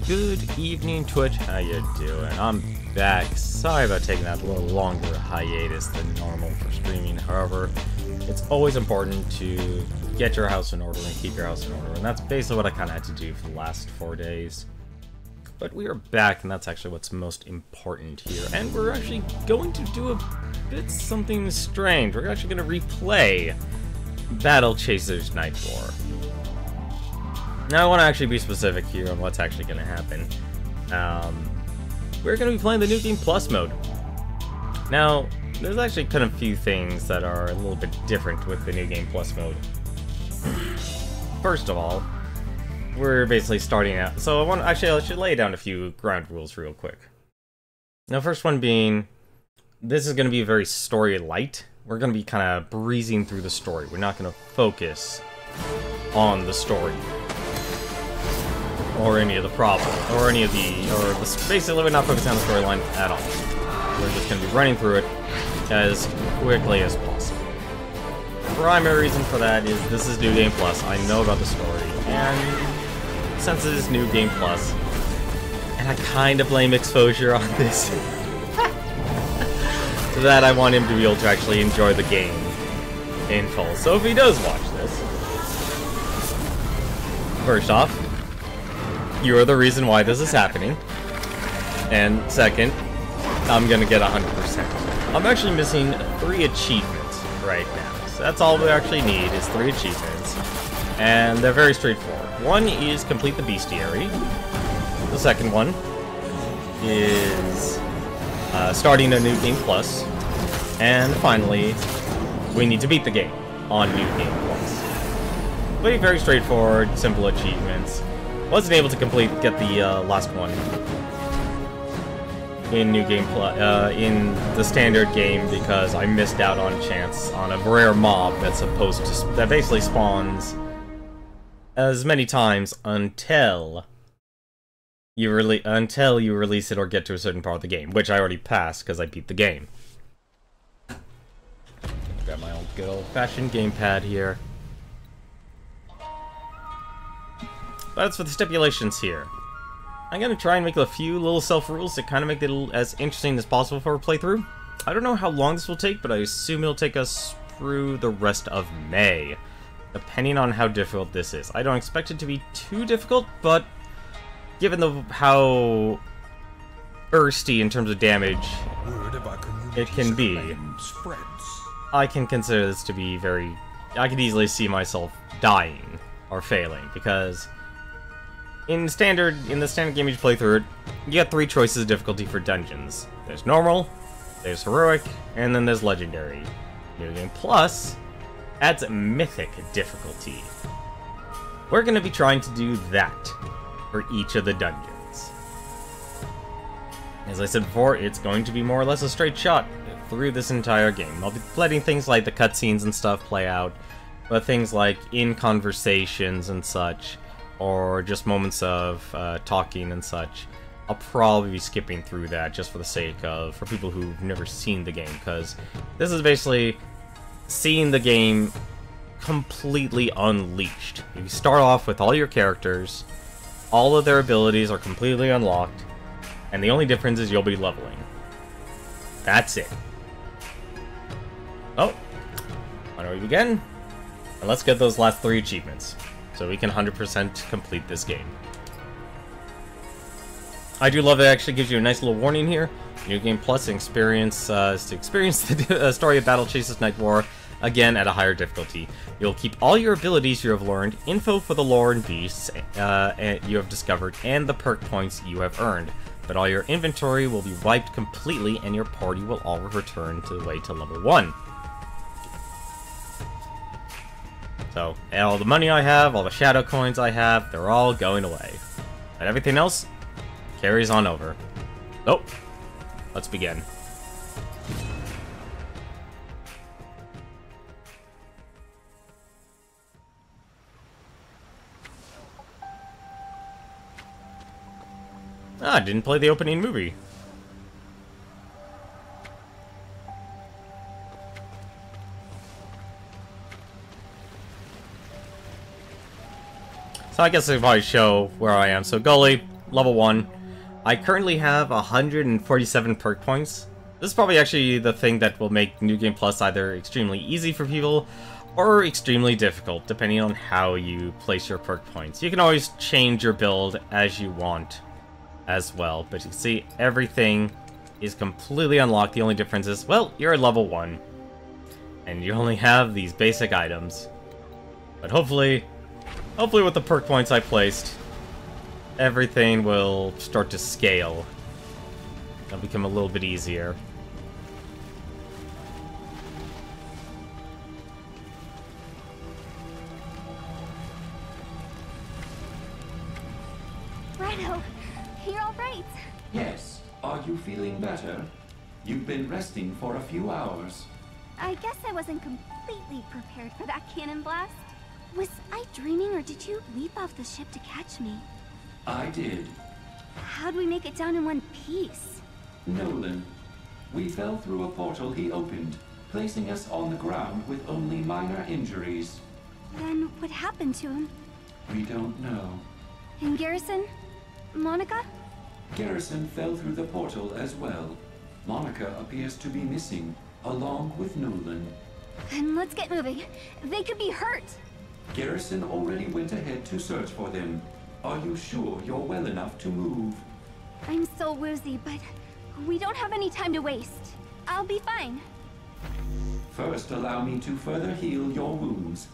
Good evening, Twitch. How you doing? I'm back. Sorry about taking that a little longer hiatus than normal for streaming. However, it's always important to get your house in order and keep your house in order, and that's basically what I kind of had to do for the last 4 days. But we are back, and that's actually what's most important here. And we're actually going to do a bit something strange. We're actually going to replay Battle Chasers Nightwar. Now, I want to actually be specific here on what's actually going to happen. We're going to be playing the New Game Plus mode. Now, there's actually kind of a few things that are a little bit different with the New Game Plus mode. First of all, we're basically starting out. So I should lay down a few ground rules real quick. Now, first one being, this is going to be very story light. We're going to be kind of breezing through the story. We're not going to focus on the story. Or any of the problem, or any of basically we're not focusing on the storyline at all. We're just going to be running through it as quickly as possible. The primary reason for that is this is New Game Plus. I know about the story, and since it is New Game Plus, and I kind of blame exposure on this, so that I want him to be able to actually enjoy the game in full. So if he does watch this, first off, you are the reason why this is happening. And second, I'm gonna get 100%. I'm actually missing 3 achievements right now. So that's all we actually need is 3 achievements. And they're very straightforward. One is complete the bestiary. The second one is starting a New Game Plus. And finally, we need to beat the game on New Game Plus. Very straightforward, simple achievements. Wasn't able to get the last one in New Game Plus in the standard game because I missed out on chance on a rare mob that basically spawns as many times until you release it or get to a certain part of the game, which I already passed because I beat the game. Got my old good old-fashioned gamepad here. But as for the stipulations here, I'm going to try and make a few little self-rules to kind of make it as interesting as possible for a playthrough. I don't know how long this will take, but I assume it'll take us through the rest of May, depending on how difficult this is. I don't expect it to be too difficult, but given how bursty in terms of damage it can be, I can consider this to be I could easily see myself dying or failing, because in the standard game you play through it, you get 3 choices of difficulty for dungeons. There's normal, there's heroic, and then there's legendary. New Game Plus adds mythic difficulty. We're going to be trying to do that for each of the dungeons. As I said before, it's going to be more or less a straight shot through this entire game. I'll be letting things like the cutscenes and stuff play out, but things like in conversations and such, or just moments of talking and such, I'll probably be skipping through that just for the sake of, for people who've never seen the game, because this is basically seeing the game completely unleashed. You start off with all your characters, all of their abilities are completely unlocked, and the only difference is you'll be leveling. That's it. Oh, why don't we begin? And let's get those last 3 achievements, so we can 100% complete this game. I do love it actually gives you a nice little warning here. New Game Plus experience the story of Battle Chasers Nightwar again at a higher difficulty. You'll keep all your abilities you have learned, info for the lore and beasts you have discovered, and the perk points you have earned. But all your inventory will be wiped completely, and your party will all return to the way to level 1. So, all the money I have, all the shadow coins I have, they're all going away. And everything else carries on over. Oh, let's begin. Ah, I didn't play the opening movie. So I guess if I show where I am. So Gully, level 1. I currently have 147 perk points. This is probably actually the thing that will make New Game Plus either extremely easy for people or extremely difficult, depending on how you place your perk points. You can always change your build as you want as well, but you see, everything is completely unlocked. The only difference is, well, you're at level 1, and you only have these basic items. But hopefully with the perk points I placed, everything will start to scale. It'll become a little bit easier. Rhino, you're all right. Yes. Are you feeling better? You've been resting for a few hours. I guess I wasn't completely prepared for that cannon blast. Was I dreaming, or did you leap off the ship to catch me? I did. How'd we make it down in one piece? Nolan. We fell through a portal he opened, placing us on the ground with only minor injuries. Then what happened to him? We don't know. And Garrison? Monica? Garrison fell through the portal as well. Monica appears to be missing, along with Nolan. Then let's get moving. They could be hurt. Garrison already went ahead to search for them. Are you sure you're well enough to move? I'm so woozy, but we don't have any time to waste. I'll be fine. First, allow me to further heal your wounds.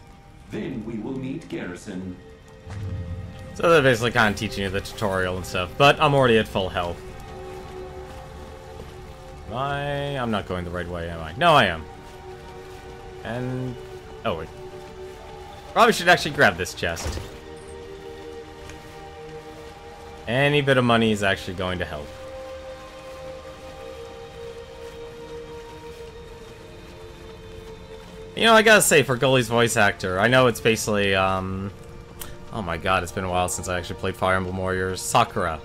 Then we will meet Garrison. So they're basically kind of teaching you the tutorial and stuff, but I'm already at full health. I'm not going the right way, am I? No, I am. And... oh, wait. Probably should actually grab this chest. Any bit of money is actually going to help. You know, I gotta say, for Gulley's voice actor, I know it's basically, oh my god, it's been a while since I actually played Fire Emblem Warriors. Sakura.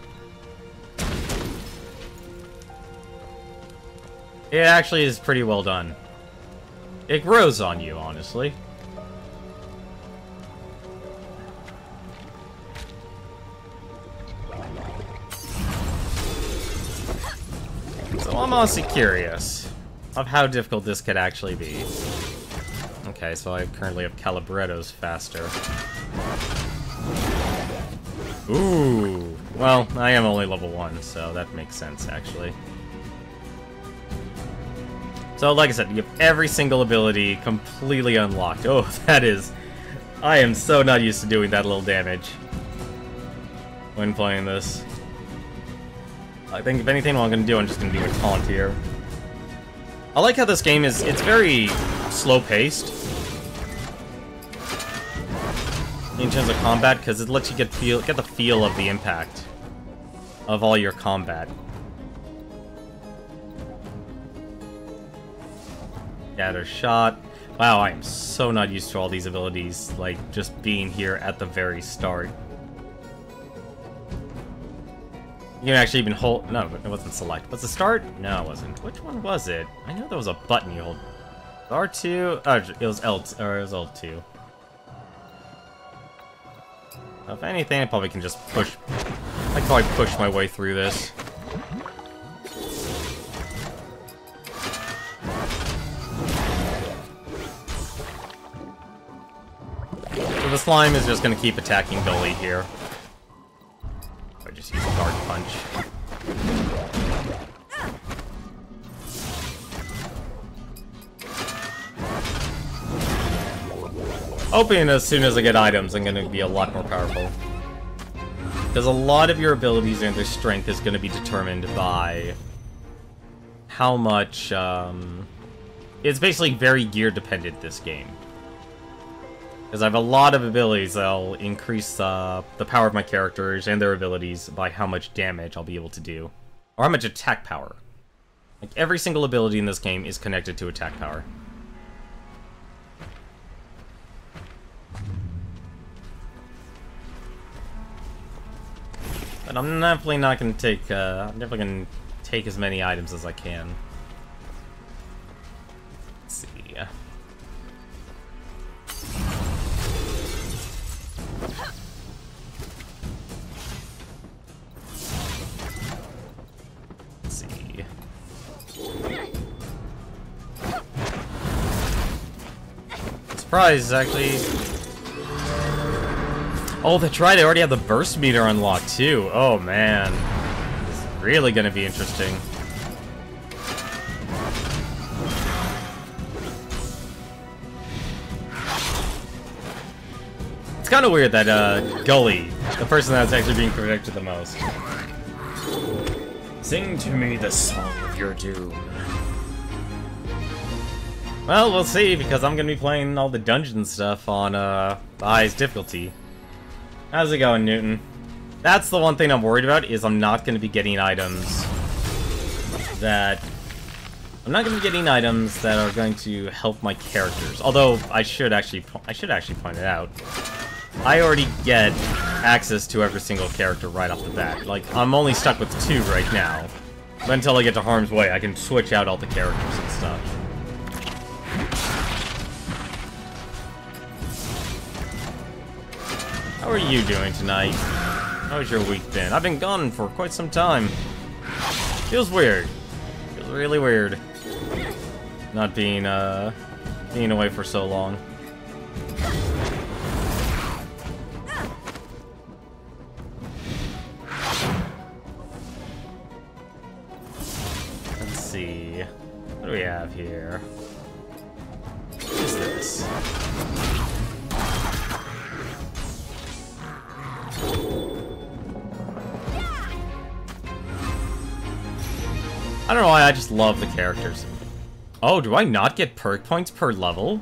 It actually is pretty well done. It grows on you, honestly. So I'm honestly curious of how difficult this could actually be. Okay, so I currently have Calibretto's faster. Ooh. Well, I am only level 1, so that makes sense, actually. So, like I said, you have every single ability completely unlocked. Oh, that is... I am so not used to doing that little damage when playing this. I think, if anything, what I'm going to do, I'm just going to do a taunt here. I like how this game is... it's very slow-paced in terms of combat, because it lets you get the feel of the impact of all your combat. Scatter shot. Wow, I am so not used to all these abilities, like, just being here at the very start. You can actually even hold... no, it wasn't select. Was it start? No, it wasn't. Which one was it? I know there was a button you hold. R2... oh, it was L... or it was L2. If anything, I probably can just push... I can probably push my way through this. So the slime is just going to keep attacking Gulley here. I just use a guard punch. Hoping as soon as I get items, I'm going to be a lot more powerful. Because a lot of your abilities and their strength is going to be determined by how much... it's basically very gear dependent, this game. Because I have a lot of abilities that'll increase the power of my characters and their abilities by how much damage I'll be able to do. Or how much attack power. Like, every single ability in this game is connected to attack power. But I'm definitely not going to take, I'm definitely going to take as many items as I can. Let's see. surprised, actually. Oh, that's right, I already have the burst meter unlocked, too. Oh, man. It's really gonna be interesting. It's kind of weird that, Gully, the person that's actually being protected the most. Sing to me the song of your doom. Well, we'll see, because I'm gonna be playing all the dungeon stuff on, the highest difficulty. How's it going, Newton? That's the one thing I'm worried about, is I'm not gonna be getting items that... I'm not gonna be getting items that are going to help my characters. Although, I should actually point it out. I already get access to every single character right off the bat. Like, I'm only stuck with 2 right now. But until I get to Harm's Way, I can switch out all the characters and stuff. How are you doing tonight? How's your week been? I've been gone for quite some time. Feels weird. Feels really weird. Not being away for so long. Let's see. What do we have here? What is this? I don't know why, I just love the characters. Oh, do I not get perk points per level?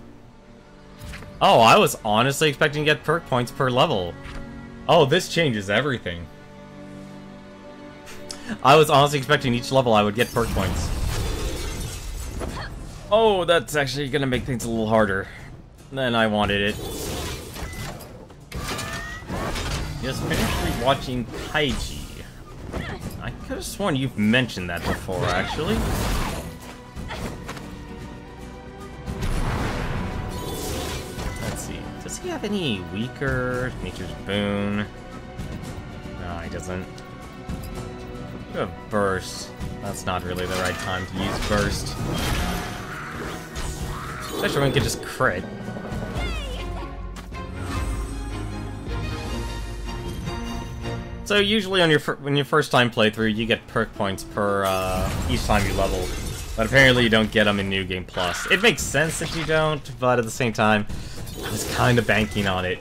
Oh, I was honestly expecting to get perk points per level. Oh, this changes everything. I was honestly expecting each level I would get perk points. Oh, that's actually gonna make things a little harder than I wanted it. Just finished rewatching Kaiji. I could have sworn you've mentioned that before, actually. Let's see. Does he have any weaker? Nature's Boon. No, he doesn't. You have Burst. That's not really the right time to use Burst. Especially when you can just crit. So usually on when your first time playthrough, you get perk points per each time you level, but apparently you don't get them in New Game Plus. It makes sense that you don't, but at the same time, I was kind of banking on it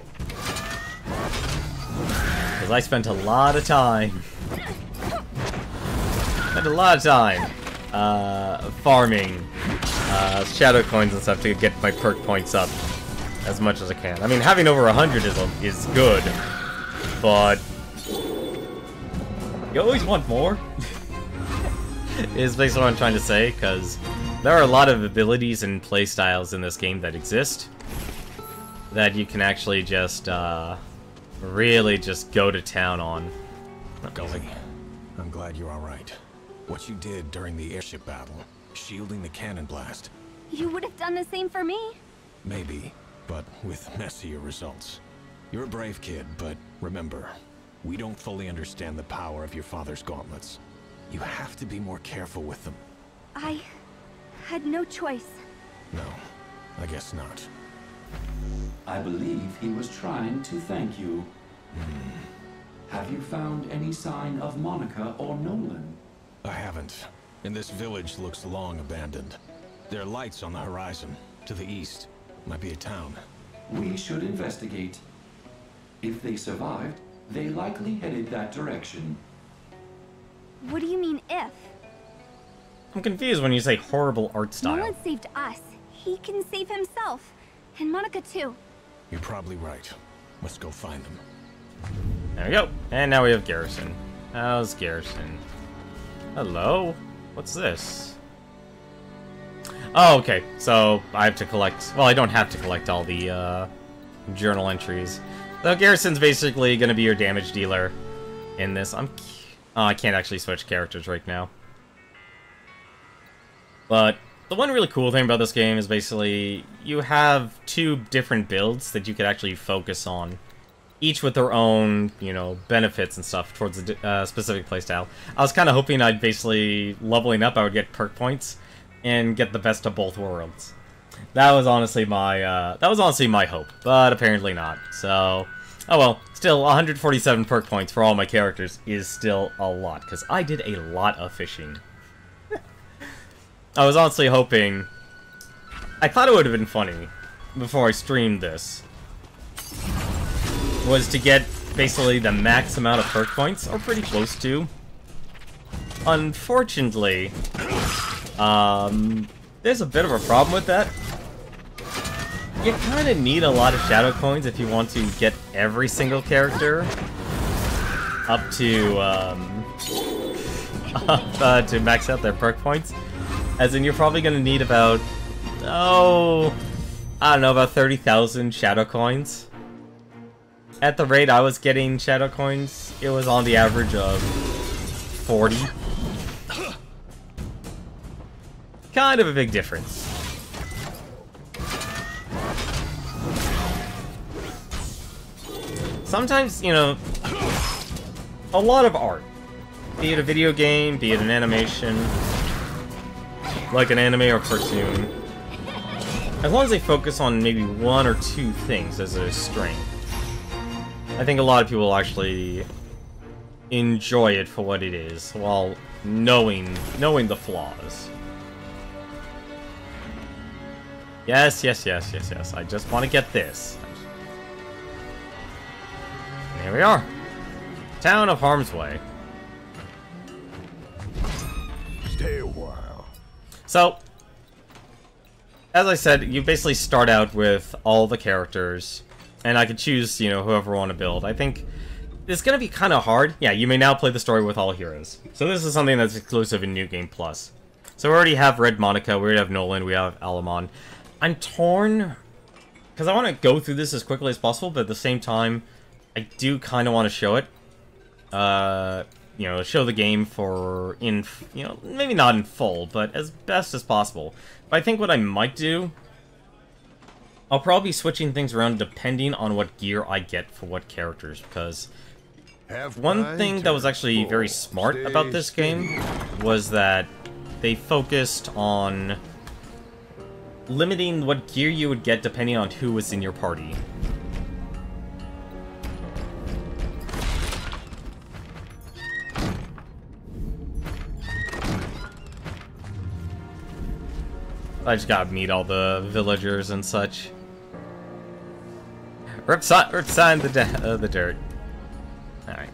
because I spent a lot of time, farming shadow coins and stuff to get my perk points up as much as I can. I mean, having over 100 is good, but you always want more, is basically what I'm trying to say, because there are a lot of abilities and playstyles in this game that exist that you can actually just, really just go to town on. Gully, I'm glad you're alright. What you did during the airship battle, shielding the cannon blast. You would have done the same for me. Maybe, but with messier results. You're a brave kid, but remember, we don't fully understand the power of your father's gauntlets. You have to be more careful with them. I had no choice. No, I guess not. I believe he was trying to thank you. Have you found any sign of Monica or Nolan? I haven't. And this village looks long abandoned. There are lights on the horizon, to the east. Might be a town. We should investigate. If they survived, they likely headed that direction. What do you mean, if? I'm confused when you say horrible art style. Nolan saved us. He can save himself. And Monica, too. You're probably right. Let's go find them. There we go. And now we have Garrison. How's Garrison? Hello? What's this? Oh, okay. So, I have to collect... Well, I don't have to collect all the, journal entries. So, Garrison's basically gonna be your damage dealer in this. Oh, I can't actually switch characters right now. But the one really cool thing about this game is basically you have 2 different builds that you could actually focus on. Each with their own, you know, benefits and stuff towards a specific playstyle. I was kind of hoping I'd basically, leveling up, I would get perk points and get the best of both worlds. That was honestly my hope, but apparently not. So, oh well. Still, 147 perk points for all my characters is still a lot, because I did a lot of fishing. I was honestly hoping... I thought it would have been funny, before I streamed this, was to get basically the max amount of perk points, or pretty close to. Unfortunately, there's a bit of a problem with that. You kind of need a lot of shadow coins if you want to get every single character up to to max out their perk points. As in, you're probably going to need about, I don't know, about 30,000 shadow coins. At the rate I was getting shadow coins, it was on the average of 40. Kind of a big difference. Sometimes, you know, a lot of art, be it a video game, be it an animation, like an anime or cartoon, as long as they focus on maybe one or two things as a strength, I think a lot of people will actually enjoy it for what it is, while knowing the flaws. Yes, yes, yes, yes, yes. I just want to get this. And here we are. Town of Harm's Way. Stay a while. So, as I said, you basically start out with all the characters, and I could choose, you know, whoever I want to build. I think it's going to be kind of hard. Yeah, you may now play the story with all heroes. So this is something that's exclusive in New Game Plus. So we already have Red Monica, we already have Nolan, we have Alamon. I'm torn, because I want to go through this as quickly as possible, but at the same time, I do kind of want to show it. You know, show the game you know, maybe not in full, but as best as possible. But I think what I might do, I'll probably be switching things around depending on what gear I get for what characters, because one thing that was actually very smart about this game was that they focused on limiting what gear you would get depending on who was in your party. I just gotta meet all the villagers and such. Rip sign the dirt. Alright.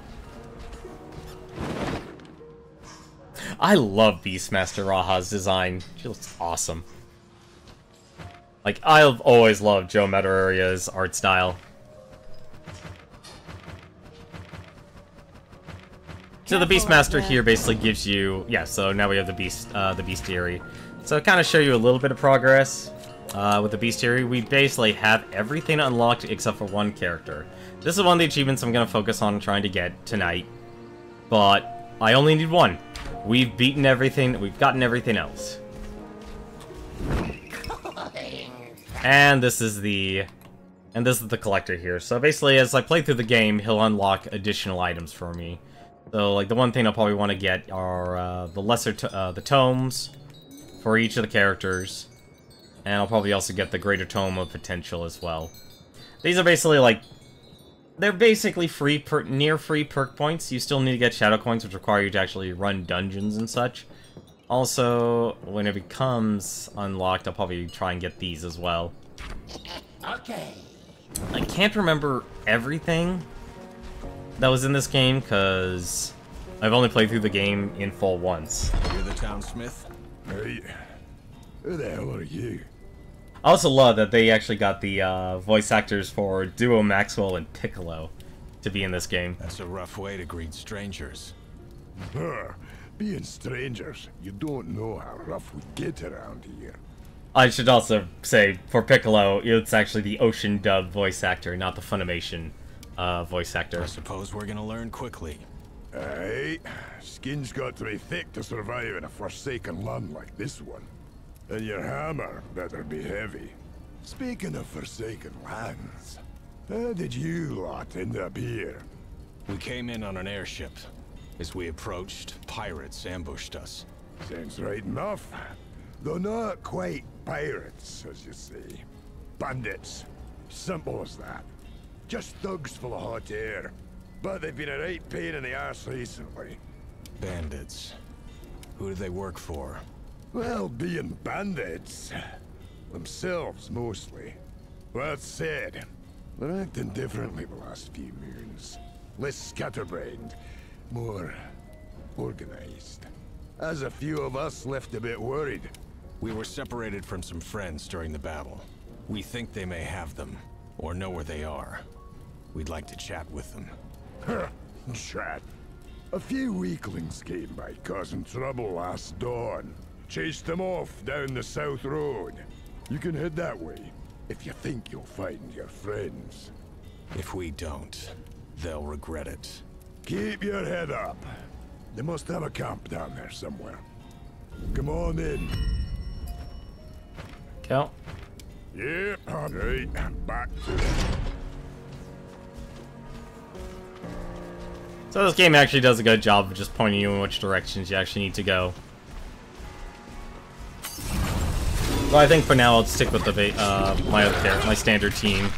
I love Beastmaster Raha's design. She looks awesome. Like, I've always loved Joe Madureia's art style. So the Beastmaster here basically gives you... Yeah, so now we have the Bestiary. So kind of show you a little bit of progress with the Bestiary. We basically have everything unlocked except for one character. This is one of the achievements I'm going to focus on trying to get tonight. But I only need one. We've beaten everything. We've gotten everything else. And this is the collector here. So basically, as I play through the game, he'll unlock additional items for me. So like the one thing I'll probably want to get are the tomes for each of the characters, and I'll probably also get the Greater Tome of Potential as well. These are basically like, they're basically near free perk points. You still need to get shadow coins, which require you to actually run dungeons and such. Also, when it becomes unlocked, I'll probably try and get these as well. Okay. I can't remember everything that was in this game, because I've only played through the game in full once. You're the townsmith? Hey, who the hell are you? I also love that they actually got the voice actors for Duo Maxwell and Piccolo to be in this game. That's a rough way to greet strangers. Being strangers, you don't know how rough we get around here. I should also say, for Piccolo, it's actually the Ocean Dub voice actor, not the Funimation voice actor. I suppose we're gonna learn quickly. Aye, skin's got to be thick to survive in a forsaken land like this one. And your hammer better be heavy. Speaking of forsaken lands, how did you lot end up here? We came in on an airship. As we approached, pirates ambushed us. Sounds right enough. They're not quite pirates, as you say. Bandits. Simple as that. Just thugs full of hot air. But they've been a right pain in the arse recently. Bandits. Who do they work for? Well, being bandits. Themselves, mostly. That said, they're acting differently the last few moons. Less scatterbrained. More organized. As a few of us left a bit worried. We were separated from some friends during the battle. We think they may have them, or know where they are. We'd like to chat with them. Chat. A few weaklings came by causing trouble last dawn. Chased them off down the south road. You can head that way, if you think you'll find your friends. If we don't, they'll regret it. Keep your head up. They must have a camp down there somewhere. Come on in. Count. Yep, alright, back to it. So this game actually does a good job of just pointing you in which directions you actually need to go. But I think for now I'll stick with the my standard team.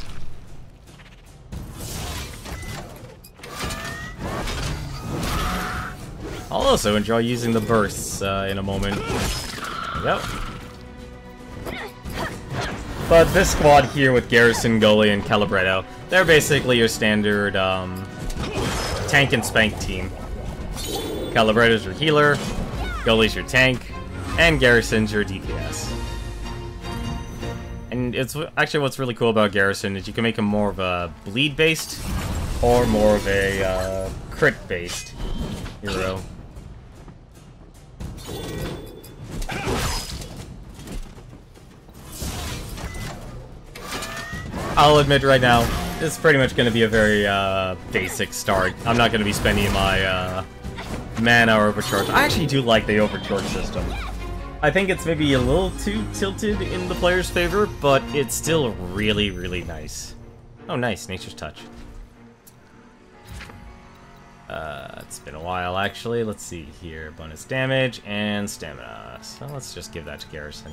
I'll also enjoy using the bursts in a moment. Yep. But this squad here with Garrison, Gully, and Calibretto, they're basically your standard tank and spank team. Calibretto's your healer, Gully's your tank, and Garrison's your DPS. And it's actually what's really cool about Garrison is you can make him more of a bleed-based or more of a crit-based hero. I'll admit right now, this is pretty much going to be a very basic start. I'm not going to be spending my mana overcharge. I actually do like the overcharge system. I think it's maybe a little too tilted in the player's favor, but it's still really, really nice. Oh, nice. Nature's Touch. It's been a while, actually. Let's see here. Bonus damage and stamina. So let's just give that to Garrison.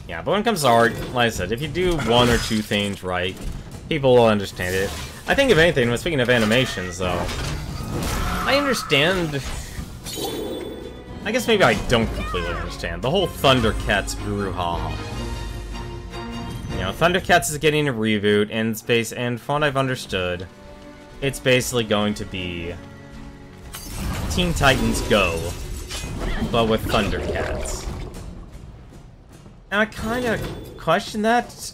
Yeah, but when it comes to art, like I said, if you do one or two things right, people will understand it. I think if anything, when speaking of animations, though, I understand... I guess maybe I don't completely understand. The whole Thundercats brouhaha. You know, Thundercats is getting a reboot, and and from what I've understood, it's basically going to be Teen Titans Go, but with Thundercats. And I kind of question that.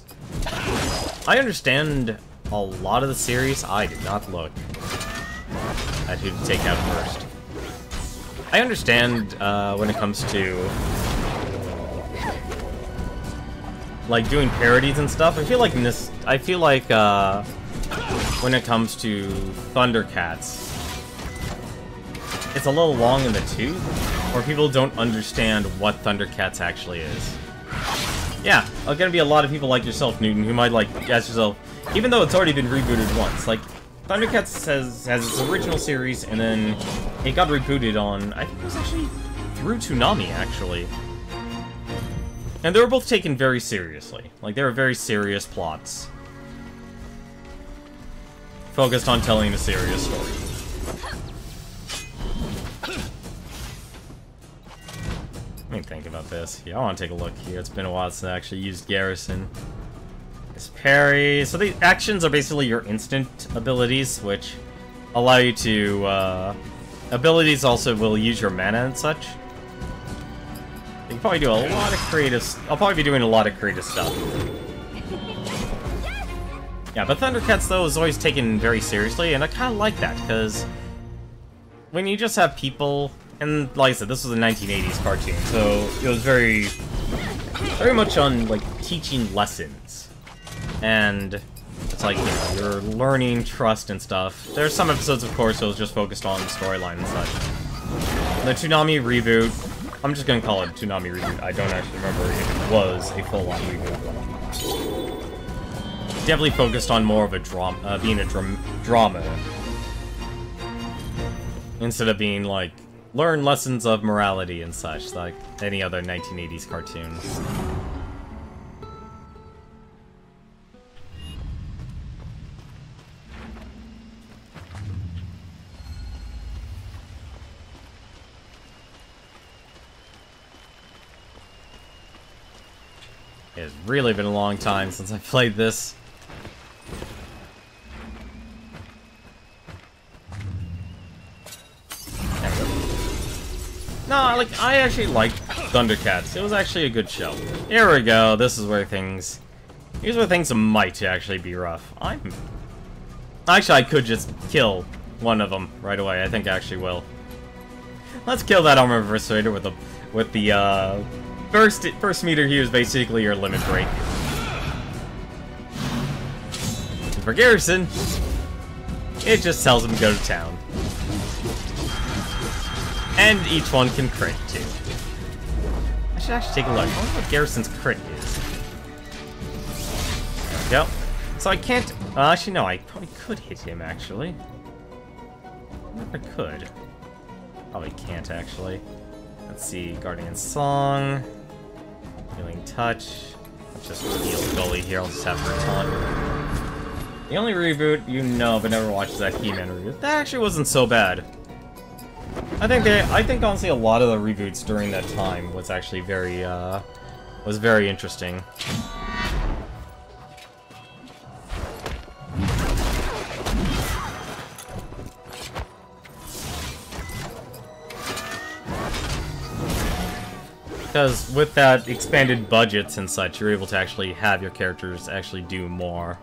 I understand a lot of the series. I did not look at who to take out first. I understand when it comes to like doing parodies and stuff. I feel like when it comes to Thundercats, it's a little long in the tooth, or people don't understand what Thundercats actually is. Yeah, there's gonna be a lot of people like yourself, Newton, who might like ask yourself, even though it's already been rebooted once, like, Thundercats has its original series, and then it got rebooted on, I think it was actually through Toonami, actually. And they were both taken very seriously. Like, they were very serious plots. Focused on telling a serious story. Let me think about this. Yeah, I want to take a look here. It's been a while since I actually used Garrison. This parry. So the actions are basically your instant abilities, which allow you to... abilities also will use your mana and such. You can probably do a lot of creative... I'll probably be doing a lot of creative stuff. Yeah, but Thundercats, though, is always taken very seriously, and I kind of like that, because when you just have people... And like I said, this was a 1980s cartoon, so it was very much on, like, teaching lessons. And it's like, you know, you're learning trust and stuff. There's some episodes, of course, that was just focused on the storyline and such. The Toonami reboot, I'm just gonna call it a Toonami reboot. I don't actually remember if it was a full-on reboot. definitely focused on more of a drama, being a drama, instead of being like learn lessons of morality and such, like any other 1980s cartoon. It's really been a long time since I played this. No, I actually liked Thundercats. It was actually a good show. Here we go. This is where things... Here's where things might actually be rough. Actually, I could just kill one of them right away. I think I actually will. Let's kill that armor reversator with the first meter here is basically your limit break. And for Garrison, it just tells him to go to town. And each one can crit, too. I should actually take a look. I wonder what Garrison's crit is. There we go. So I can't... actually, no, I probably could hit him, actually. I wonder if I could. Probably can't, actually. Let's see. Guardian Song. Healing Touch. Let's just heal Gully here. I'll just have her taunt. The only reboot you know but never watched is that He-Man reboot. That actually wasn't so bad. I think honestly a lot of the reboots during that time was actually very interesting. Because with that expanded budgets and such, you're able to actually have your characters actually do more.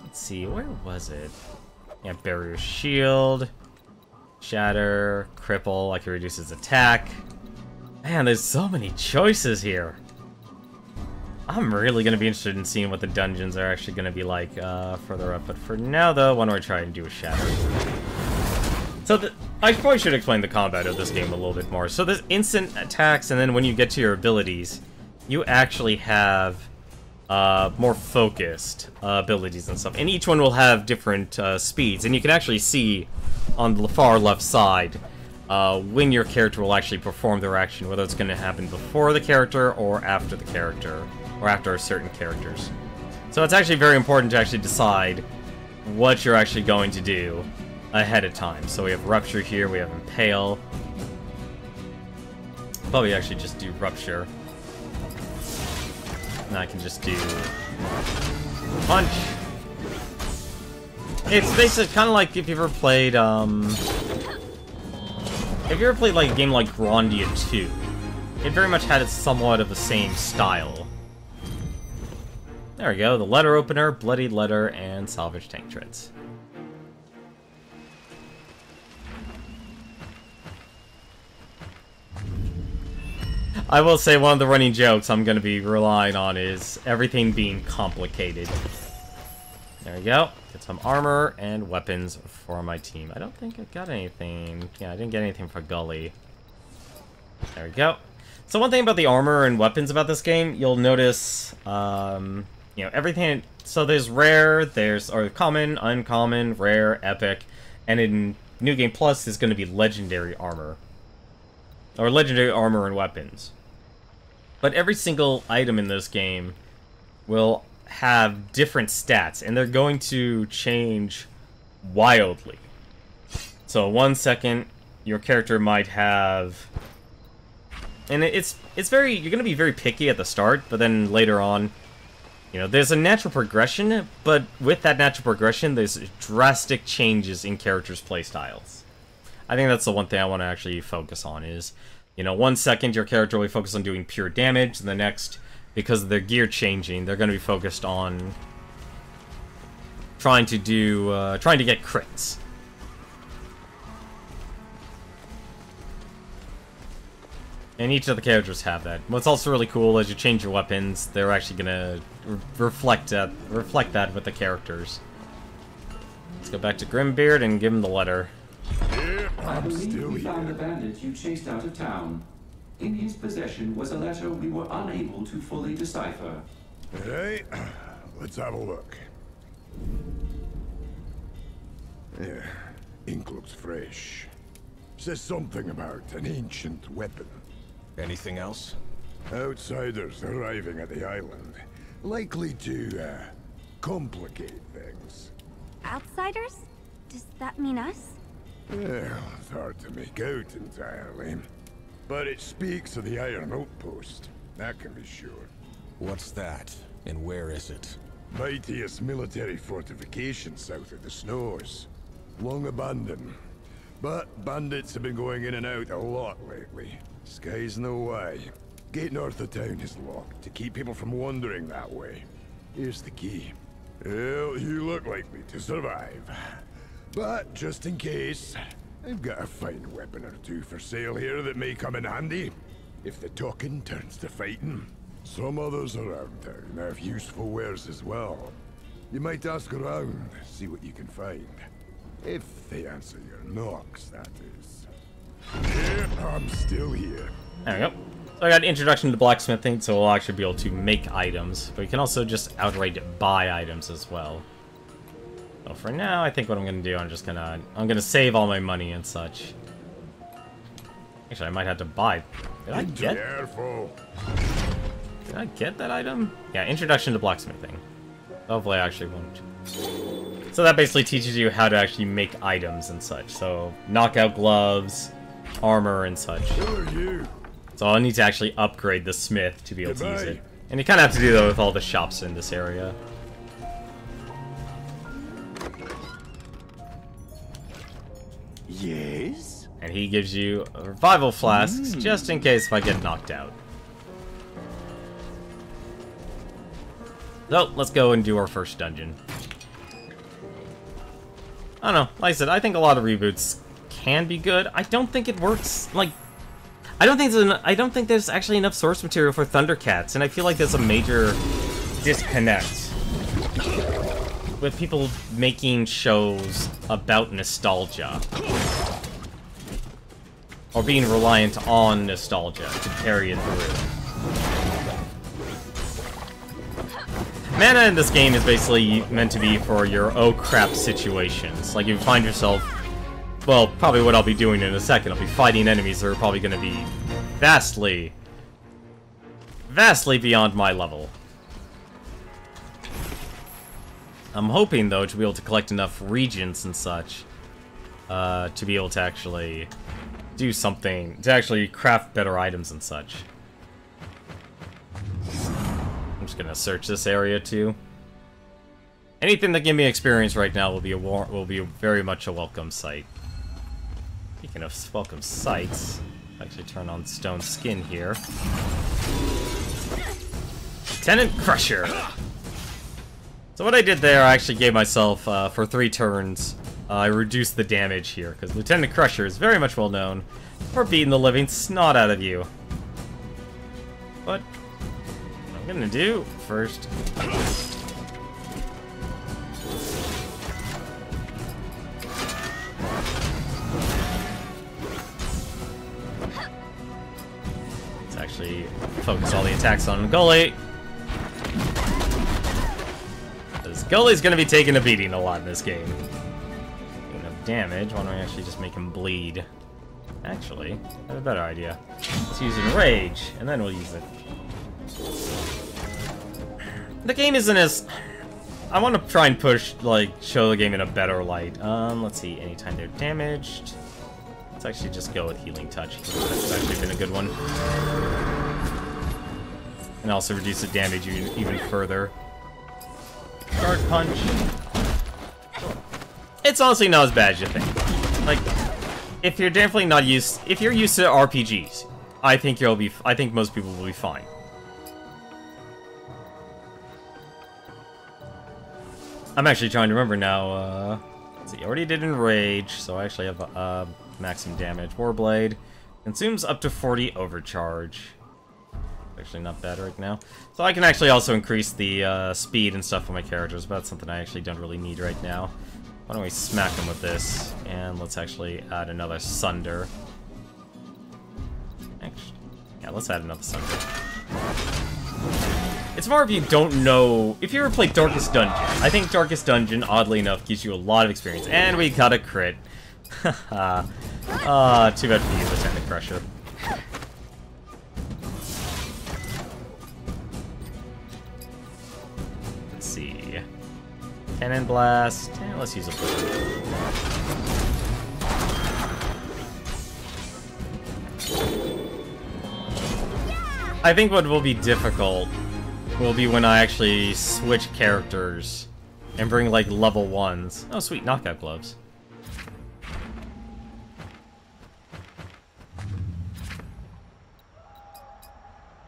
Let's see, where was it? Yeah, Barrier Shield. Shatter, Cripple, I can reduce his attack. Man, there's so many choices here. I'm really going to be interested in seeing what the dungeons are actually going to be like further up. But for now, though, why don't I try and do a Shatter? So, I probably should explain the combat of this game a little bit more. So there's instant attacks, and then when you get to your abilities, you actually have more focused abilities and stuff. And each one will have different speeds, and you can actually see on the far left side when your character will actually perform their action, whether it's going to happen before the character or after the character, or after certain characters. So it's actually very important to actually decide what you're actually going to do ahead of time. So we have Rupture here, we have Impale. Probably actually just do Rupture. And I can just do Punch. It's basically kind of like if you ever played, like a game like Grandia 2. It very much had somewhat of the same style. There we go, the letter opener, bloodied letter, and salvage tank treads. I will say one of the running jokes I'm going to be relying on is everything being complicated. There we go. Get some armor and weapons for my team. I don't think I got anything. Yeah, I didn't get anything for Gully. There we go. So one thing about the armor and weapons about this game, you'll notice, you know, everything. So there's rare, or common, uncommon, rare, epic, and in New Game Plus is going to be legendary armor. Or legendary armor and weapons. But every single item in this game will have different stats, and they're going to change wildly. So 1 second, your character might have... And it's very... You're going to be very picky at the start, but then later on, you know, there's a natural progression, but with that natural progression, there's drastic changes in characters' playstyles. I think that's the one thing I want to actually focus on is... You know, 1 second your character will be focused on doing pure damage, and the next, because of their gear changing, they're going to be focused on trying to get crits. And each of the characters have that. What's also really cool is you change your weapons, they're actually going to reflect that with the characters. Let's go back to Grimbeard and give him the letter. I believe we found the bandit you chased out of town. In his possession was a letter we were unable to fully decipher. Right. let's have a look. Yeah, ink looks fresh. Says something about an ancient weapon. Anything else? Outsiders arriving at the island. Likely to, complicate things. Outsiders? Does that mean us? Well, it's hard to make out entirely. But it speaks of the Iron Outpost. That can be sure. What's that? And where is it? Mightiest military fortification south of the snows. Long abandoned. But bandits have been going in and out a lot lately. Sky's no way. Gate north of town is locked to keep people from wandering that way. Here's the key. Well, you look likely to survive. But just in case, I've got a fine weapon or two for sale here that may come in handy. If the talking turns to fighting. Some others around town have useful wares as well. You might ask around, see what you can find. If they answer your knocks, that is. Yeah, I'm still here. There we go. So I got introduction to blacksmithing, so we'll actually be able to make items. But we can also just outright buy items as well. So for now, I think what I'm gonna do, I'm gonna save all my money and such. Actually, I might have to buy. Careful. Did I get that item? Yeah, introduction to blacksmithing. Hopefully I actually won't. So that basically teaches you how to actually make items and such. So, knockout gloves, armor, and such. Who are you? So I'll need to actually upgrade the smith to be able to use it. And you kind of have to do that with all the shops in this area. Yes? And he gives you revival flasks, just in case if I get knocked out. So, let's go and do our first dungeon. I don't know, like I said, I think a lot of reboots can be good. I don't think it works, like... I don't think there's actually enough source material for Thundercats, and I feel like there's a major disconnect with people making shows about nostalgia. Or being reliant on nostalgia to carry it through. Mana in this game is basically meant to be for your oh crap situations. Like, if you find yourself... Well, probably what I'll be doing in a second. I'll be fighting enemies that are probably going to be vastly beyond my level. I'm hoping, though, to be able to collect enough regions and such to be able to actually do something, to actually craft better items and such. I'm just gonna search this area too. Anything that give me experience right now will be very much a welcome sight. Speaking of welcome sights, actually turn on stone skin here. Lieutenant Crusher. So what I did there, I actually gave myself for 3 turns. I reduced the damage here because Lieutenant Crusher is very much well known for beating the living snot out of you. But what I'm gonna do first. Let's actually focus all the attacks on Gully. Because Gully's gonna be taking a beating a lot in this game. Enough damage, why don't we actually just make him bleed? Actually, I have a better idea. Let's use Enrage, and then we'll use it. The game isn't as... I want to try and push, like, show the game in a better light. Let's see, anytime they're damaged... Let's actually just go with Healing Touch. That's actually been a good one. And also reduce the damage even further. Guard Punch. It's honestly not as bad as you think. Like, if you're definitely not used... If you're used to RPGs, I think most people will be fine. I'm actually trying to remember now, let's see, I already did Enrage, so I actually have, maximum damage. Warblade consumes up to 40 overcharge. Actually not bad right now. So I can actually also increase the, speed and stuff for my characters, but that's something I actually don't really need right now. Why don't we smack him with this, and let's actually add another Sunder. Actually, yeah, let's add another Sunder. It's more if you don't know... If you ever played Darkest Dungeon, I think Darkest Dungeon, oddly enough, gives you a lot of experience. And we got a crit. Haha. Too bad for you, Lieutenant Crusher. Let's see. Cannon Blast. Let's use a blue. I think what will be difficult will be when I actually switch characters and bring, like, level 1s. Oh, sweet, knockout gloves.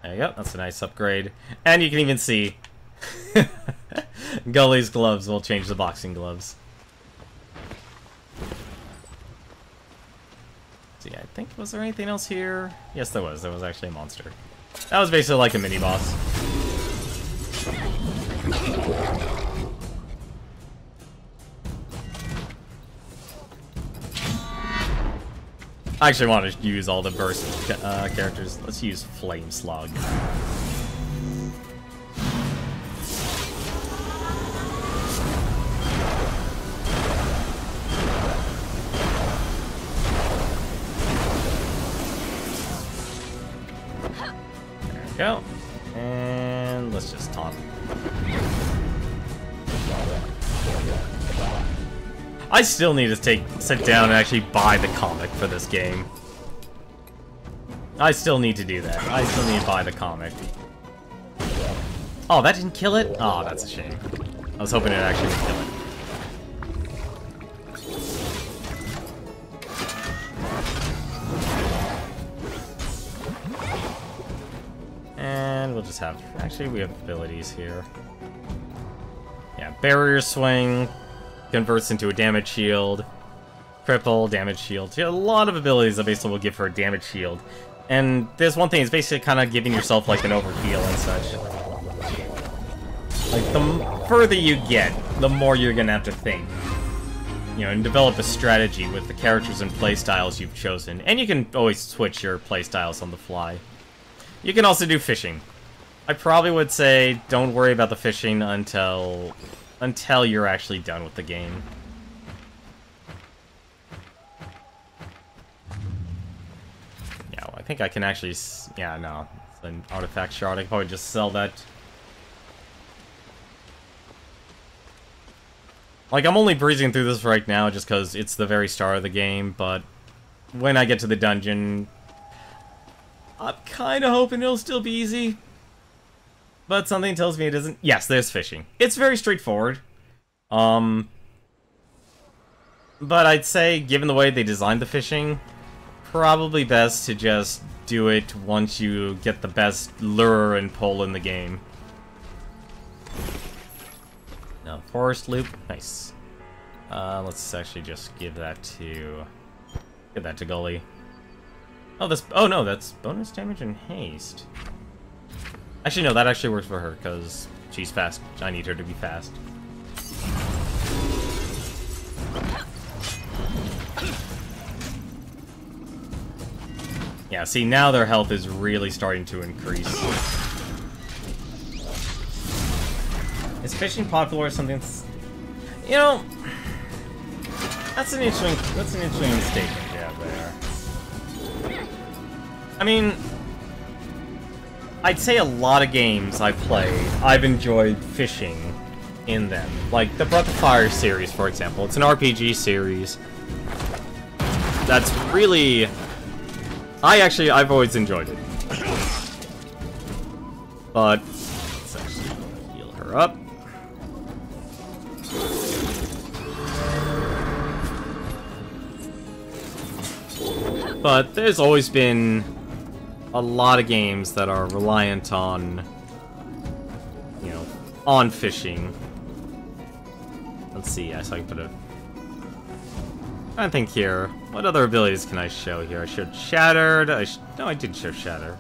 There you go, that's a nice upgrade. And you can even see Gully's gloves will change the boxing gloves. See, I think, was there anything else here? Yes, there was. There was actually a monster. That was basically like a mini-boss. I actually want to use all the burst characters. Let's use Flame Slug. There we go. And let's just taunt. I still need to sit down and actually buy the comic for this game. I still need to do that. I still need to buy the comic. Oh, that didn't kill it? Oh, that's a shame. I was hoping it actually would kill it. And we'll just have... Actually, we have abilities here. Yeah, Barrier Swing converts into a damage shield. Cripple, damage shield. So, a lot of abilities that basically will give her a damage shield. And this one thing is basically kind of giving yourself like an overheal and such. Like, the further you get, the more you're gonna have to think. You know, and develop a strategy with the characters and playstyles you've chosen. And you can always switch your playstyles on the fly. You can also do fishing. I probably would say don't worry about the fishing until you're actually done with the game. Yeah, well, I think I can actually... Yeah, no. It's an artifact shard. I can probably just sell that. Like, I'm only breezing through this right now just because it's the very start of the game, but when I get to the dungeon, I'm kind of hoping it'll still be easy. But something tells me it isn't. Yes, there's fishing. It's very straightforward. But I'd say, given the way they designed the fishing, probably best to just do it once you get the best lure and pull in the game. No, forest loop. Nice. Let's actually just give that to Gully. Oh no, that's bonus damage and haste. Actually, no, that actually works for her, because she's fast. I need her to be fast. Yeah, see, now their health is really starting to increase. Is fishing popular or something? You know, that's an interesting statement, yeah, there. I mean, I'd say a lot of games I've played, I've enjoyed fishing in them. Like the Breath of Fire series, for example. It's an RPG series. That's really... I've always enjoyed it. But, let's actually heal her up. But there's always been a lot of games that are reliant on, you know, on fishing. Let's see, yes, I can put a... I think here, what other abilities can I show here? I showed Shattered, no, I didn't show Shatter.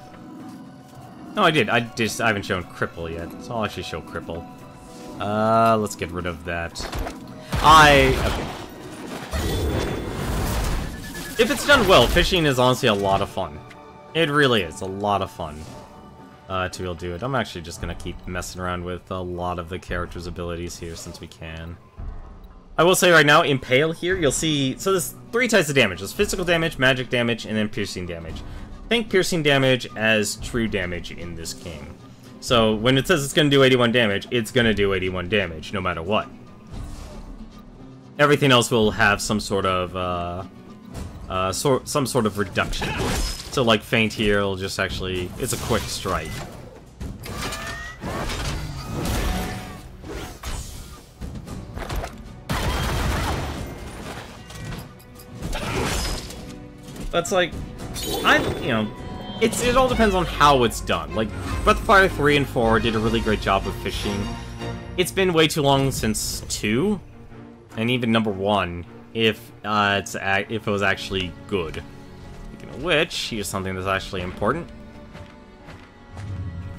No, I did, I haven't shown Cripple yet, so I'll actually show Cripple. Let's get rid of that. Okay. If it's done well, fishing is honestly a lot of fun. It really is a lot of fun. to be able to do it. I'm actually just gonna keep messing around with a lot of the characters' abilities here since we can. I will say right now, Impale here, you'll see... So there's 3 types of damage. There's physical damage, magic damage, and then piercing damage. Think piercing damage as true damage in this game. So when it says it's going to do 81 damage, it's going to do 81 damage, no matter what. Everything else will have some sort of, some sort of reduction. So like Feint here, will just actually... It's a quick strike. That's like... you know... It all depends on how it's done. Like, Breath of Fire 3 and 4 did a really great job of fishing. It's been way too long since 2, and even number 1, if it was actually good. Speaking of which, here's something that's actually important.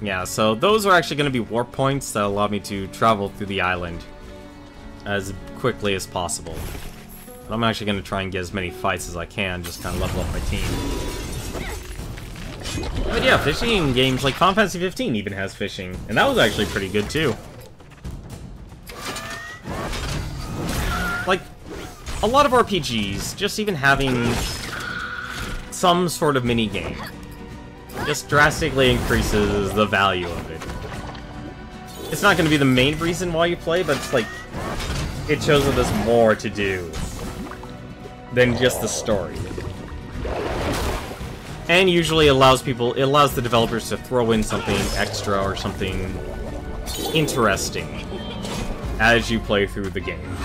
Yeah, so those are actually going to be warp points that allow me to travel through the island as quickly as possible. But I'm actually going to try and get as many fights as I can, just kind of level up my team. But yeah, fishing in games like Final Fantasy 15 even has fishing, and that was actually pretty good too. Like, a lot of RPGs, just even having some sort of mini-game just drastically increases the value of it. It's not going to be the main reason why you play, but it's like, it shows that there's more to do than just the story. And usually allows the developers to throw in something extra or something interesting as you play through the game.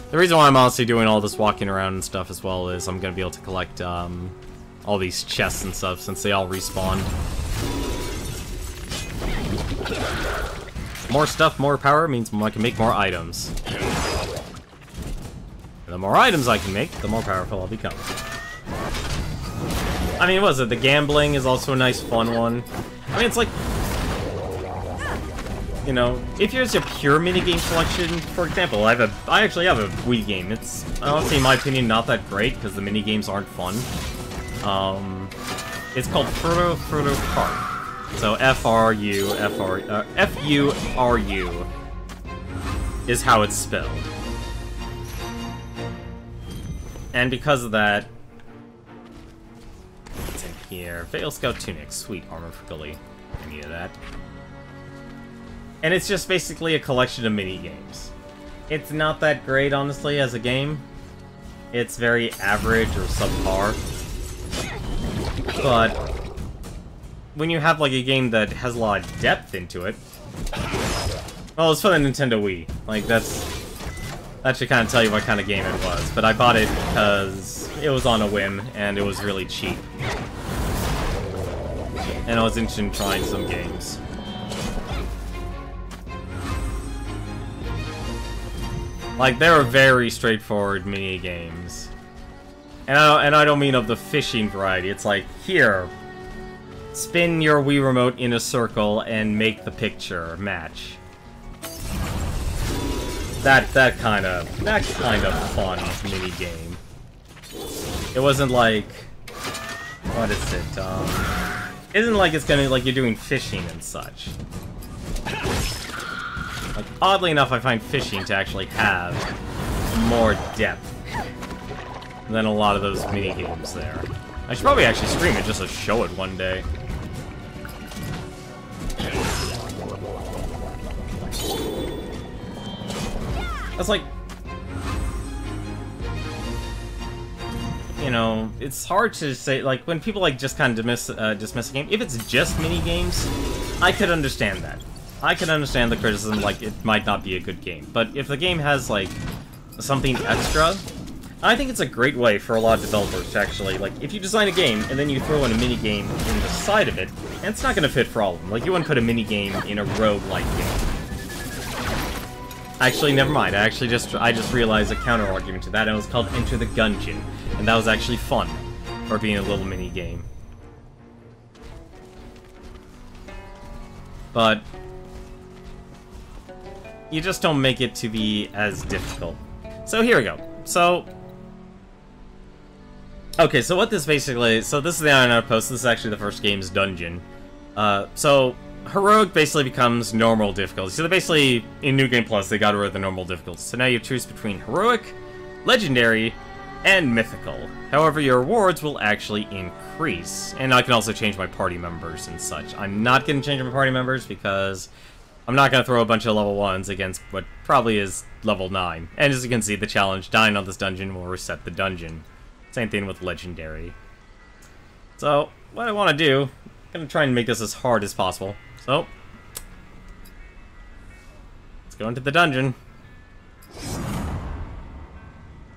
The reason why I'm honestly doing all this walking around and stuff as well is I'm going to be able to collect all these chests and stuff since they all respawn. More stuff, more power means I can make more items. And the more items I can make, the more powerful I'll become. I mean, what is it? The gambling is also a nice, fun one. I mean, it's like... You know, if you're just a pure minigame collection, for example, I actually have a Wii game. It's, honestly, in my opinion, not that great, because the minigames aren't fun. It's called Further Park. So F-U-R-U is how it's spelled. And because of that, what's in here? Veil Scout Tunic, sweet armor for Gully. I needed that. And it's just basically a collection of mini-games. It's not that great, honestly, as a game. It's very average or subpar. But when you have like a game that has a lot of depth into it, well, it's for the Nintendo Wii. Like that should kind of tell you what kind of game it was. But I bought it because it was on a whim and it was really cheap, and I was interested in trying some games. Like, there are very straightforward mini games, and I don't mean of the fishing variety. It's like, here, spin your Wii remote in a circle and make the picture match. That kind of fun mini game. It wasn't like, what is it? Isn't like it's gonna like you're doing fishing and such. Like, oddly enough, I find fishing to actually have more depth than a lot of those mini games there. I should probably actually stream it just to show it one day. That's like, you know, it's hard to say, like, when people, like, just kind of dismiss a game, if it's just mini-games, I could understand that. I can understand the criticism, like, it might not be a good game. But if the game has, like, something extra, I think it's a great way for a lot of developers to actually, like, if you design a game, and then you throw in a mini-game in the side of it, and it's not gonna fit for all of them. Like, you wouldn't put a mini-game in a roguelike game. Actually, never mind. I just realized a counter-argument to that, and it was called Enter the Gungeon. And that was actually fun, for being a little mini-game. But you just don't make it to be as difficult. So here we go. So, okay, so what this basically... So this is the Iron Outpost. This is actually the first game's dungeon. So, Heroic basically becomes normal difficulty. So they basically, in New Game Plus, they got rid of the normal difficulty. So now you choose between Heroic, Legendary, and Mythical. However, your rewards will actually increase. And I can also change my party members and such. I'm not going to change my party members because I'm not going to throw a bunch of level 1s against what probably is level 9. And as you can see, the challenge, dying on this dungeon will reset the dungeon. Same thing with Legendary. So, what I want to do, I'm going to try and make this as hard as possible. So, let's go into the dungeon.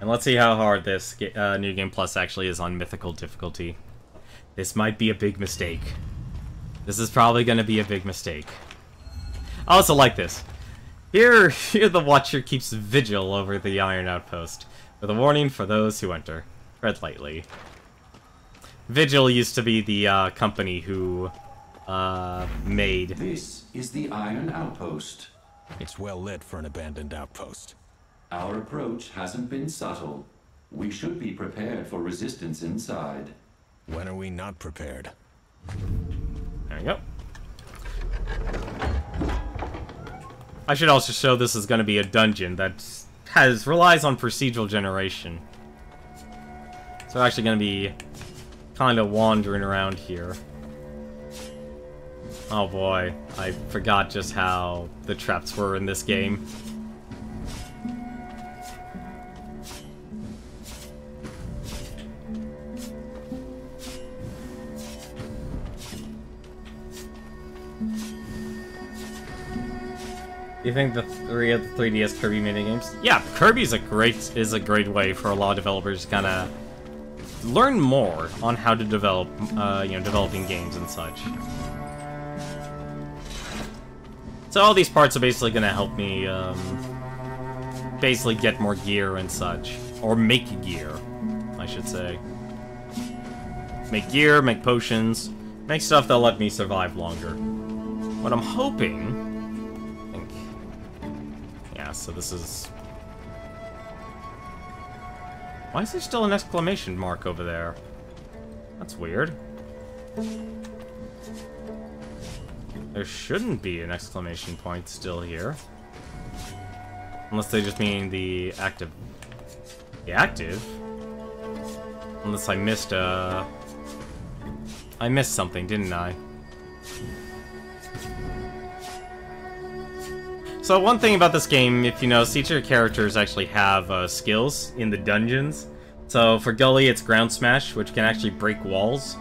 And let's see how hard this New Game Plus actually is on Mythical difficulty. This might be a big mistake. This is probably going to be a big mistake. I also like this. Here the Watcher keeps vigil over the Iron Outpost, with a warning for those who enter. Tread lightly. Vigil used to be the company who made... This is the Iron Outpost. It's well lit for an abandoned outpost. Our approach hasn't been subtle. We should be prepared for resistance inside. When are we not prepared? There we go. I should also show this is going to be a dungeon that relies on procedural generation. So we're actually going to be kind of wandering around here. Oh boy, I forgot just how the traps were in this game. You think the 3DS Kirby minigames? Yeah, Kirby's a great way for a lot of developers to kind of learn more on how to develop, developing games and such. So all these parts are basically going to help me, basically get more gear and such. Or make gear, I should say. Make gear, make potions, make stuff that'll let me survive longer. What I'm hoping... So this is... Why is there still an exclamation mark over there? That's weird. There shouldn't be an exclamation point still here. Unless they just mean the active... The active? Unless I missed I missed something, didn't I? So one thing about this game, if you notice, each of your characters actually have skills in the dungeons. So for Gully, it's Ground Smash, which can actually break walls.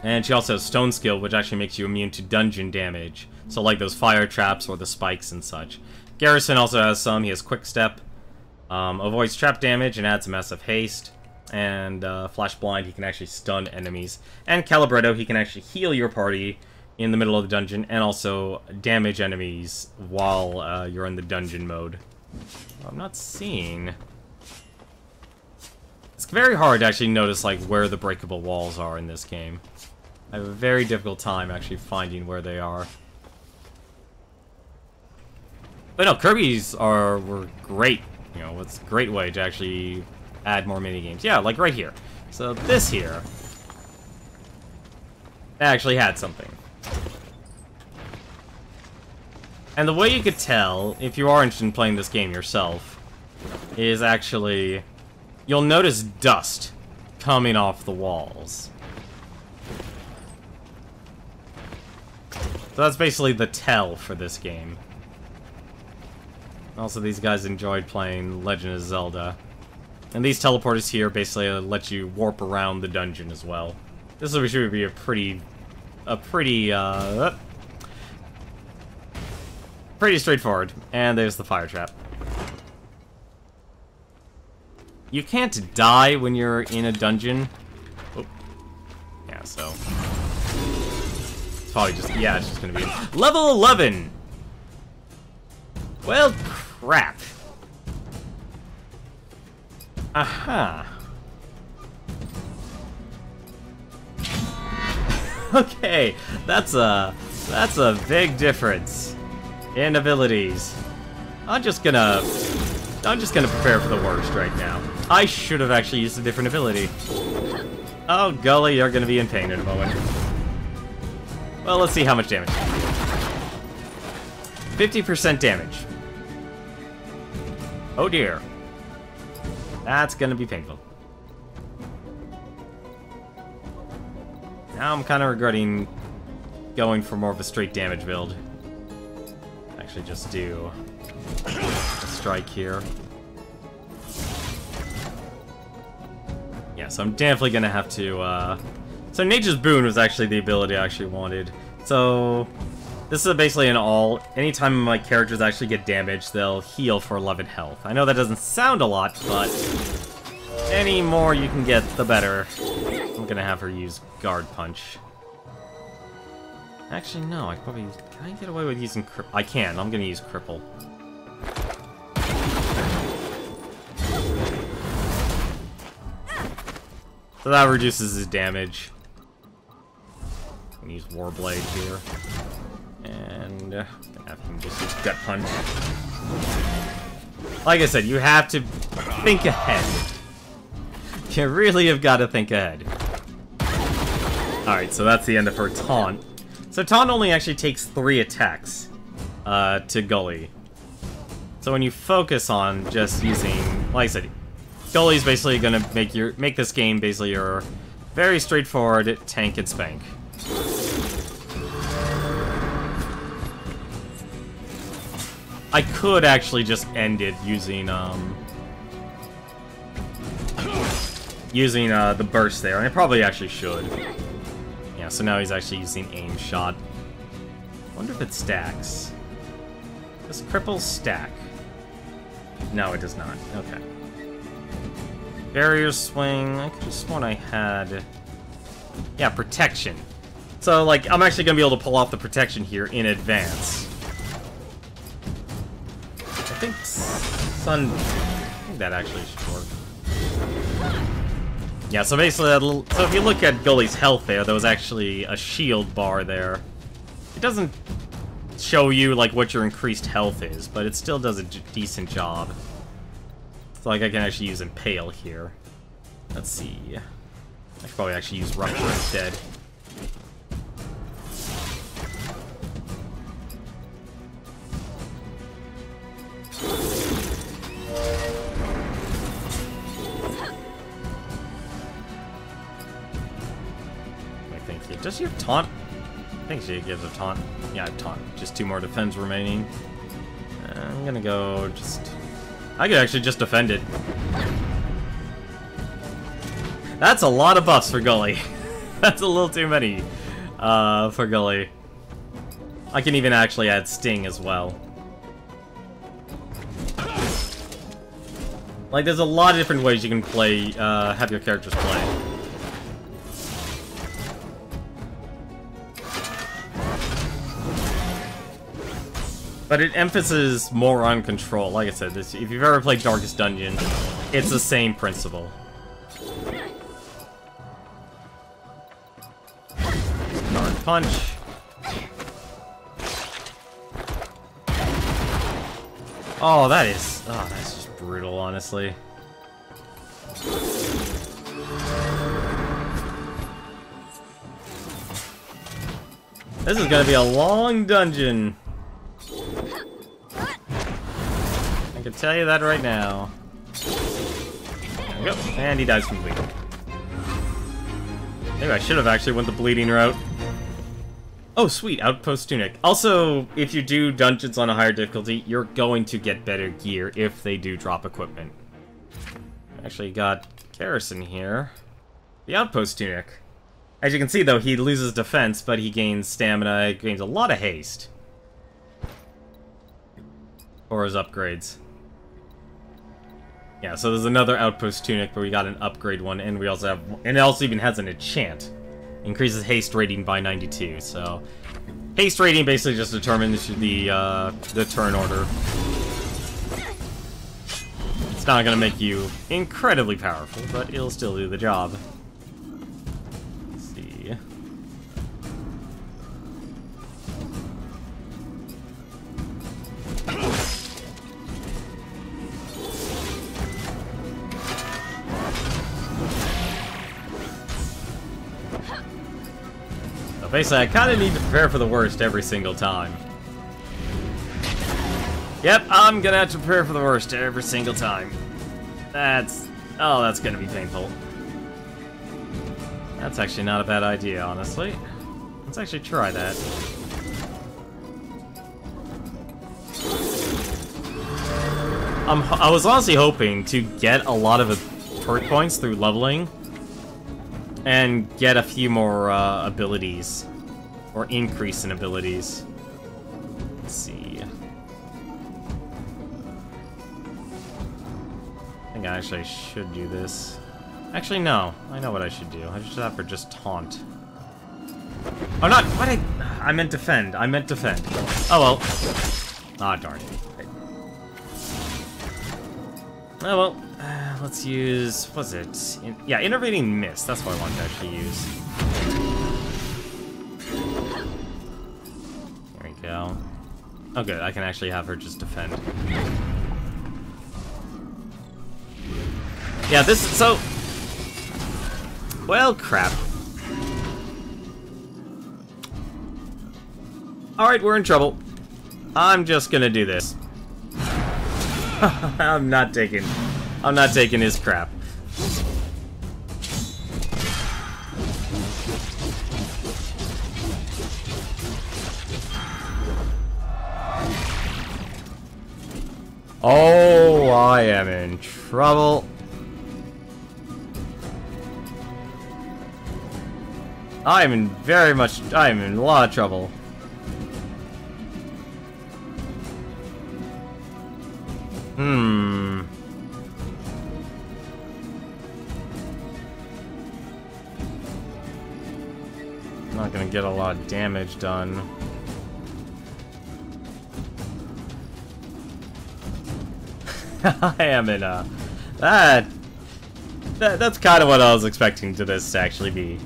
And she also has Stone Skill, which actually makes you immune to dungeon damage. So like those fire traps or the spikes and such. Garrison also has some. He has Quick Step, avoids trap damage and adds massive haste. And Flash Blind, he can actually stun enemies. And Calibretto, he can actually heal your party in the middle of the dungeon, and also damage enemies while you're in the dungeon mode. I'm not seeing... It's very hard to actually notice like where the breakable walls are in this game. I have a very difficult time actually finding where they are. But no, Kirby's were great. You know, it's a great way to actually add more minigames. Yeah, like right here. So this here actually had something. And the way you could tell, if you are interested in playing this game yourself, is actually... You'll notice dust coming off the walls. So that's basically the tell for this game. Also, these guys enjoyed playing Legend of Zelda. And these teleporters here basically let you warp around the dungeon as well. This should be a pretty straightforward. And there's the fire trap. You can't die when you're in a dungeon. Oh. Yeah, so... It's probably just... Yeah, it's just gonna be... Level 11! Well, crap. Aha. Okay, that's a big difference. And abilities. I'm just gonna prepare for the worst right now. I should have actually used a different ability. Oh, Gully, you're gonna be in pain in a moment. Well, let's see how much damage. 50% damage. Oh dear. That's gonna be painful. Now I'm kind of regretting going for more of a straight damage build. Actually, just do a strike here. Yeah, so I'm definitely gonna have to, So Nature's Boon was actually the ability I actually wanted. So this is basically an all... Anytime my characters actually get damaged, they'll heal for 11 health. I know that doesn't sound a lot, but any more you can get, the better. I'm gonna have her use Guard Punch. Actually, no, I probably... Can I get away with using... I can. I'm gonna use Cripple. So that reduces his damage. I'm gonna use Warblade here. And... gonna have him just use Gut Punch. Like I said, you have to think ahead. You really have got to think ahead. Alright, so that's the end of her taunt. So taunt only actually takes 3 attacks to Gully. So when you focus on just using, like I said, Gully's basically gonna make this game basically your very straightforward tank and spank. I could actually just end it using the burst there, and I probably actually should. Yeah, so now he's actually using aim shot. Wonder if it stacks. Does Cripple stack? No, it does not. Okay. Barrier swing. I could have sworn I had... Yeah, protection. So, like, I'm actually going to be able to pull off the protection here in advance. I think that actually should work. Yeah, so basically, so if you look at Gully's health there was actually a shield bar there. It doesn't show you, like, what your increased health is, but it still does a decent job. So, like, I can actually use Impale here. Let's see. I should probably actually use Rupture instead. Does she have taunt? I think she gives a taunt. Yeah, I have taunt. Just 2 more defense remaining. I'm gonna go just... I could actually just defend it. That's a lot of buffs for Gully. That's a little too many for Gully. I can even actually add Sting as well. Like, there's a lot of different ways you can play, have your characters play. But it emphasizes more on control. Like I said, if you've ever played Darkest Dungeon, it's the same principle. Guard Punch. Oh, that's just brutal, honestly. This is gonna be a long dungeon. I can tell you that right now. There we go. And he dies from bleeding. Maybe I should have actually went the bleeding route. Oh, sweet. Outpost Tunic. Also, if you do dungeons on a higher difficulty, you're going to get better gear if they do drop equipment. Actually got Garrison here. The Outpost Tunic. As you can see, though, he loses defense, but he gains stamina, gains a lot of haste. For his upgrades. Yeah, so there's another Outpost Tunic, but we got an upgrade one, and we also have... And it also even has an enchant. Increases haste rating by 92, so... Haste rating basically just determines the turn order. It's not gonna make you incredibly powerful, but it'll still do the job. Let's see... Basically, I kind of need to prepare for the worst every single time. Yep, I'm gonna have to prepare for the worst every single time. That's gonna be painful. That's actually not a bad idea, honestly. Let's actually try that. I was honestly hoping to get a lot of perk points through leveling and get a few more abilities, or increase in abilities. Let's see. I think I actually should do this. Actually, no. I know what I should do. I should have her just taunt. Oh, not... What I meant defend. I meant defend. Oh, well. Ah, darn it. Oh, well. Let's use... What's it? Yeah, Innervating Mist. That's what I wanted to actually use. There we go. Oh, good. I can actually have her just defend. Yeah, this is so... Well, crap. Alright, we're in trouble. I'm just gonna do this. I'm not taking his crap. Oh, I am in trouble. I am in a lot of trouble. I'm not gonna get a lot of damage done. I am in a... That's kind of what I was expecting to this to actually be.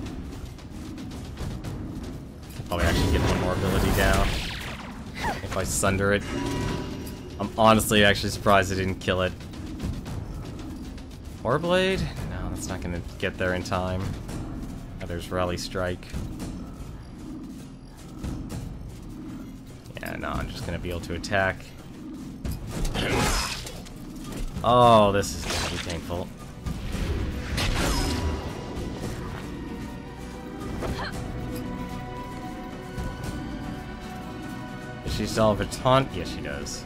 Probably actually get one more ability down if I sunder it. I'm honestly actually surprised I didn't kill it. Warblade? No, that's not gonna get there in time. Oh, there's Rally Strike. Yeah, no, I'm just gonna be able to attack. Oh, this is gonna be painful. Does she still have a taunt? Yes, she does.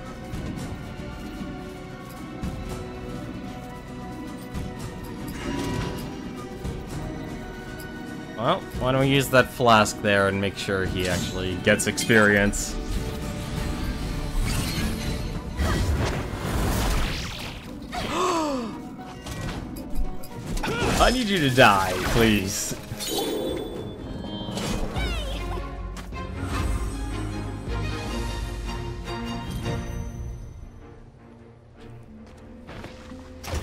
Well, why don't we use that flask there and make sure he actually gets experience. I need you to die, please.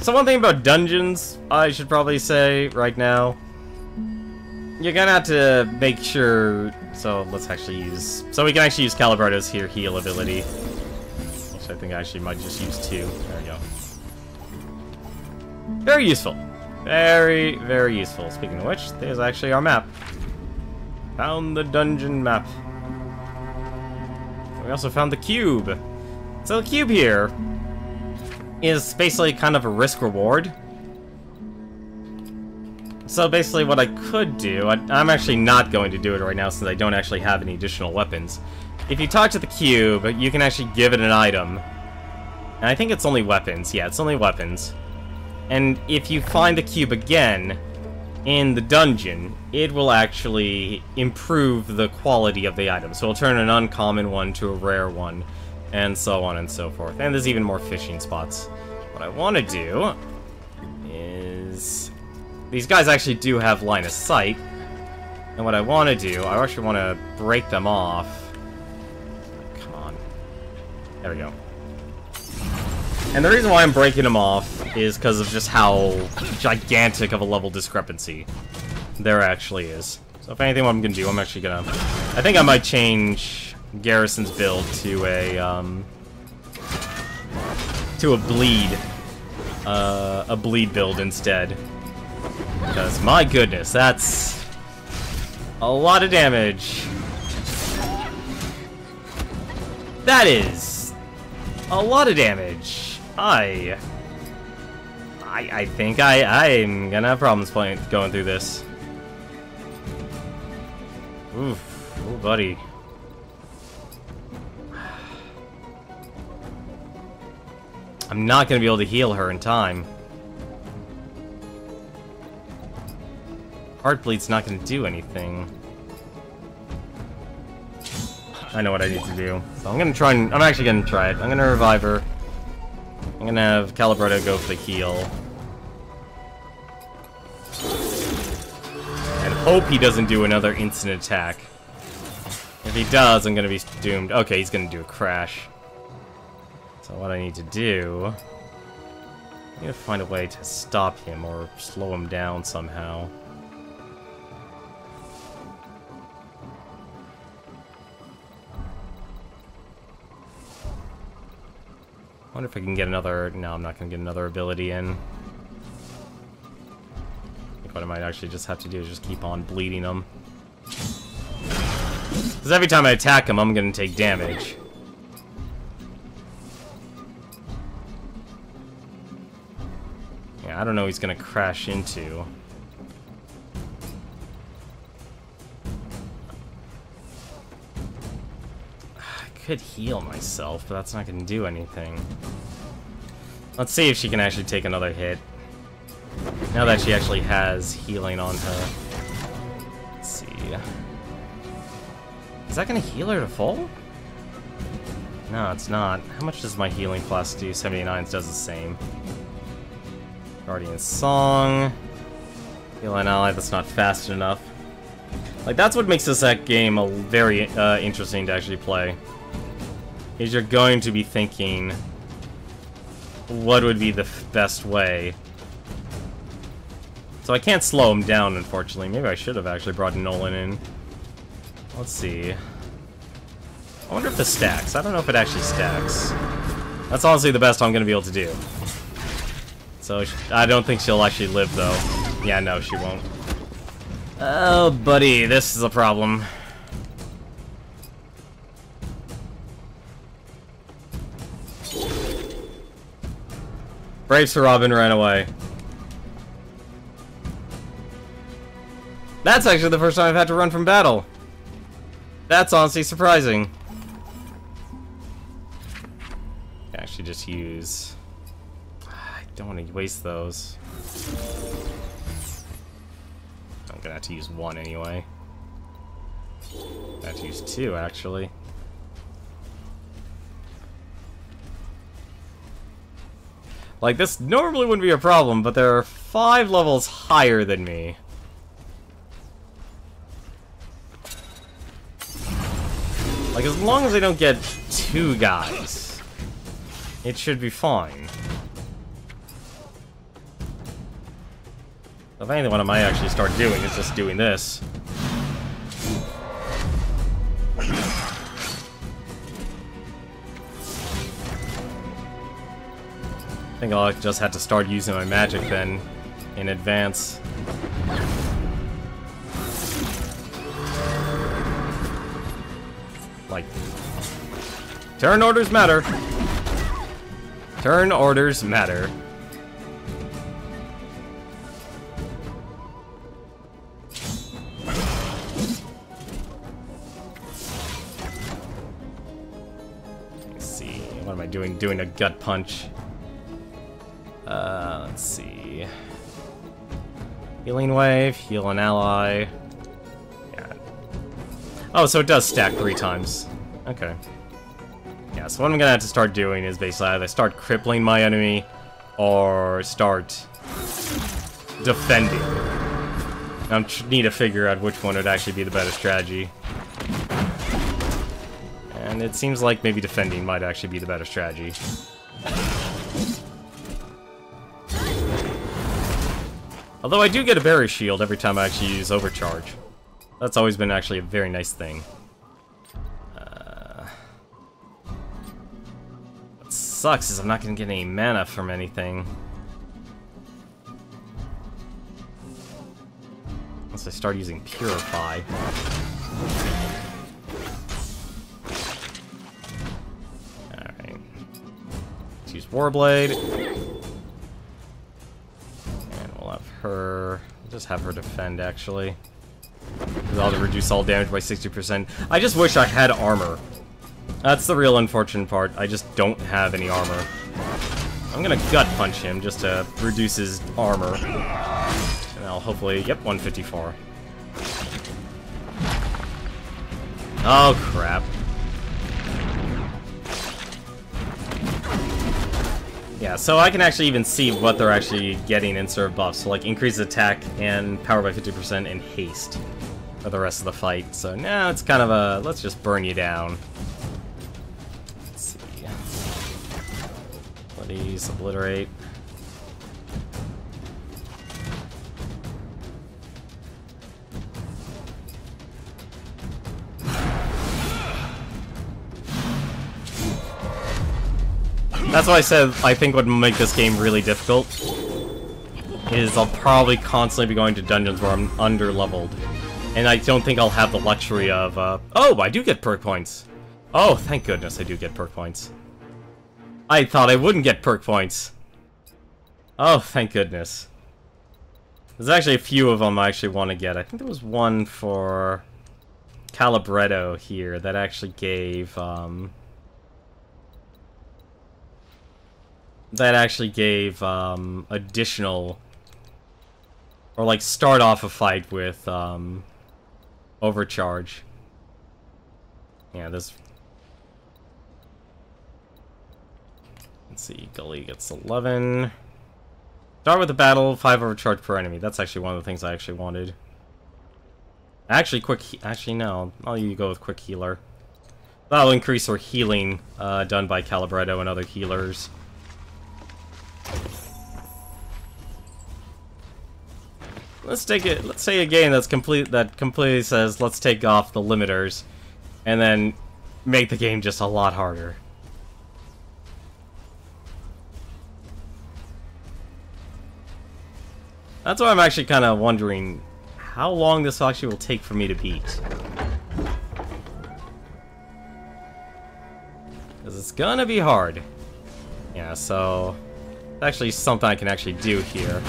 So one thing about dungeons, I should probably say right now, you're gonna have to make sure... So let's actually use... So we can actually use Calibretto's here heal ability. Which I think I actually might just use 2. There we go. Very useful. Very, very useful. Speaking of which, there's actually our map. Found the dungeon map. We also found the cube. So the cube here is basically kind of a risk-reward. So basically what I could do, I'm actually not going to do it right now since I don't actually have any additional weapons. If you talk to the cube, you can actually give it an item. And I think it's only weapons. Yeah, it's only weapons. And if you find the cube again in the dungeon, it will actually improve the quality of the item. So it'll turn an uncommon one to a rare one, and so on and so forth. And there's even more fishing spots. What I want to do is... These guys actually do have line of sight. And what I want to do, I actually want to break them off. Come on. There we go. And the reason why I'm breaking them off is because of just how gigantic of a level discrepancy there actually is. So if anything, what I'm going to do, I'm actually going to... I think I might change Garrison's build to a bleed build instead. Because, my goodness, that's A lot of damage. That is a lot of damage. I think I'm gonna have problems going through this. Oof. Oh, buddy. I'm not gonna be able to heal her in time. Heartbleed's not gonna do anything. I know what I need to do. So I'm actually gonna try it. I'm gonna revive her. I'm gonna have Calibretto go for the heal. And hope he doesn't do another instant attack. If he does, I'm gonna be doomed. Okay, he's gonna do a crash. So what I need to do... I need to find a way to stop him or slow him down somehow. I wonder if I can get another... No, I'm not going to get another ability in. I think what I might actually just have to do is just keep on bleeding him. Because every time I attack him, I'm going to take damage. Yeah, I don't know who he's going to crash into. Could heal myself, but that's not going to do anything. Let's see if she can actually take another hit. Now that she actually has healing on her. Let's see. Is that going to heal her to full? No, it's not. How much does my healing plus do? 79 does the same. Guardian Song. Heal an ally that's not fast enough. Like, that's what makes this game very interesting to actually play. Is you're going to be thinking, what would be the best way? So I can't slow him down, unfortunately. Maybe I should have actually brought Nolan in. Let's see. I wonder if this stacks. I don't know if it actually stacks. That's honestly the best I'm going to be able to do. So I don't think she'll actually live, though. Yeah, no, she won't. Oh, buddy, this is a problem. Brave Sir Robin ran away. That's actually the first time I've had to run from battle. That's honestly surprising. I actually just use... I don't want to waste those. I'm gonna have to use one anyway. I have to use two, actually. Like, this normally wouldn't be a problem, but there are 5 levels higher than me. Like, as long as I don't get 2 guys, it should be fine. If anything, what I might actually start doing is just doing this. I think I'll just have to start using my magic then, in advance. Like, turn orders matter. Turn orders matter. Let's see, what am I doing? Doing a gut punch. Let's see. Healing Wave, heal an ally. Yeah. Oh, so it does stack 3 times. Okay. Yeah, so what I'm gonna have to start doing is basically either start crippling my enemy or start defending. I need to figure out which one would actually be the better strategy. And it seems like maybe defending might actually be the better strategy. Although I do get a berry shield every time I actually use overcharge. That's always been actually a very nice thing. What sucks is I'm not going to get any mana from anything. Once I start using Purify. Alright. Let's use Warblade. And we'll have her... We'll just have her defend, actually. I'll reduce all damage by 60%. I just wish I had armor. That's the real unfortunate part. I just don't have any armor. I'm gonna gut punch him just to reduce his armor. And I'll hopefully... Yep, 154. Oh, crap. Yeah, so I can actually even see what they're actually getting in serve buffs. So, like, increase attack and power by 50% and haste for the rest of the fight. So now it's kind of a... Let's just burn you down. Let's see. These obliterate. That's why I said I think what would make this game really difficult is I'll probably constantly be going to dungeons where I'm under-leveled. And I don't think I'll have the luxury of, oh, I do get perk points. Oh, thank goodness I do get perk points. I thought I wouldn't get perk points. Oh, thank goodness. There's actually a few of them I actually want to get. I think there was one for Calibretto here that actually gave, additional... Or, like, start off a fight with, overcharge. Yeah, this... Let's see, Gully gets 11. Start with the battle, 5 overcharge per enemy. That's actually one of the things I actually wanted. Actually, actually, no. I'll go with quick healer. That'll increase our healing done by Calibretto and other healers. Let's take it. Let's say a game that completely says let's take off the limiters, and then make the game just a lot harder. That's why I'm actually kind of wondering how long this actually will take for me to beat. Because it's gonna be hard. Yeah, so actually something I can actually do here.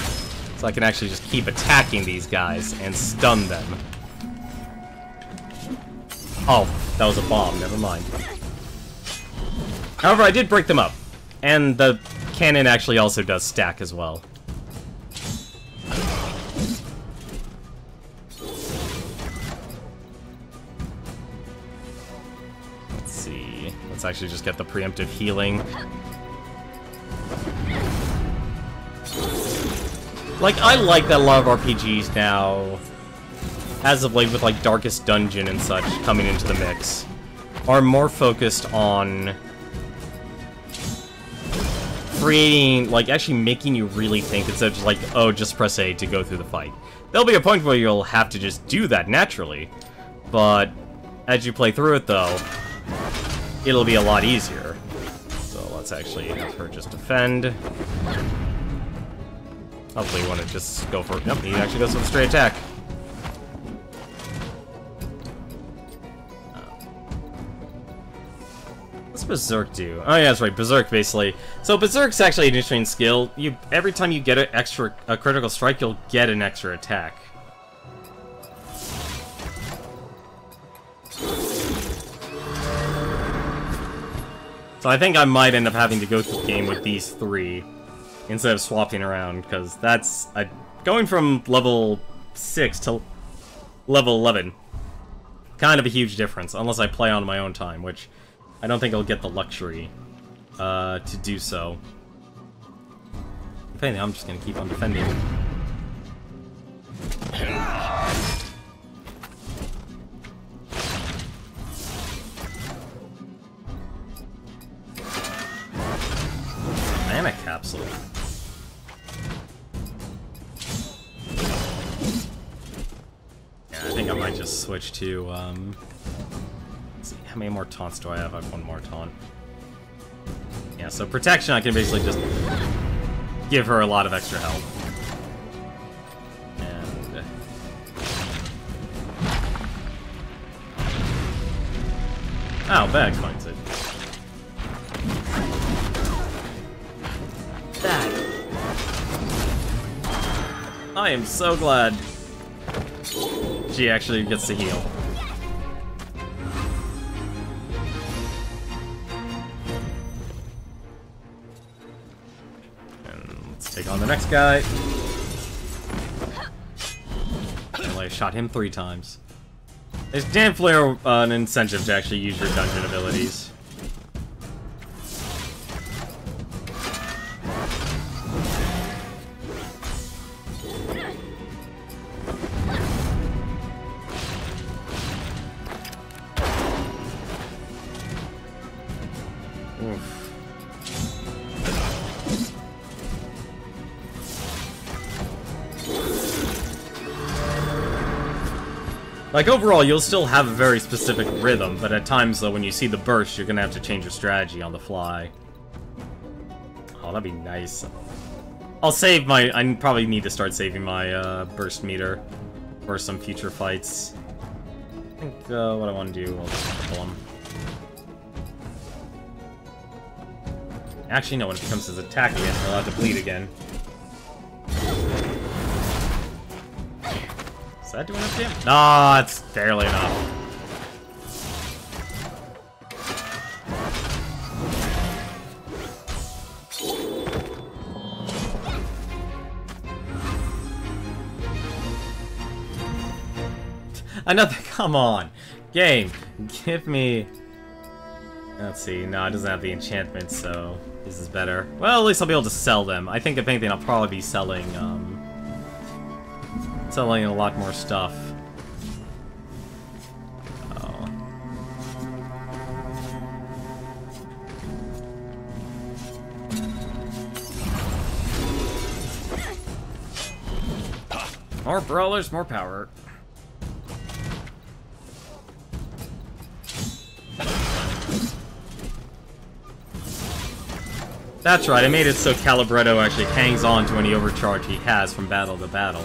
So I can actually just keep attacking these guys and stun them. Oh, that was a bomb, never mind. However, I did break them up. And the cannon actually also does stack as well. Let's see. Let's actually just get the preemptive healing. Like, I like that a lot of RPGs now, as of late with, like, Darkest Dungeon and such coming into the mix, are more focused on creating, like, actually making you really think instead of just like, oh, just press A to go through the fight. There'll be a point where you'll have to just do that naturally, but as you play through it, though, it'll be a lot easier. So let's actually have her just defend. Hopefully you want to just go for it. Nope, he actually goes with a straight attack. What's Berserk do? Oh yeah, that's right, Berserk basically. So Berserk's actually an interesting skill. Every time you get a critical strike, you'll get an extra attack. So I think I might end up having to go through the game with these 3. Instead of swapping around, because that's going from level 6 to level 11. Kind of a huge difference, unless I play on my own time, which I don't think I'll get the luxury to do so. If anything, I'm just going to keep on defending. Mana capsule. I think I might just switch to, let's see, how many more taunts do I have? I have 1 more taunt. Yeah, so protection, I can basically just give her a lot of extra health. And Oh, Bag finds it. Bag. I am so glad she actually gets to heal. And let's take on the next guy. I shot him 3 times. Is Dan Flare an incentive to actually use your dungeon abilities? Oof. Like, overall, you'll still have a very specific rhythm, but at times, though, when you see the burst, you're gonna have to change your strategy on the fly. Oh, that'd be nice. I'll save my... I probably need to start saving my, burst meter for some future fights. I think, what I want to do, I'll just kill him. Actually, no, when it becomes his attack again, we're allowed to bleed again. Is that doing enough damage? No, it's barely enough. Another, come on. Game, give me... Let's see, no, it doesn't have the enchantment, so this is better. Well, at least I'll be able to sell them. I think if anything, I'll probably be selling, selling a lot more stuff. Oh. More brawlers, more power. That's right, I made it so Calibretto actually hangs on to any overcharge he has from battle to battle.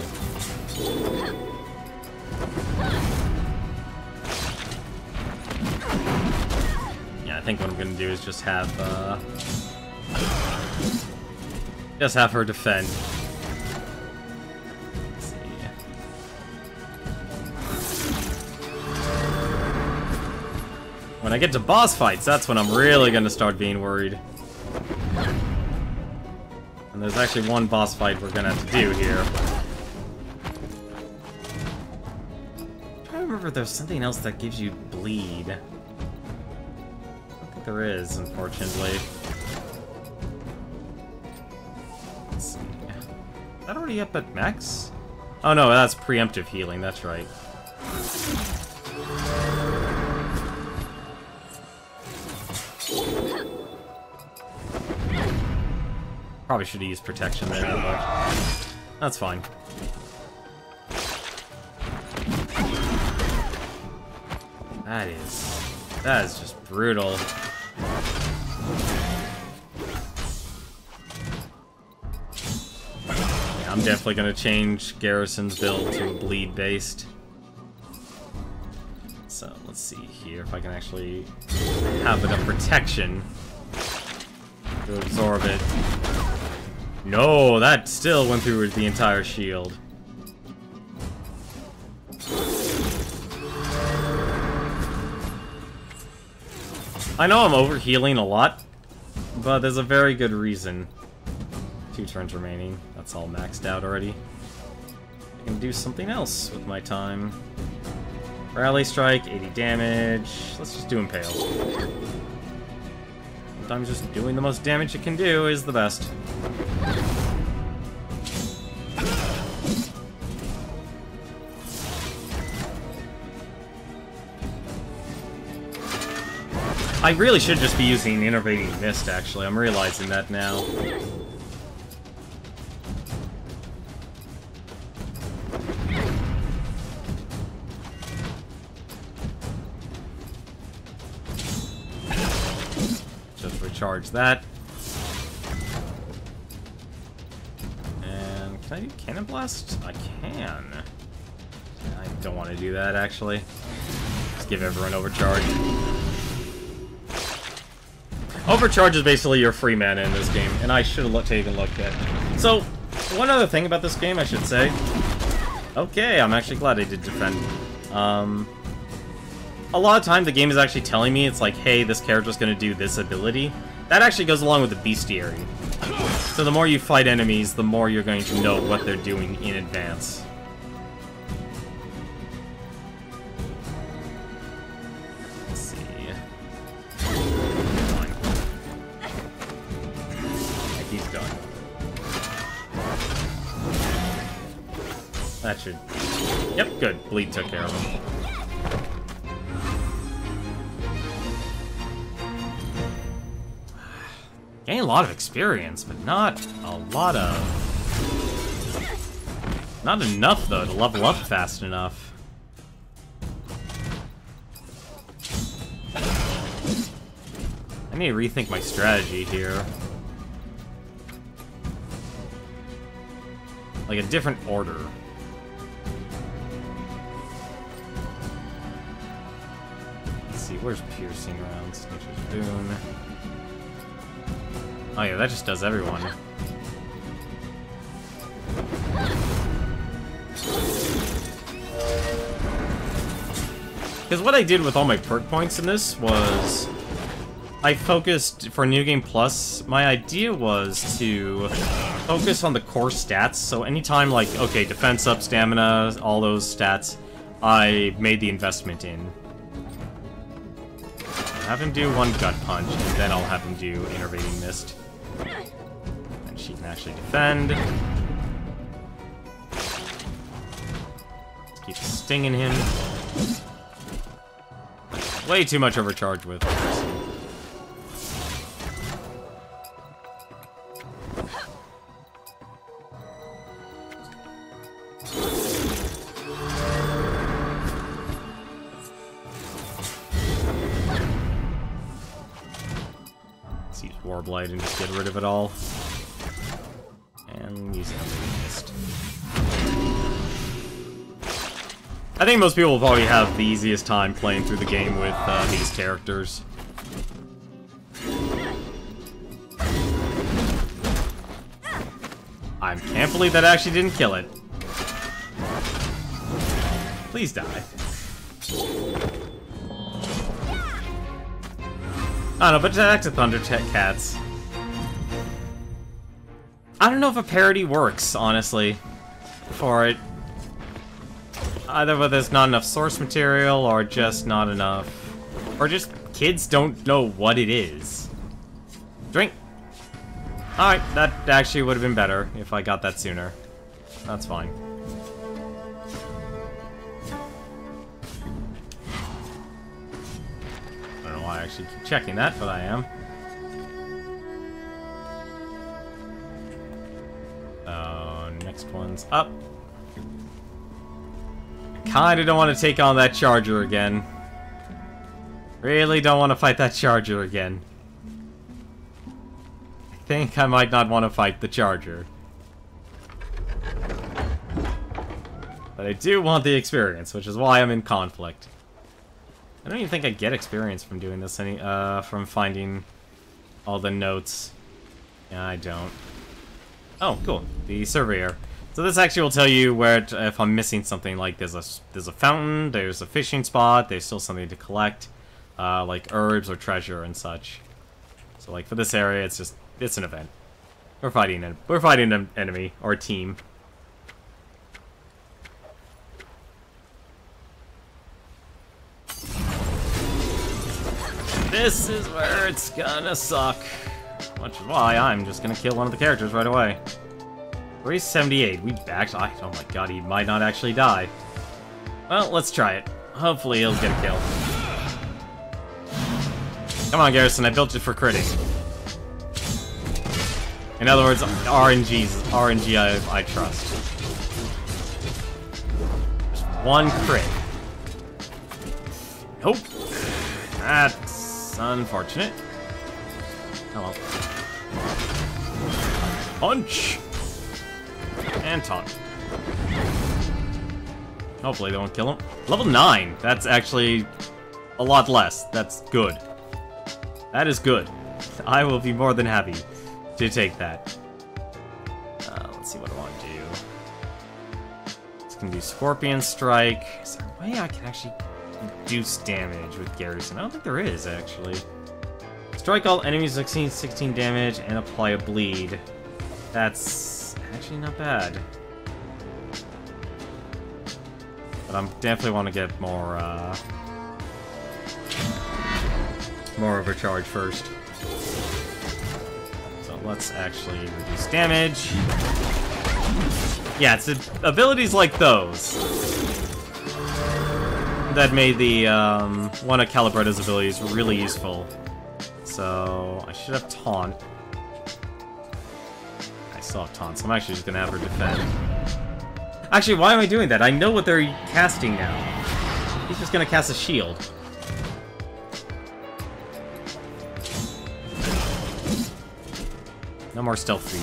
Yeah, I think what I'm gonna do is just have her defend. Let's see. When I get to boss fights, that's when I'm really gonna start being worried. And there's actually one boss fight we're gonna have to do here. I'm trying to remember if there's something else that gives you bleed. I don't think there is, unfortunately. Let's see. Is that already up at max? Oh no, that's preemptive healing, that's right. Probably should have used protection there, but that's fine. That is just brutal. Yeah, I'm definitely gonna change Garrison's build to a bleed based. So let's see here if I can actually have enough protection to absorb it. No, that still went through the entire shield. I know I'm overhealing a lot, but there's a very good reason. 2 turns remaining. That's all maxed out already. I can do something else with my time. Rally Strike, 80 damage. Let's just do Impale. Sometimes just doing the most damage it can do is the best. I really should just be using Innervating Mist, actually. I'm realizing that now. Just recharge that. And can I do Cannon Blast? I can. I don't want to do that, actually. Just give everyone overcharge. Overcharge is basically your free mana in this game, and I should have taken a look at it. So, one other thing about this game, I should say. Okay, I'm actually glad I did defend. A lot of time, the game is actually telling me, it's like, hey, this character's gonna do this ability. That actually goes along with the bestiary. So the more you fight enemies, the more you're going to know what they're doing in advance. Let's see. Fine. Yeah, he's done. That should... Yep, good. Bleed took care of him. Gain a lot of experience, but not a lot of... Not enough, though, to level up fast enough. I need to rethink my strategy here. Like a different order. Let's see, where's piercing round? Snitcher's Boon. Oh yeah, that just does everyone. Because what I did with all my perk points in this was... I focused, for New Game Plus, my idea was to focus on the core stats, so anytime, like, okay, defense up, stamina, all those stats, I made the investment in. I'll have him do one gut punch, and then I'll have him do Enervating Mist. And she can actually defend. Let's keep stinging him. Way too much overcharge with this. Warblight and just get rid of it all. And use Enervating Mist. I think most people will probably have the easiest time playing through the game with these characters. I can't believe that actually didn't kill it. Please die. I don't know, but back to Thundercats. I don't know if a parody works, honestly, for it. Either whether there's not enough source material, or just not enough... Or just kids don't know what it is. Drink! Alright, that actually would have been better if I got that sooner. That's fine. I actually keep checking that, but I am. Next one's up. Kinda don't want to take on that charger again. Really don't want to fight that charger again. I think I might not want to fight the charger. But I do want the experience, which is why I'm in conflict. I don't even think I get experience from doing this, from finding all the notes. Yeah, I don't. Oh, cool. The Surveyor. So this actually will tell you where, if I'm missing something, like there's a fountain, there's a fishing spot, there's still something to collect, like herbs or treasure and such. So like for this area, it's an event. We're fighting an enemy or a team. This is where it's gonna suck. Which is why I'm just gonna kill one of the characters right away. 378. We actually... Oh my god, he might not actually die. Well, let's try it. Hopefully he'll get a kill. Come on, Garrison, I built it for critting. In other words, RNG I trust. Just one crit. Nope. That's unfortunate. Oh well. Punch! And taunt. Hopefully they won't kill him. Level 9. That's actually a lot less. That's good. That is good. I will be more than happy to take that. Let's see what I want to do. It's gonna do Scorpion Strike. Is there a way I can actually reduce damage with Garrison? I don't think there is, actually. Strike all enemies 16 damage and apply a bleed. That's actually not bad. But I definitely want to get more overcharge first. So let's actually reduce damage. Yeah, it's abilities like those that made the one of Calibretto's abilities really useful. So I should have Taunt. I still have Taunt, so I'm actually just gonna have her defend. Actually, why am I doing that? I know what they're casting now. He's just gonna cast a shield. No more stealth for you.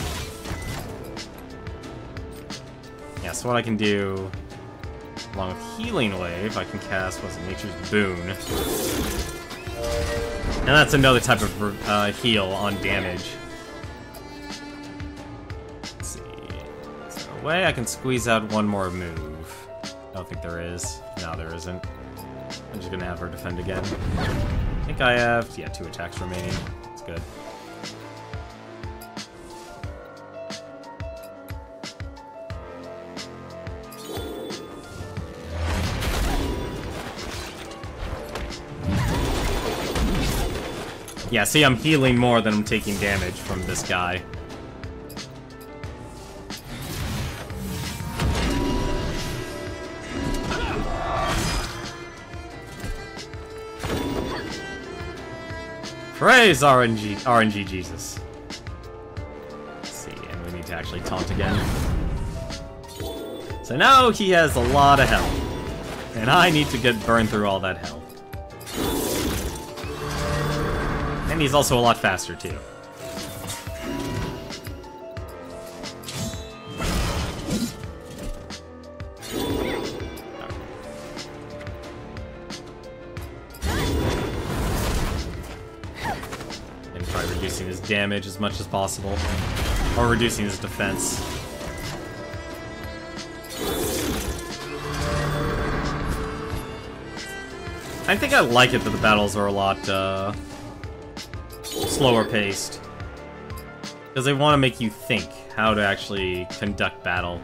Yeah, so what I can do, along with Healing Wave, I can cast, what's it, Nature's Boon. And that's another type of heal on damage. Let's see. Is there a way I can squeeze out one more move? I don't think there is. No, there isn't. I'm just gonna have her defend again. I think I have, yeah, 2 attacks remaining. That's good. Yeah, see, I'm healing more than I'm taking damage from this guy. Praise RNG Jesus. Let's see, and we need to actually taunt again. So now he has a lot of health. And I need to get burned through all that health. And he's also a lot faster, too. And try reducing his damage as much as possible. Or reducing his defense. I think I like it that the battles are a lot, slower paced. Because they want to make you think how to actually conduct battle.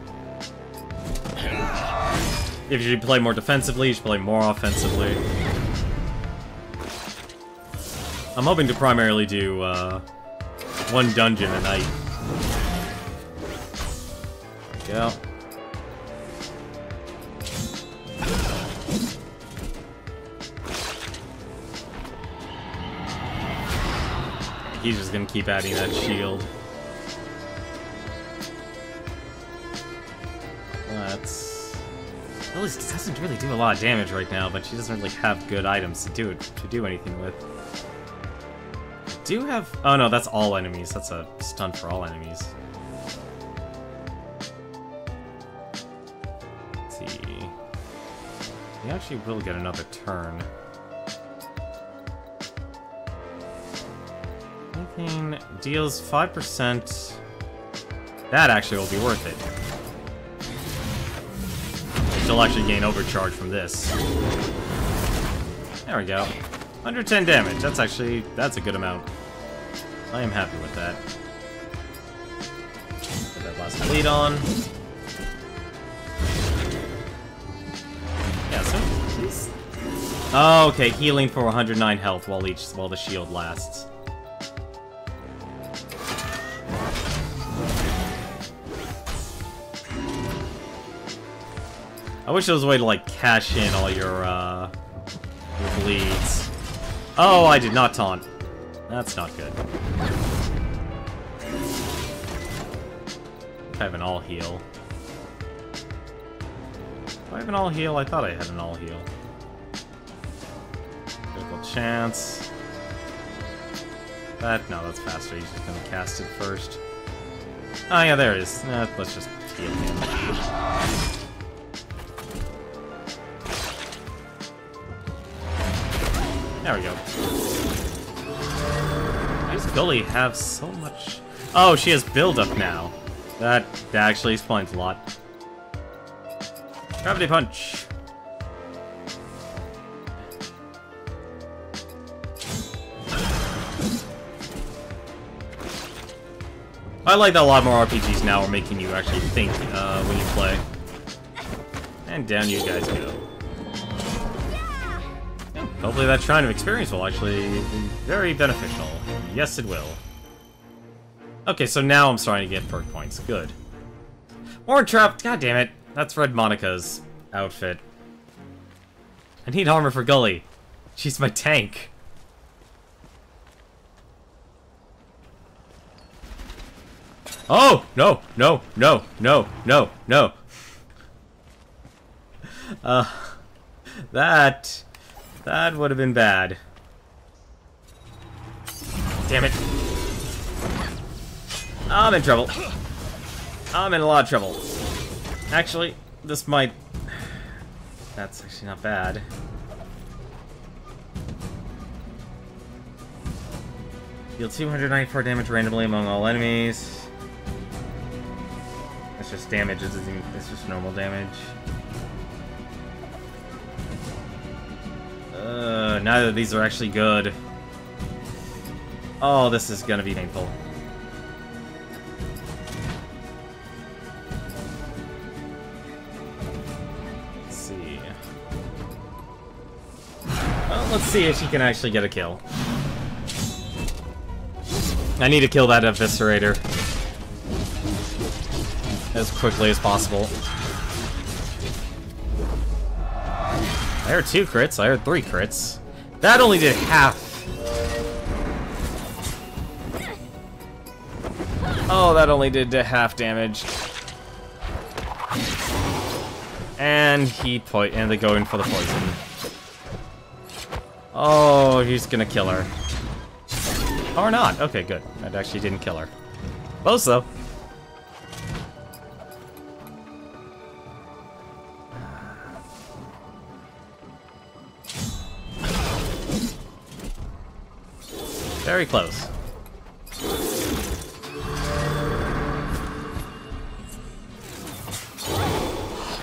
If you should play more defensively, you should play more offensively. I'm hoping to primarily do one dungeon a night. There we go. He's just gonna keep adding that shield. That's... Well, it doesn't really do a lot of damage right now, but she doesn't really have good items to do anything with. I do have... Oh no, that's all enemies. That's a stun for all enemies. Let's see... We actually will get another turn. Deals 5%. That actually will be worth it. She'll actually gain overcharge from this. There we go. 110 damage. That's a good amount. I am happy with that. Put that last bleed on. Yeah, so he's... Oh, okay, healing for 109 health while the shield lasts. I wish there was a way to, like, cash in all your bleeds. Oh, I did not taunt. That's not good. I have an all heal. Do I have an all heal? I thought I had an all heal. Critical chance. No, that's faster. He's just gonna cast it first. Oh yeah, there it is. Let's just heal him. There we go. He's Gully have so much... Oh, she has build-up now. That actually explains a lot. Gravity Punch. I like that a lot more RPGs now are making you actually think when you play. And down you guys go. Yeah, hopefully that Shrine of Experience will actually be very beneficial. Yes, it will. Okay, so now I'm starting to get perk points. Good. More Trap! God damn it. That's Red Monica's outfit. I need armor for Gully. She's my tank. Oh! No! No! No! No! No! No! That would have been bad. Damn it. I'm in trouble. I'm in a lot of trouble. Actually, this might... That's actually not bad. Deal 294 damage randomly among all enemies. That's just damage, it's just normal damage. Neither of these are actually good. Oh, this is gonna be painful. Let's see. Well, let's see if she can actually get a kill. I need to kill that Eviscerator as quickly as possible. I heard 2 crits, I heard 3 crits. That only did half. Oh, that only did half damage. And they go in for the poison. Oh, he's gonna kill her. Or not. Okay, good. That actually didn't kill her. Close, though. Very close.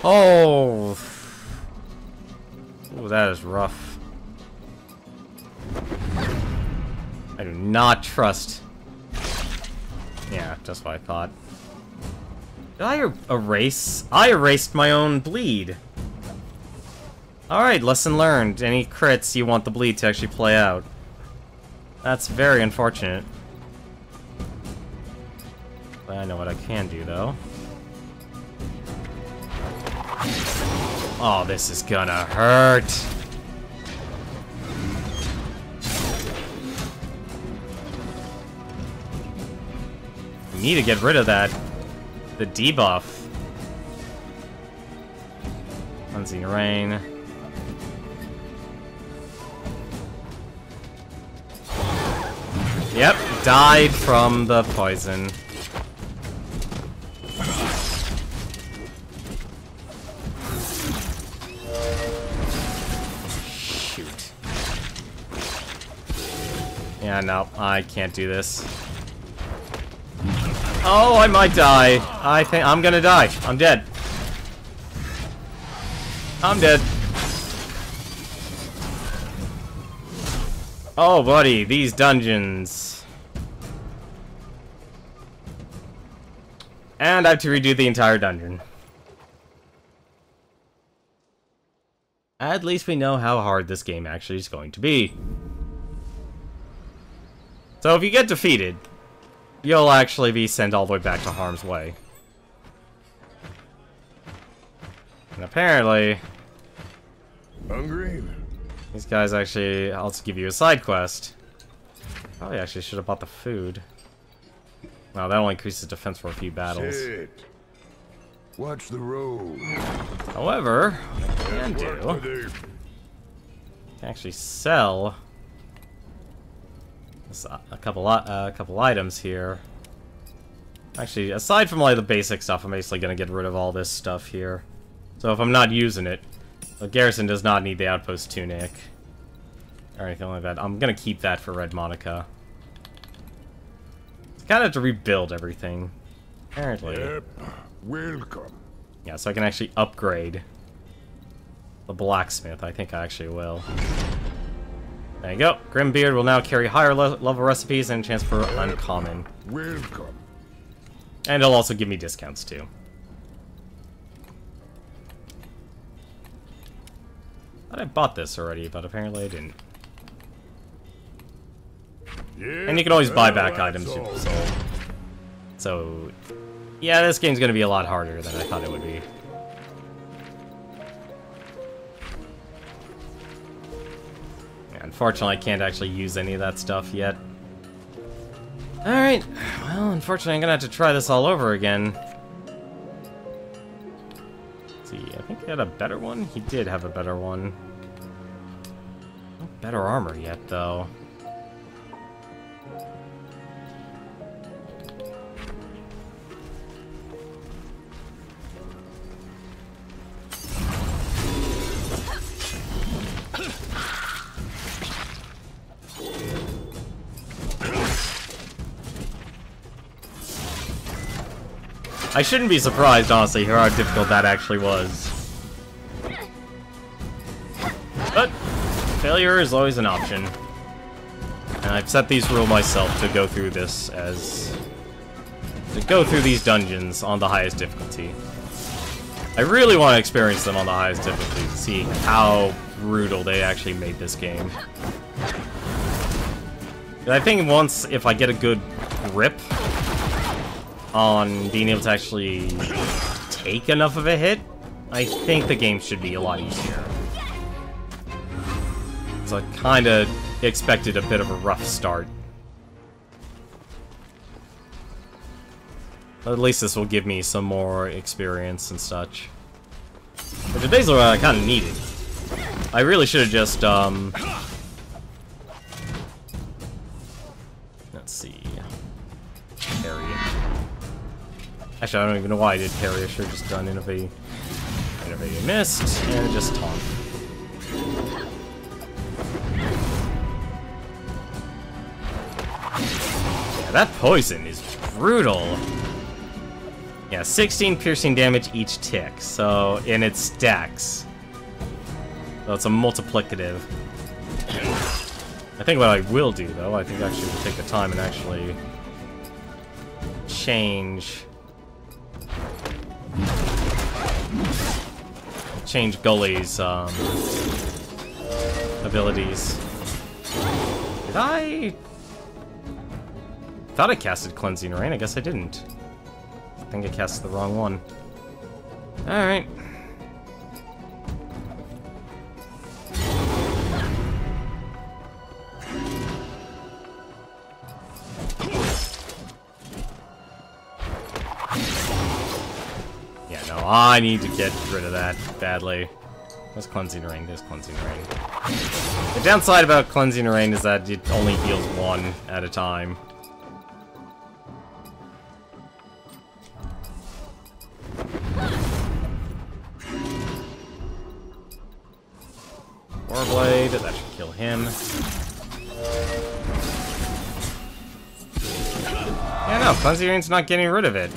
Oh! Ooh, that is rough. I do not trust. Yeah, just what I thought. Did I erase? I erased my own bleed. Alright, lesson learned. Any crits, you want the bleed to actually play out. That's very unfortunate. But I know what I can do, though. Oh, this is gonna hurt. I need to get rid of that. The debuff. Unseen Rain. Yep, died from the poison. Shoot. Yeah, no, I can't do this. Oh, I might die. I think I'm gonna die. I'm dead. I'm dead. Oh, buddy, these dungeons. And I have to redo the entire dungeon. At least we know how hard this game actually is going to be. So if you get defeated, you'll actually be sent all the way back to harm's way. And apparently... Hungry? These guys actually also give you a side quest. Probably actually should have bought the food. Well, that only increases defense for a few battles. Shit. Watch the road. However, what I can do... I can actually sell... a couple items here. Actually, aside from like the basic stuff, I'm basically gonna get rid of all this stuff here. So if I'm not using it, the Garrison does not need the Outpost tunic or anything like that. I'm gonna keep that for Red Monica. kind of have to rebuild everything. Apparently. Yep. Welcome. Yeah, so I can actually upgrade the blacksmith. I think I actually will. There you go. Grimbeard will now carry higher level recipes and a chance for uncommon. Welcome. And it'll also give me discounts too. Thought I bought this already, but apparently I didn't. Yeah, And you can always buy back that's items all. you've sold. So, yeah, this game's gonna be a lot harder than I thought it would be. Yeah, unfortunately, I can't actually use any of that stuff yet. Alright, well, unfortunately, I'm gonna have to try this all over again. Let's see, I think he had a better one? He did have a better one. No better armor yet, though. I shouldn't be surprised, honestly, how difficult that actually was. But failure is always an option. And I've set these rules myself to go through this go through these dungeons on the highest difficulty. I really want to experience them on the highest difficulty to see how brutal they actually made this game. And I think once, if I get a good grip on being able to actually take enough of a hit, I think the game should be a lot easier. So I kind of expected a bit of a rough start. But at least this will give me some more experience and such. Which is basically what I kind of needed. I really should have just, let's see. Parry. Actually, I don't even know why I did parry. I should have just done innovate, missed, and just taunt. Yeah, that poison is brutal. Yeah, 16 piercing damage each tick, so, and it stacks. So it's a multiplicative. I think what I will do, though, I think I actually will take the time and actually change Gully's abilities. Did I? Thought I casted Cleansing Rain. I guess I didn't. I think I cast the wrong one. Alright. Yeah, no, I need to get rid of that badly. There's Cleansing Rain, there's Cleansing Rain. The downside about Cleansing Rain is that it only heals one at a time. Warblade, that should kill him. Yeah, no, Cleansing Rain's not getting rid of it.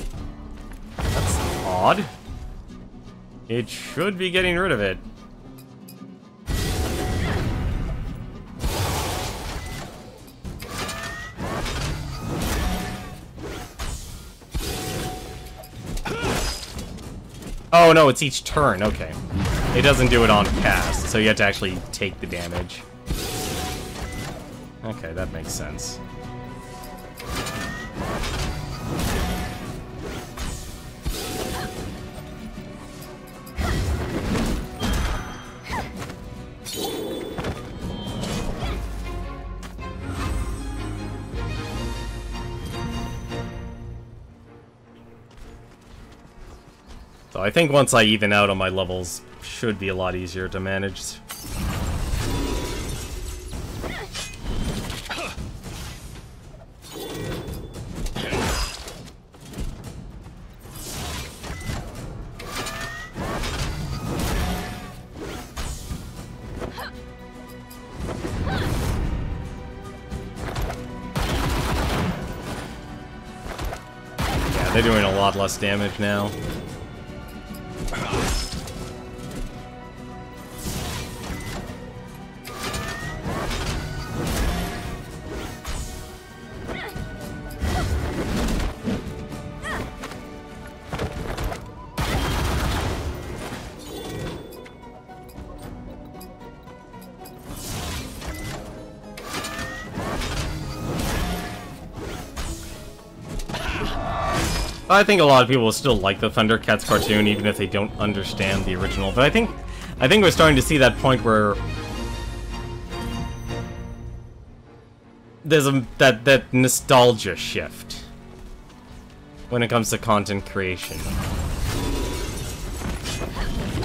That's odd. It should be getting rid of it. Oh no, it's each turn, okay. It doesn't do it on cast, so you have to actually take the damage. Okay, that makes sense. So I think once I even out on my levels, should be a lot easier to manage. they're doing a lot less damage now. I think a lot of people will still like the Thundercats cartoon, even if they don't understand the original. But I think we're starting to see that point where there's that nostalgia shift when it comes to content creation.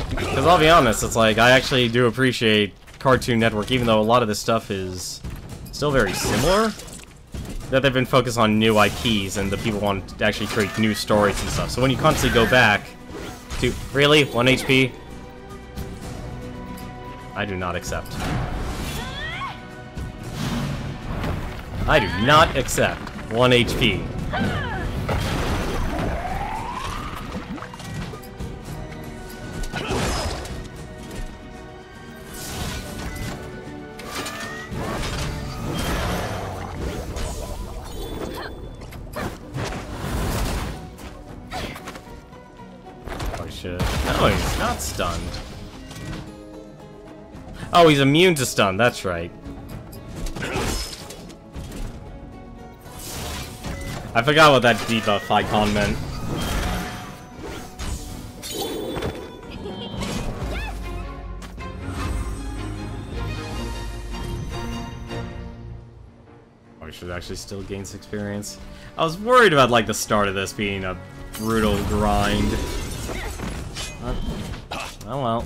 Because I'll be honest, it's like I actually do appreciate Cartoon Network, even though a lot of this stuff is still very similar. That they've been focused on new IPs and the people want to actually create new stories and stuff. So when you constantly go back to... Really? 1 HP? I do not accept. I do not accept 1 HP. No, he's not stunned. Oh, he's immune to stun, that's right. I forgot what that debuff icon meant. Oh, he should actually still gain experience. I was worried about, like, the start of this being a brutal grind. Oh well.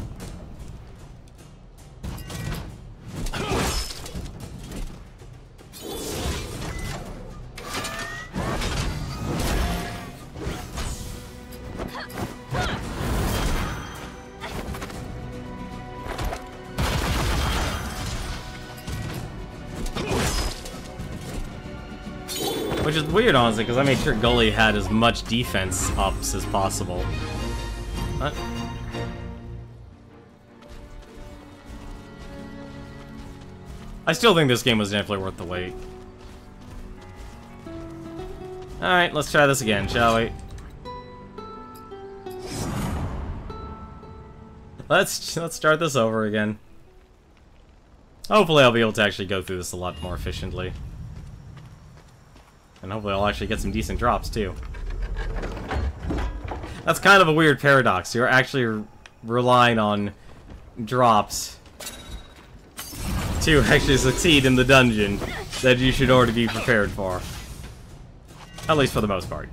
Which is weird, honestly, because I made sure Gully had as much defense ups as possible. What? I still think this game was definitely worth the wait. Alright, let's try this again, shall we? Let's start this over again. Hopefully I'll be able to actually go through this a lot more efficiently. And hopefully I'll actually get some decent drops, too. That's kind of a weird paradox. You're actually relying on drops to actually succeed in the dungeon that you should already be prepared for. At least for the most part.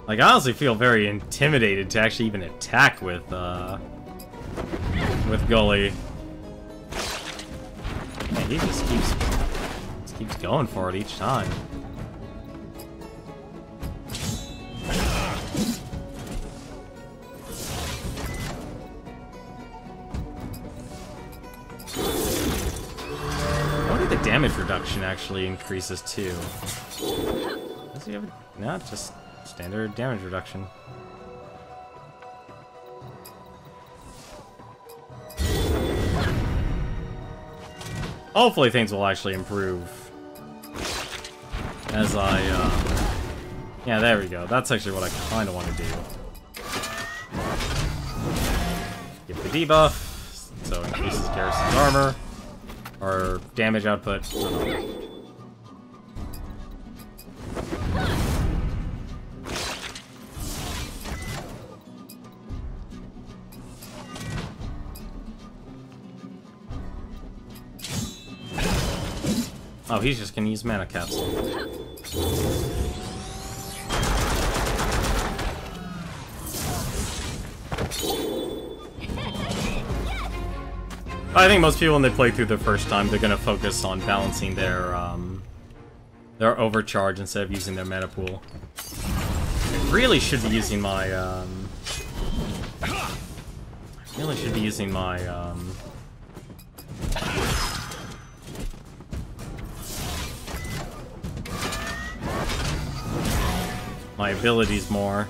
Like, I honestly feel very intimidated to actually even attack with Gully. Man, he just keeps going for it each time. I wonder if the damage reduction actually increases too. Does he have a... No, just standard damage reduction. Hopefully things will actually improve as I, yeah, there we go. That's actually what I kind of want to do. Give the debuff, so increases Garrison's armor, or damage output. I don't know. Oh, he's just gonna use mana capsule. I think most people, when they play through the first time, they're gonna focus on balancing their overcharge instead of using their mana pool. I really should be using my, my abilities more.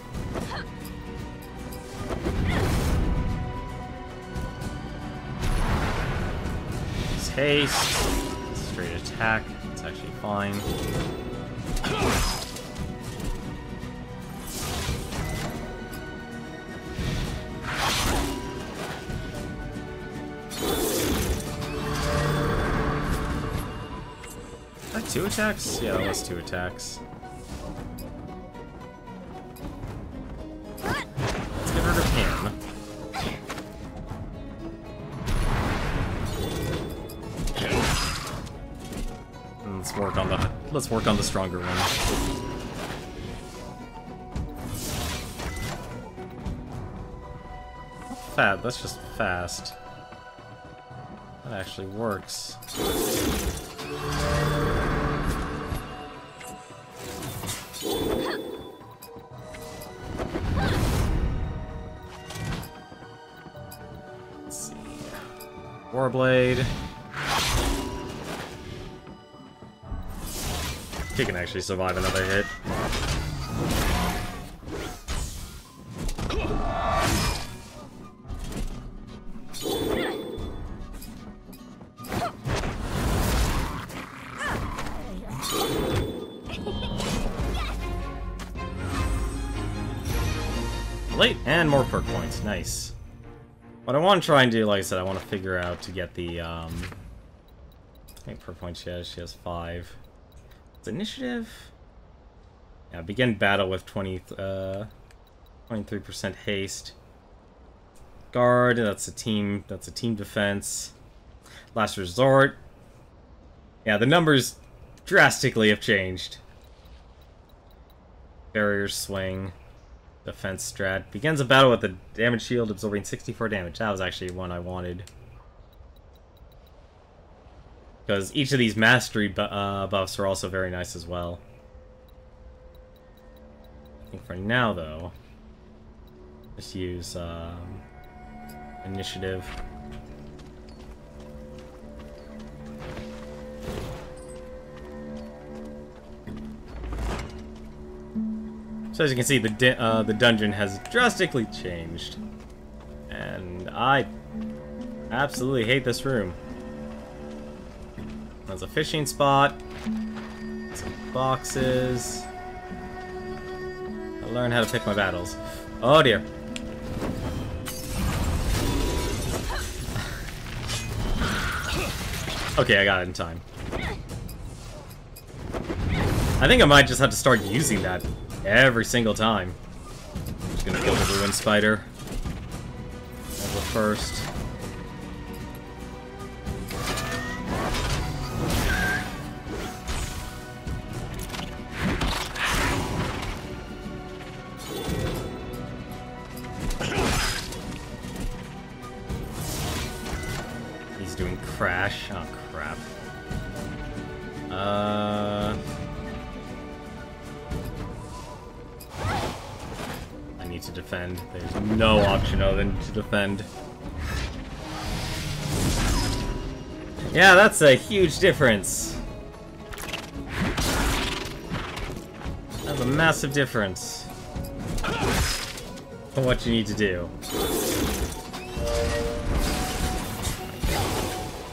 Haste, straight attack, it's actually fine. Is that 2 attacks? Yeah, that was 2 attacks. Let's get rid of him. Let's work on the stronger one. Fat, that's just fast. That actually works. Let's see. Warblade. He can actually survive another hit. Late and more perk points, nice. What I want to try and do, like I said, I want to figure out to get the I think perk points she has 5. Initiative? Yeah, begin battle with 23% haste. Guard, that's a team defense. Last resort. Yeah, the numbers drastically have changed. Barrier swing. Defense strat. Begins a battle with a damage shield absorbing 64 damage. That was actually one I wanted. Because each of these mastery buffs are also very nice as well. I think for now, though, just use initiative. So as you can see, the dungeon has drastically changed. And I absolutely hate this room. There's a fishing spot, some boxes. I learned how to pick my battles. Oh dear. Okay, I got it in time. I think I might just have to start using that every single time. I'm just gonna kill the ruin spider as the first. Doing crash. Oh crap. I need to defend. There's no option other than to defend. Yeah, that's a huge difference. That's a massive difference for what you need to do.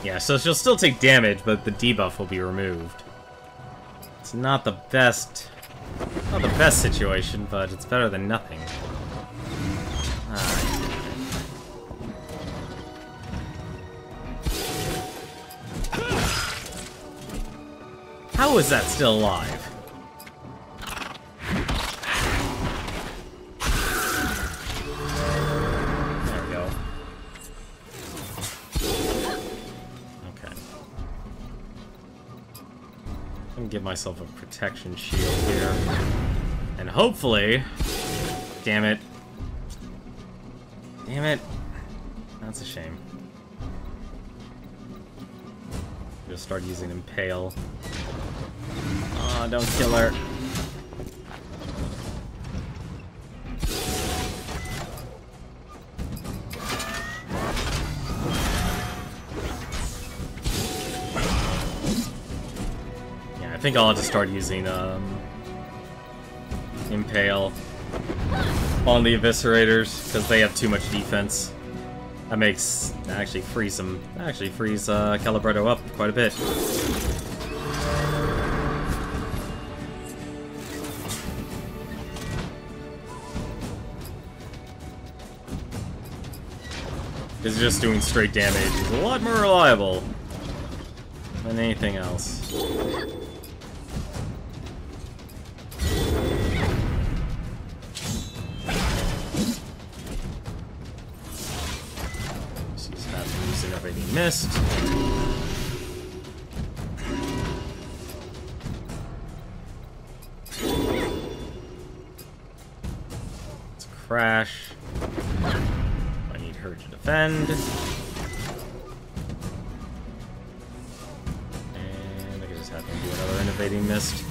Yeah, so she'll still take damage, but the debuff will be removed. It's not the best situation, but it's better than nothing. How is that still alive? There we go. I'm gonna give myself a protection shield here. And hopefully... Damn it. Damn it. That's a shame. Just start using Impale. Oh, don't kill her. Yeah, I think I'll have to start using Impale on the Eviscerators, because they have too much defense. That makes... actually frees them... actually frees Calibretto up quite a bit. Because just doing straight damage is a lot more reliable than anything else. Missed. Let's crash. I need her to defend. And I can just have him do another innovating mist.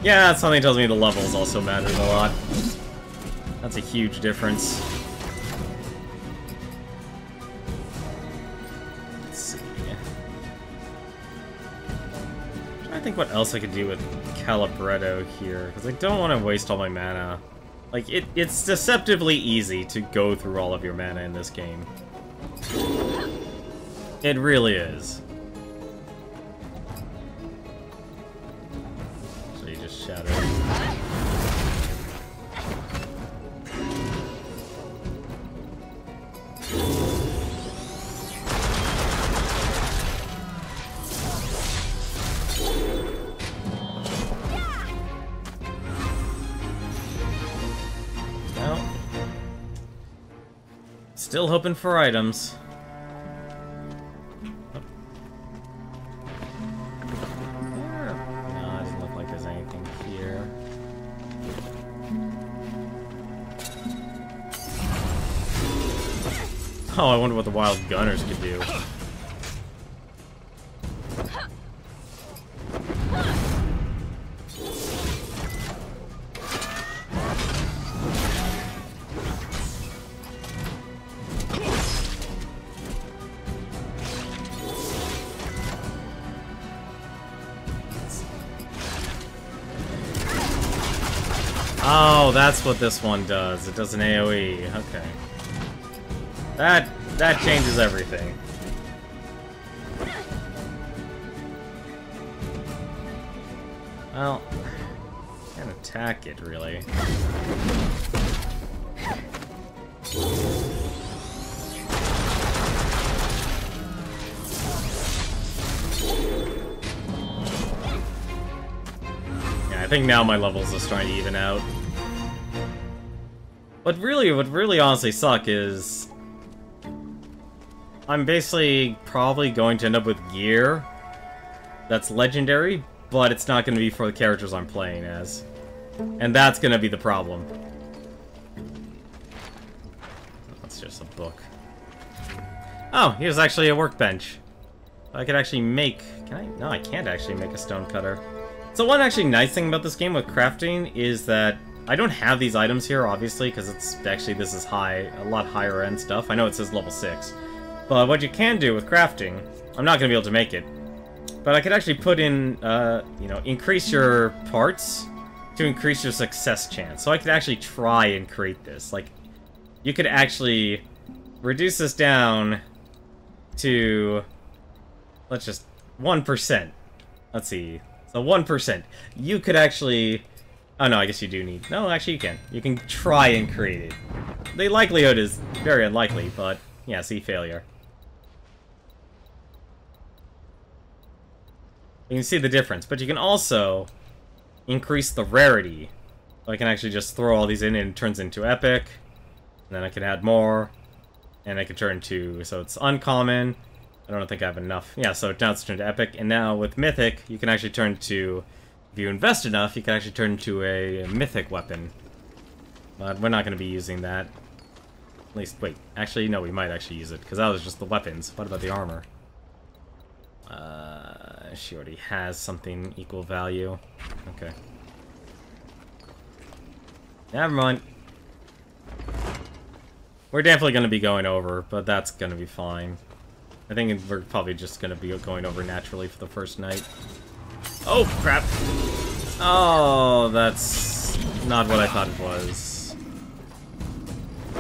Yeah, something tells me the levels also matters a lot. That's a huge difference. Let's see. I'm trying to think what else I could do with Calibretto here, because I don't want to waste all my mana. Like, it's deceptively easy to go through all of your mana in this game. It really is. So you just shatter. Still hoping for items. No, it doesn't look like there's anything here. Oh, I wonder what the wild gunners could do. Oh, that's what this one does. It does an AoE. Okay. That changes everything. Well, can't attack it really. Yeah, I think now my levels are starting to even out. What really honestly suck is I'm basically probably going to end up with gear that's legendary, but it's not going to be for the characters I'm playing as. And that's going to be the problem. That's just a book. Oh, here's actually a workbench. I could actually make... Can I? No, I can't actually make a stone cutter. So one actually nice thing about this game with crafting is that I don't have these items here, obviously, because it's actually, this is a lot higher end stuff. I know it says level 6. But what you can do with crafting, I'm not going to be able to make it, but I could actually put in, you know, increase your parts to increase your success chance. So I could actually try and create this. Like, you could actually reduce this down to, let's just, 1%. Let's see. So 1%. You could actually... Oh no, I guess you do need... No, actually you can. You can try and create it. The likelihood is very unlikely, but... Yeah, see, failure. You can see the difference, but you can also increase the rarity. So I can actually just throw all these in and it turns into epic. And then I can add more. And I can turn to, so it's uncommon. I don't think I have enough. Yeah, so now it's turned to epic. And now with mythic, you can actually turn to, if you invest enough, you can actually turn to a mythic weapon. But we're not going to be using that. At least, wait, actually, no, we might actually use it, because that was just the weapons. What about the armor? She already has something equal value. Okay. Never mind. We're definitely going to be going over, but that's going to be fine. I think we're probably just going to be going over naturally for the first night. Oh, crap! Oh, that's not what I thought it was.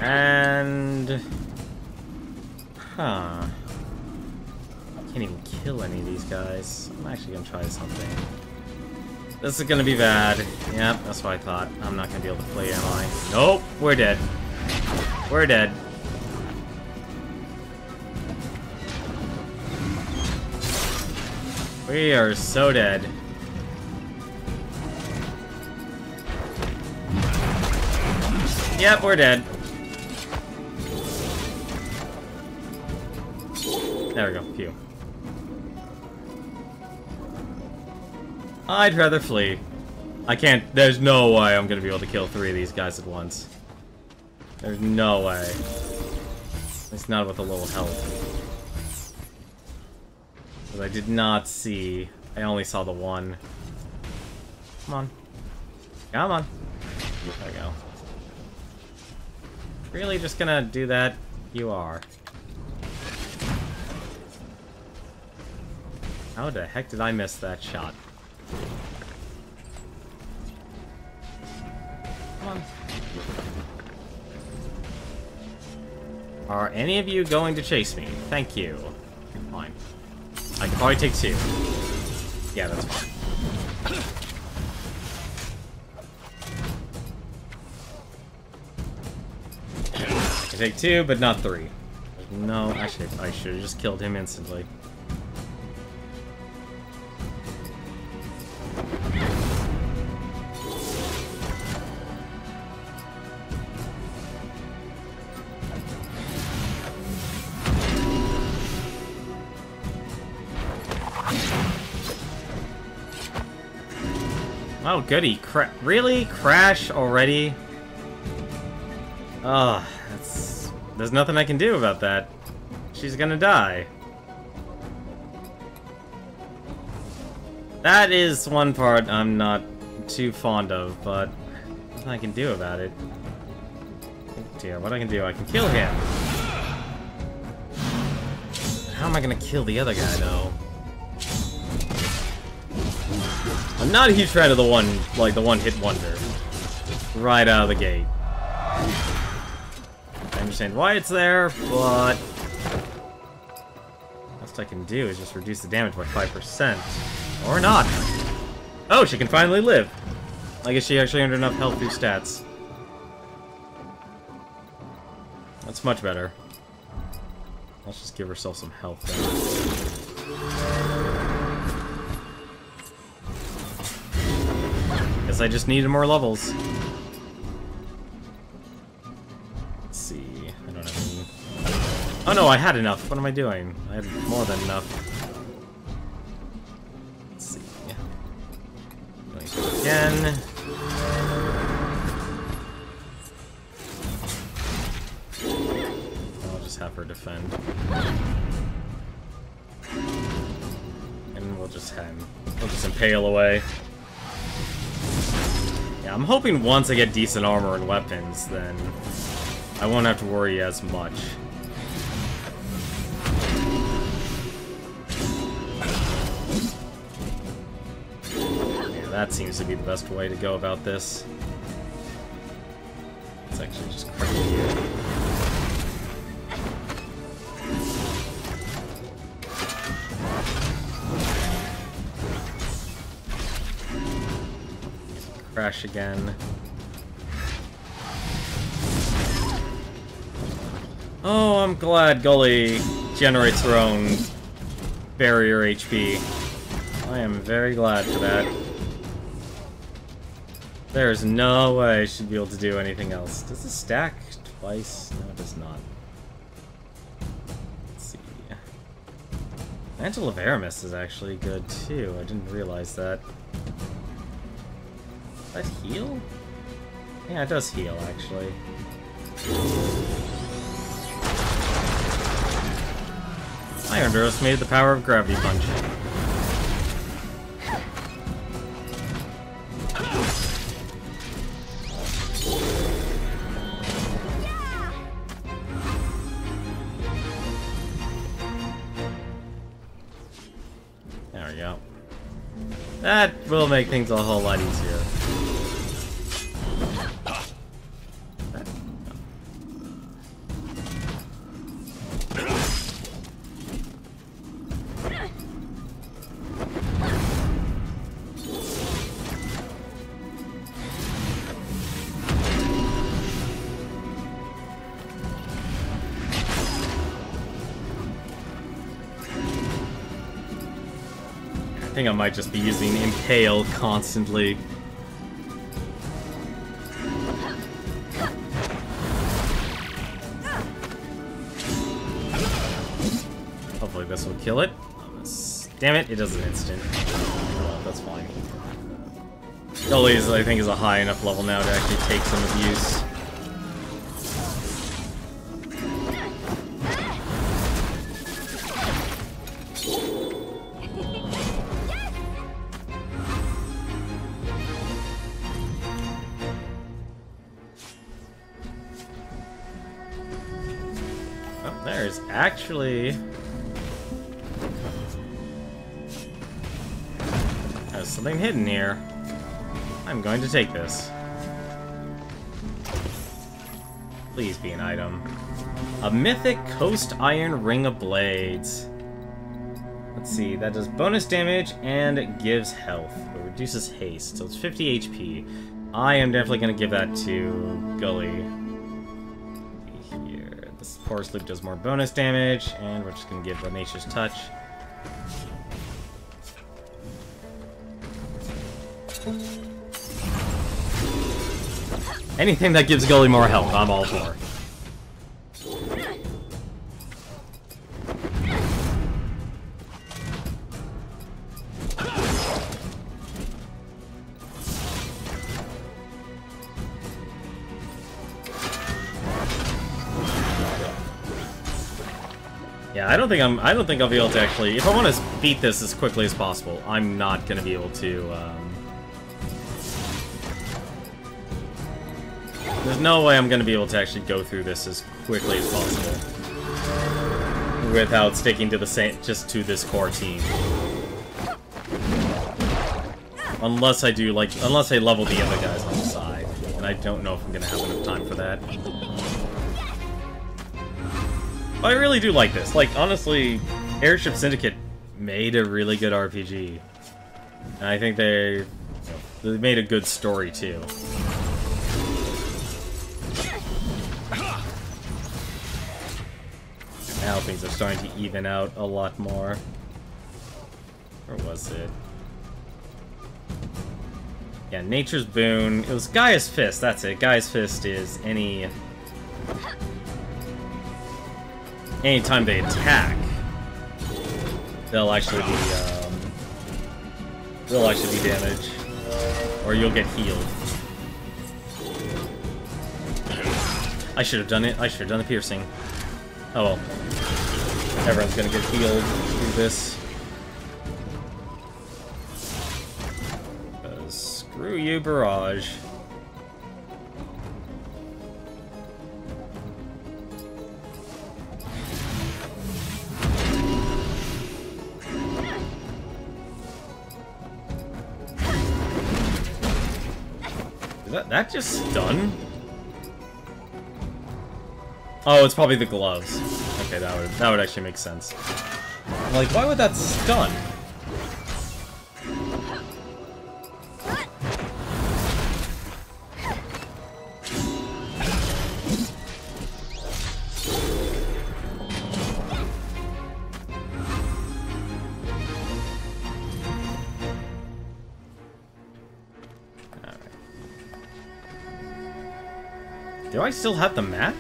And... Huh. Can't even kill any of these guys. I'm actually going to try something. This is going to be bad. Yep, that's what I thought. I'm not going to be able to play, am I? Nope, we're dead. We're dead. We are so dead. Yep, we're dead. There we go, phew. I'd rather flee. I can't, there's no way I'm gonna be able to kill 3 of these guys at once. There's no way. It's not with a little help. Because I did not see, I only saw the one. Come on. Come on. There we go. Really just gonna do that? You are. How the heck did I miss that shot? Come on. Are any of you going to chase me? Thank you. Fine. I can probably take 2. Yeah, that's fine. I can take 2, but not 3. No, actually, I should have just killed him instantly. Oh, goody. Really? Crash already? Ugh, there's nothing I can do about that. She's gonna die. That is one part I'm not too fond of, but nothing I can do about it. Oh dear, what I can do? I can kill him. How am I gonna kill the other guy, though? I'm not a huge fan of the one-hit wonder. Right out of the gate. I understand why it's there, but... best I can do is just reduce the damage by 5%. Or not. Oh, she can finally live. I guess she actually earned enough health through stats. That's much better. Let's just give herself some health then. Guess I just needed more levels. Let's see. I don't have any. Oh no, I had enough. What am I doing? I had more than enough. Let's see. Going through again. I'll just have her defend. And we'll just impale away. Yeah, I'm hoping once I get decent armor and weapons, then I won't have to worry as much. Yeah, that seems to be the best way to go about this. It's actually just crazy. Crash again. Oh, I'm glad Gully generates her own barrier HP. I am very glad for that. There's no way I should be able to do anything else. Does this stack twice? No, it does not. Mantle of Aramis is actually good too. I didn't realize that. Does that heal? Yeah, it does heal actually. I underestimated the power of Gravity Punch. There we go. That will make things a whole lot easier. I think I might just be using Impale constantly. Hopefully this will kill it. Damn it, it does an instant. Oh, that's fine. Gully's, I think, is a high enough level now to actually take some abuse. There's actually... There's something hidden here. I'm going to take this. Please be an item. A mythic Coast Iron Ring of Blades. Let's see, that does bonus damage and gives health. It reduces haste, so it's 50 HP. I am definitely going to give that to Gully. Force Loop does more bonus damage, and we're just going to give the Nature's Touch. Anything that gives Gully more health, I'm all for. Yeah, I don't think I'll be able to actually... If I want to beat this as quickly as possible, I'm not going to be able to, There's no way I'm going to be able to actually go through this as quickly as possible. Without sticking to the same... just to this core team. Unless I do, like... Unless I level the other guys on the side. And I don't know if I'm going to have enough time for that. I really do like this. Like, honestly, Airship Syndicate made a really good RPG. And I think they made a good story, too. Now things are starting to even out a lot more. Where was it? Yeah, Nature's Boon. It was Gaia's Fist, that's it. Gaia's Fist is anytime they attack, they'll actually be damaged, or you'll get healed. I should have done it. I should have done the piercing. Oh well. Everyone's gonna get healed through this. Screw you, Barrage. That just stun? Oh, it's probably the gloves. Okay, that would actually make sense. Like, why would that stun? Do I still have the map?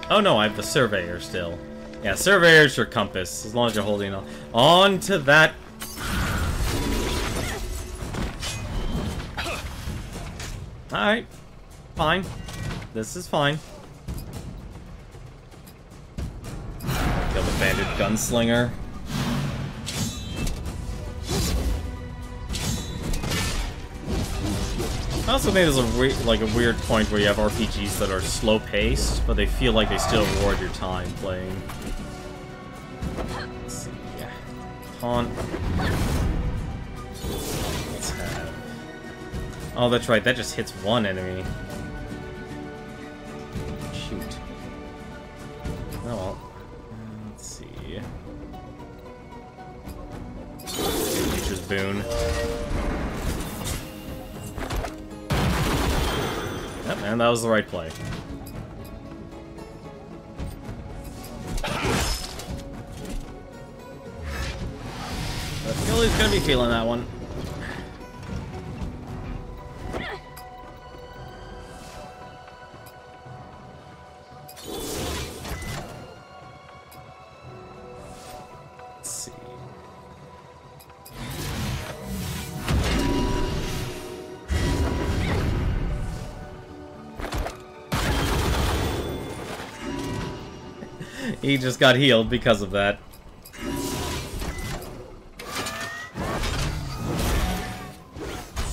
Oh no, I have the Surveyor still. Yeah, surveyor's your compass, as long as you're holding on to that. Alright. Fine. This is fine. Kill the bandit gunslinger. I also think there's a weird point where you have RPGs that are slow-paced, but they feel like they still reward your time playing. Let's see. Yeah. Taunt. Let's have... Oh, that's right. That just hits one enemy. Shoot. Oh well. Let's see. Nature's Boon. Yep, and that was the right play. I feel he's gonna be feeling that one. Let's see. He just got healed because of that.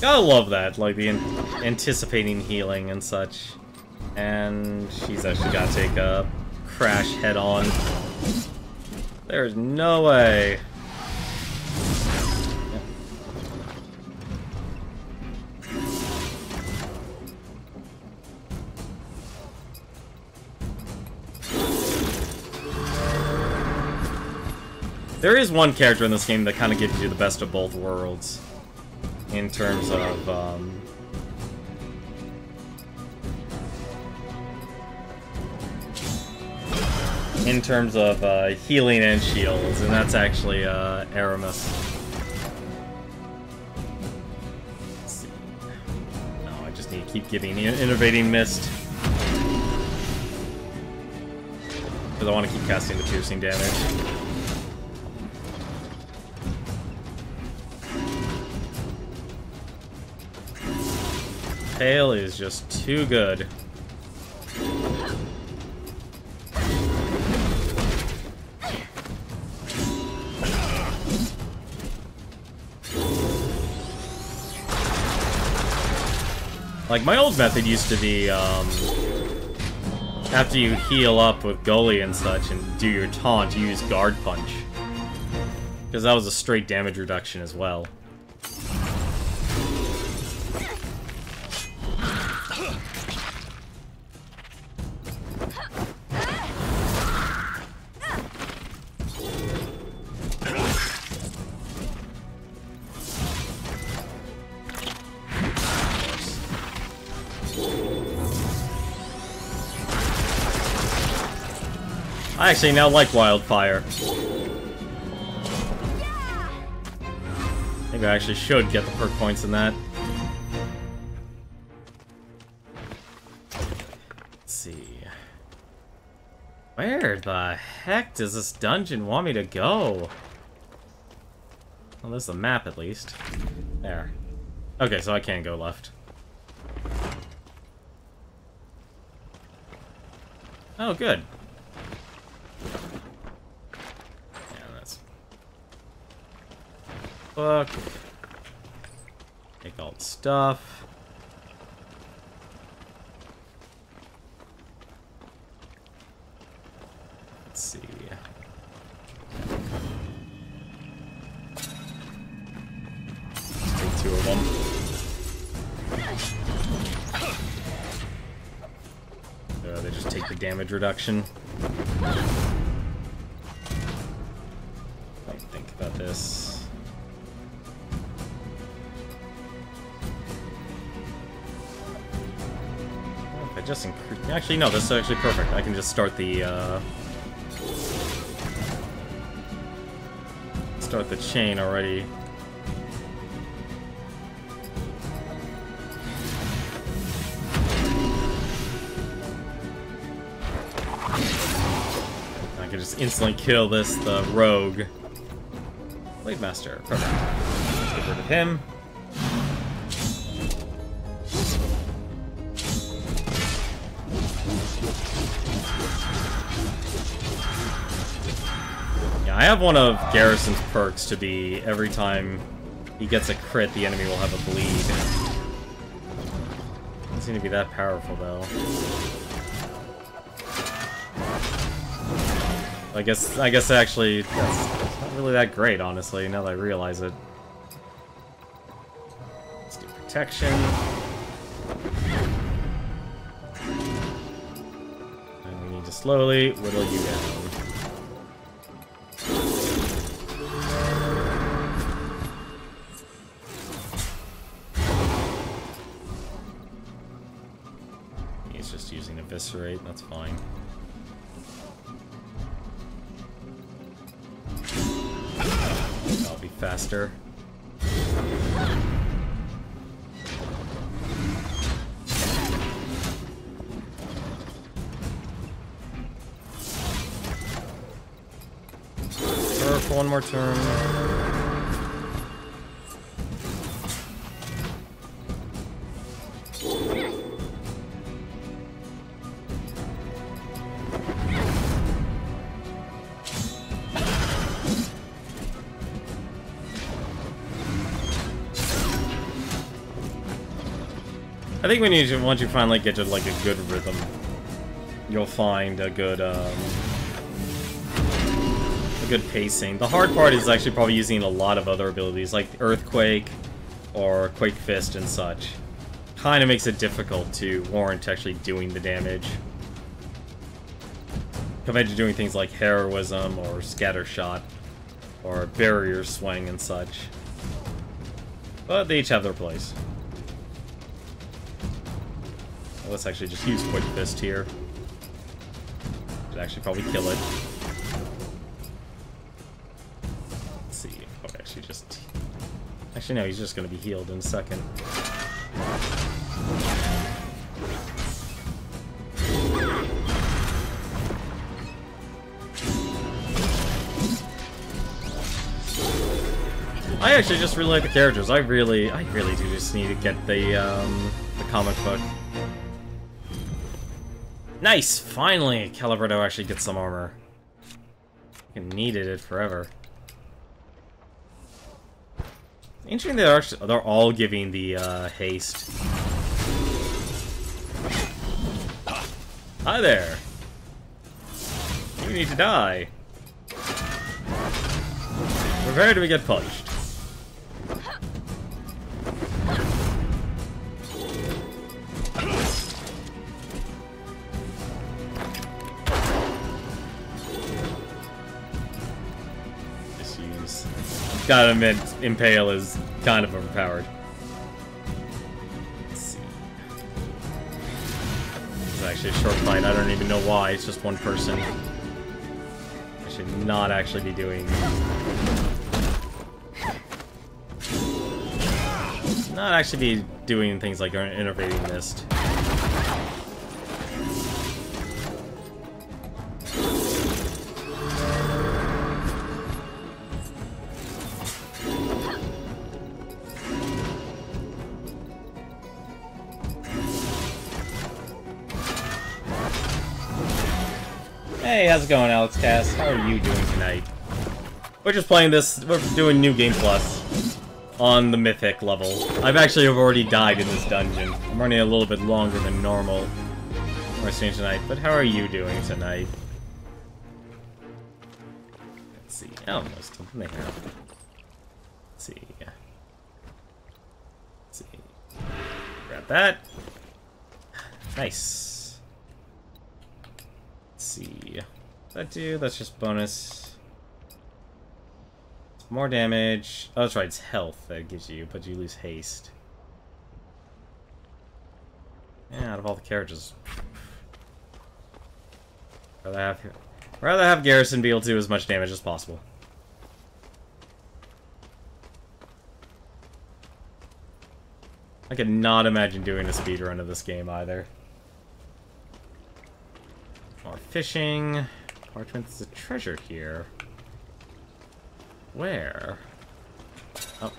Gotta love that, like the anticipating healing and such. And she's actually gotta take a crash head on. There's no way. There is one character in this game that kind of gives you the best of both worlds. In terms of, healing and shields, and that's actually, Aramis. Let's see. No, I just need to keep getting Innovating Mist. Because I want to keep casting the piercing damage. Tail is just too good. Like, my old method used to be, after you heal up with Gully and such and do your taunt, you use Guard Punch. Because that was a straight damage reduction as well. I actually now like Wildfire. Maybe I actually should get the perk points in that. Let's see. Where the heck does this dungeon want me to go? Well, there's the map at least. There. Okay, so I can go left. Oh, good. Book. Take all the stuff. Let's see. Take 2 of them. They just take the damage reduction. Let me think about this. Just actually, no, this is actually perfect. I can just start the chain already. I can just instantly kill the rogue. Blade Master. Perfect. Let's get rid of him. Yeah, I have one of Garrison's perks to be every time he gets a crit, the enemy will have a bleed. Doesn't seem to be that powerful, though. I guess actually, that's not really that great, honestly, now that I realize it. Let's do protection. And we need to slowly whittle you down. He's just using Eviscerate, that's fine. I'll be faster. For one more turn. I think when once you finally get to like a good rhythm, you'll find a good pacing. The hard part is actually probably using a lot of other abilities like Earthquake or Quake Fist and such. Kind of makes it difficult to warrant actually doing the damage compared to doing things like Heroism or Scattershot or Barrier Swing and such. But they each have their place. Let's actually just use Quick Fist here. Should actually probably kill it. Let's see. Oh, actually just... Actually, no, he's just going to be healed in a second. I actually just really like the characters. I really do just need to get the comic book. Nice! Finally! Calibretto actually gets some armor. I needed it forever. Interesting they're all giving the haste. Hi there! You need to die. Prepare to get punched. Gotta admit, Impale is kind of overpowered. Let's see. It's actually a short fight. I don't even know why. It's just one person. I should not actually be doing... Not actually be doing things like Innervating Mist. Hey, how's it going, Alex Cass? How are you doing tonight? We're just playing this, we're doing New Game Plus on the Mythic level. I've actually already died in this dungeon. I'm running a little bit longer than normal for stage tonight, but how are you doing tonight? Let's see. Oh, there's something they have. Let's see. Let's see. Grab that. Nice. See. That do? That's just bonus. More damage. Oh, that's right. It's health that gives you, but you lose haste. Yeah, out of all the characters, rather have Garrison be able to do as much damage as possible. I could not imagine doing a speedrun of this game either. More fishing. Parchment, there's a treasure here. Where? Oh.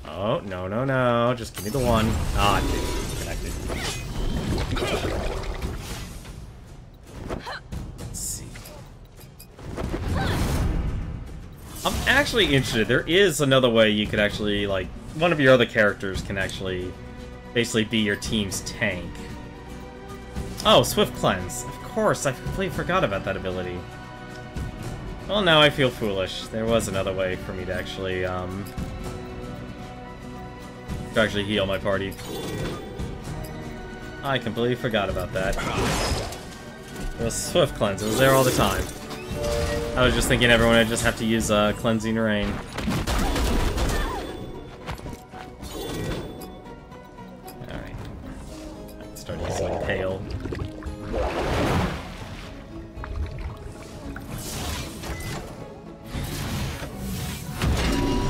Oh, no, no, no. Just give me the one. Ah, dude. Connected. Let's see. I'm actually interested. There is another way you could actually, like, one of your other characters can actually basically be your team's tank. Oh, Swift Cleanse. Of course, I completely forgot about that ability. Well, now I feel foolish. There was another way for me to actually heal my party. I completely forgot about that. It was Swift Cleanse. It was there all the time. I was just thinking everyone would just have to use Cleansing Rain. Alright. Start using Pale.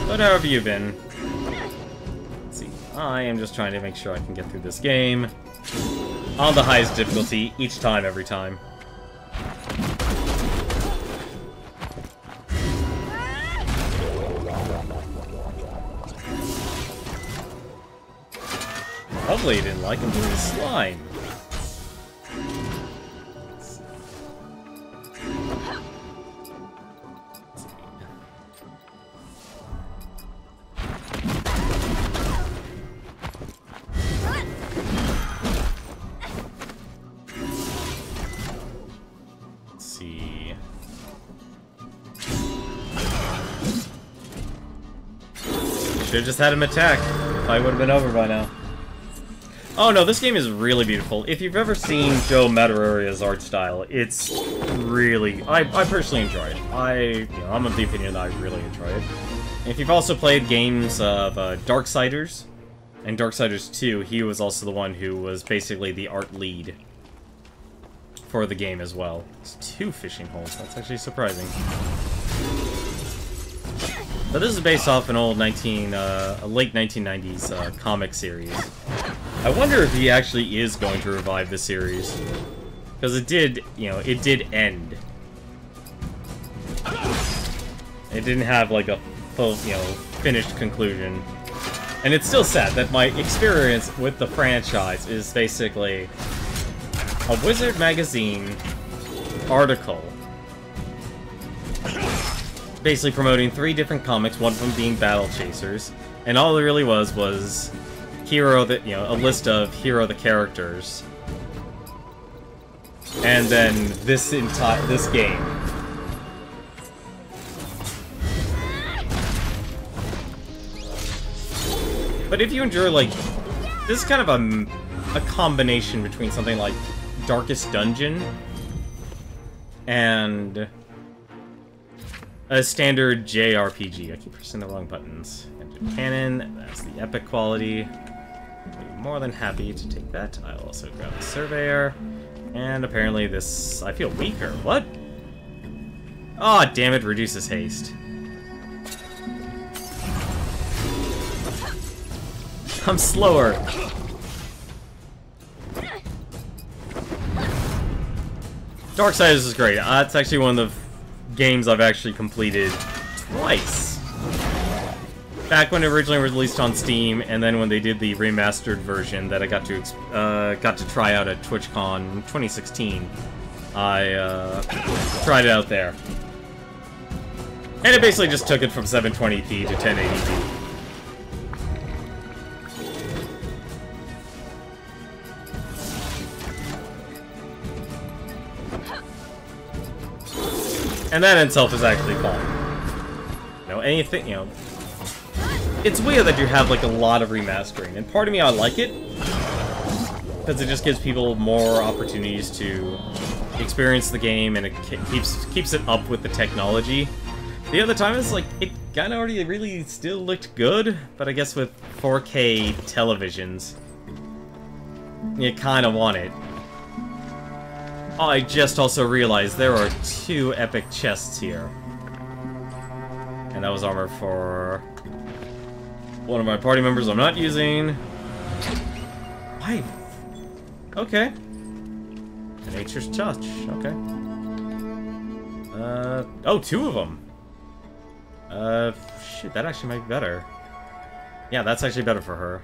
But how have you been? Let's see. I am just trying to make sure I can get through this game on the highest difficulty each time, every time. Hopefully you didn't like him doing slime. Should've just had him attack. Probably would've been over by now. Oh no, this game is really beautiful. If you've ever seen Joe Madureira's art style, it's really... I personally enjoy it. I'm of the opinion that I really enjoy it. And if you've also played games of Darksiders, and Darksiders 2, he was also the one who was basically the art lead for the game as well. It's 2 fishing holes. That's actually surprising. But this is based off an old late 1990s comic series. I wonder if he actually is going to revive the series. Because it did, it did end. It didn't have, like, a full, finished conclusion. And it's still sad that my experience with the franchise is basically a Wizard magazine article basically promoting 3 different comics, one of them being Battle Chasers, and all it really was Hero the a list of Hero the characters, and then this game. But if you enjoy, like, this is kind of a combination between something like Darkest Dungeon and a standard JRPG. I keep pressing the wrong buttons. Engine Cannon, that's the epic quality. I'd be more than happy to take that. I'll also grab the Surveyor. And apparently this... I feel weaker. What? Aw, oh, damn it, reduces haste. I'm slower. Darksiders is great. It's actually one of the games I've actually completed twice. Back when it originally released on Steam, and then when they did the remastered version that I got to try out at TwitchCon 2016, I tried it out there. And it basically just took it from 720p to 1080p. And that in itself is actually fun. Anything, it's weird that you have, like, a lot of remastering, and part of me, I like it, because it just gives people more opportunities to experience the game, and it keeps it up with the technology. The other time, it's like, it kind of already really still looked good, but I guess with 4K televisions, you kind of want it. I just also realized there are 2 epic chests here. And that was armor for one of my party members I'm not using. Why? Okay. Nature's Touch, okay. Oh, two of them. Shoot, that actually might be better. Yeah, that's actually better for her.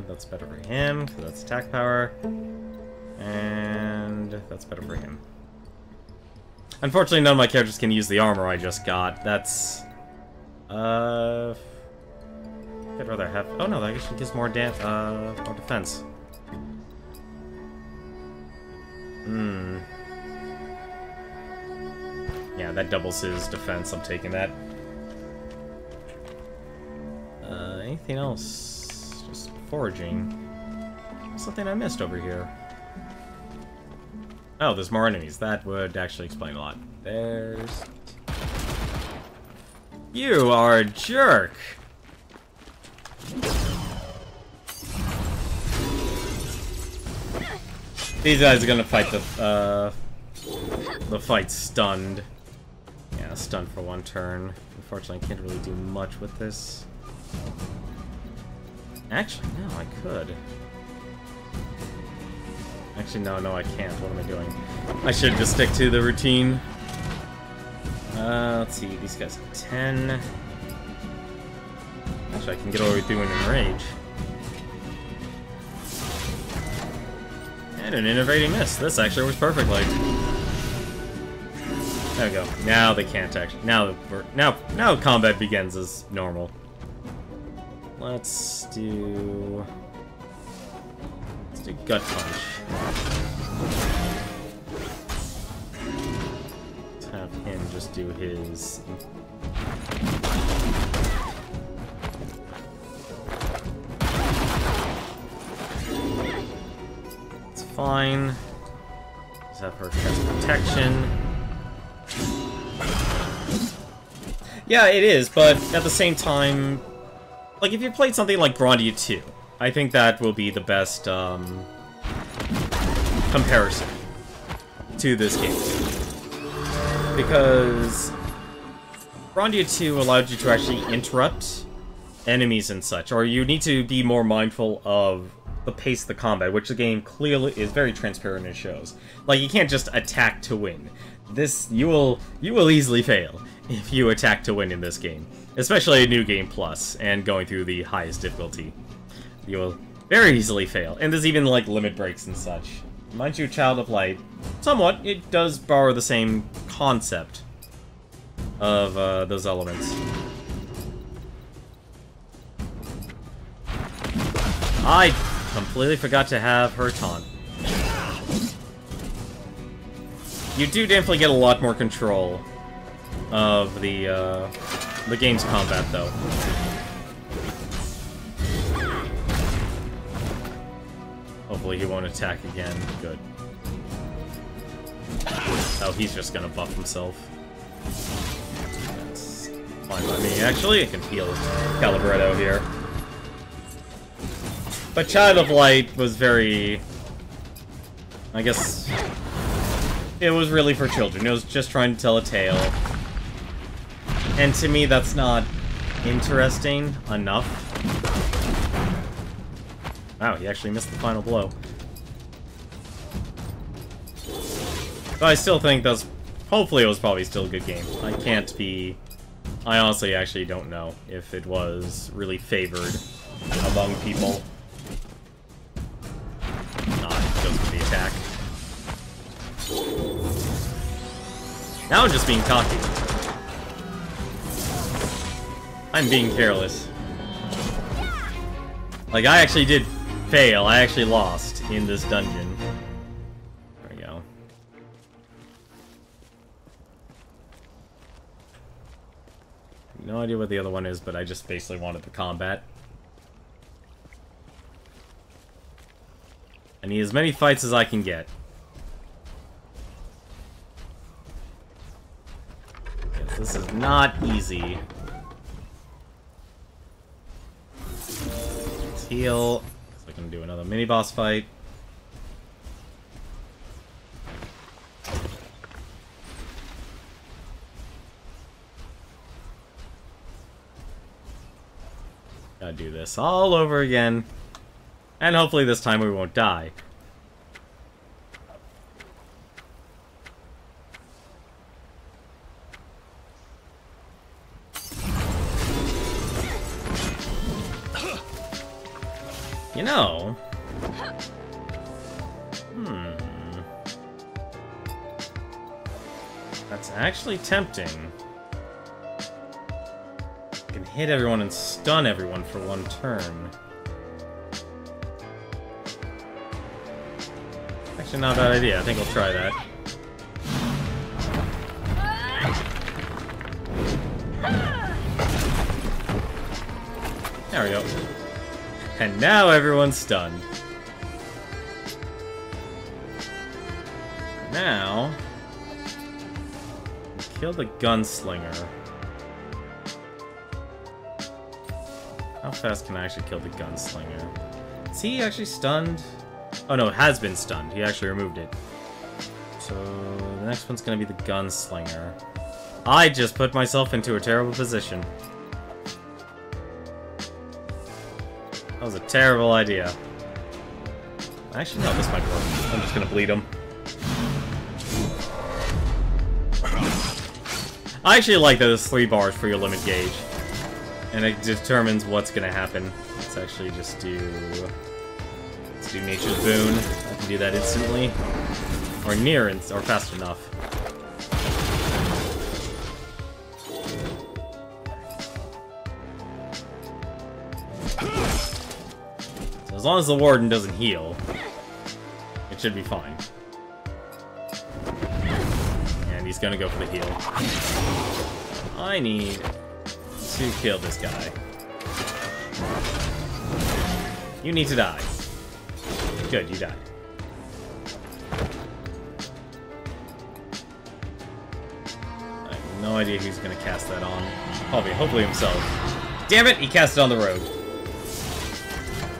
That's better for him, because that's attack power. And that's better for him. Unfortunately, none of my characters can use the armor I just got. That's... I'd rather have... Oh no, that actually gives more more defense. Yeah, that doubles his defense. I'm taking that. Anything else? Just foraging. Something I missed over here. Oh, there's more enemies. That would actually explain a lot. There's... You are a jerk! These guys are gonna fight the fight stunned. Yeah, stunned for one turn. Unfortunately, I can't really do much with this. Actually, no, I could. Actually, no, I can't. What am I doing? I should just stick to the routine. Let's see. These guys have 10. Actually, I can get all the way through and enrage. And an innovating miss. This actually works perfectly. There we go. Now they can't actually. Now combat begins as normal. Let's do gut punch. Let's have him just do his. It's fine. Let's have her cast protection. Yeah, it is, but at the same time, like if you played something like Grandia 2, I think that will be the best comparison to this game. Because Grandia 2 allowed you to actually interrupt enemies and such, or you need to be more mindful of the pace of the combat, which the game clearly is very transparent and shows. Like, you can't just attack to win. This, you will easily fail if you attack to win in this game. Especially a New Game Plus, and going through the highest difficulty. You will very easily fail. And there's even, like, limit breaks and such. Mind you, Child of Light, somewhat, it does borrow the same concept of those elements. I completely forgot to have her taunt. You do definitely get a lot more control of the game's combat, though. Hopefully he won't attack again. Good. Oh, he's just gonna buff himself. That's fine by me. Actually, I can heal Calibretto here. But Child of Light was very... I guess... It was really for children. It was just trying to tell a tale. And to me, that's not interesting enough. Wow, he actually missed the final blow. But I still think that's... Hopefully it was probably still a good game. I can't be... I honestly actually don't know if it was really favored among people. Not just with the attack. Now I'm just being cocky. I'm being careless. Like, I actually did fail. I actually lost in this dungeon. There we go. No idea what the other one is, but I just basically wanted the combat. I need as many fights as I can get. Yes, this is not easy. Let's heal. So I can do another mini-boss fight. Gotta do this all over again. And hopefully this time we won't die. You know... That's actually tempting. You can hit everyone and stun everyone for one turn. Actually, not a bad idea. I think I'll try that. There we go. And now everyone's stunned. Now... kill the Gunslinger. How fast can I actually kill the Gunslinger? Is he actually stunned? Oh no, has been stunned. He actually removed it. So the next one's gonna be the Gunslinger. I just put myself into a terrible position. That was a terrible idea. Actually, no, this might work. I'm just gonna bleed him. I actually like that there's 3 bars for your limit gauge. And it determines what's gonna happen. Let's actually just do... let's do Nature's Boon. I can do that instantly. Or near, or fast enough. So as long as the Warden doesn't heal, it should be fine. And he's gonna go for the heal. I need to kill this guy. You need to die. Good, you died. I have no idea who's gonna cast that on. Probably, hopefully himself. Damn it, he cast it on the road.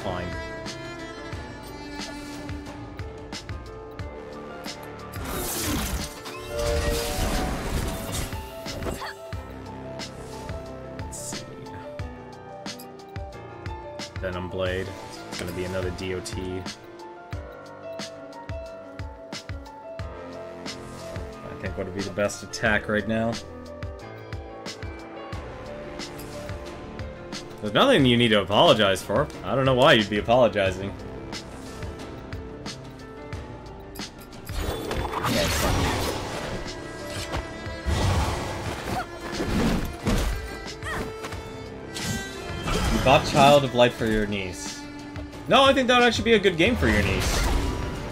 Fine. Venom Blade. It's gonna be another DOT. I think what would be the best attack right now. There's nothing you need to apologize for. I don't know why you'd be apologizing. Bought Child of Light for your niece. No, I think that would actually be a good game for your niece.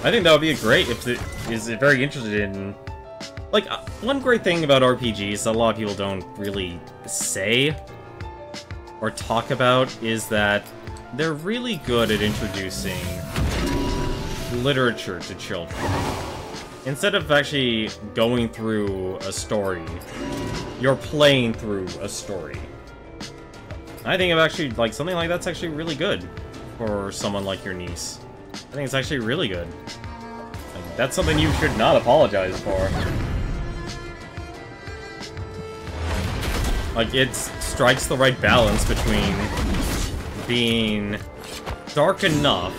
I think that would be a great if it is very interested in... like, one great thing about RPGs that a lot of people don't really say or talk about is that they're really good at introducing literature to children. Instead of actually going through a story, you're playing through a story. I think of actually, like, something like that's actually really good for someone like your niece. I think it's actually really good. Like, that's something you should not apologize for. Like, it strikes the right balance between being dark enough,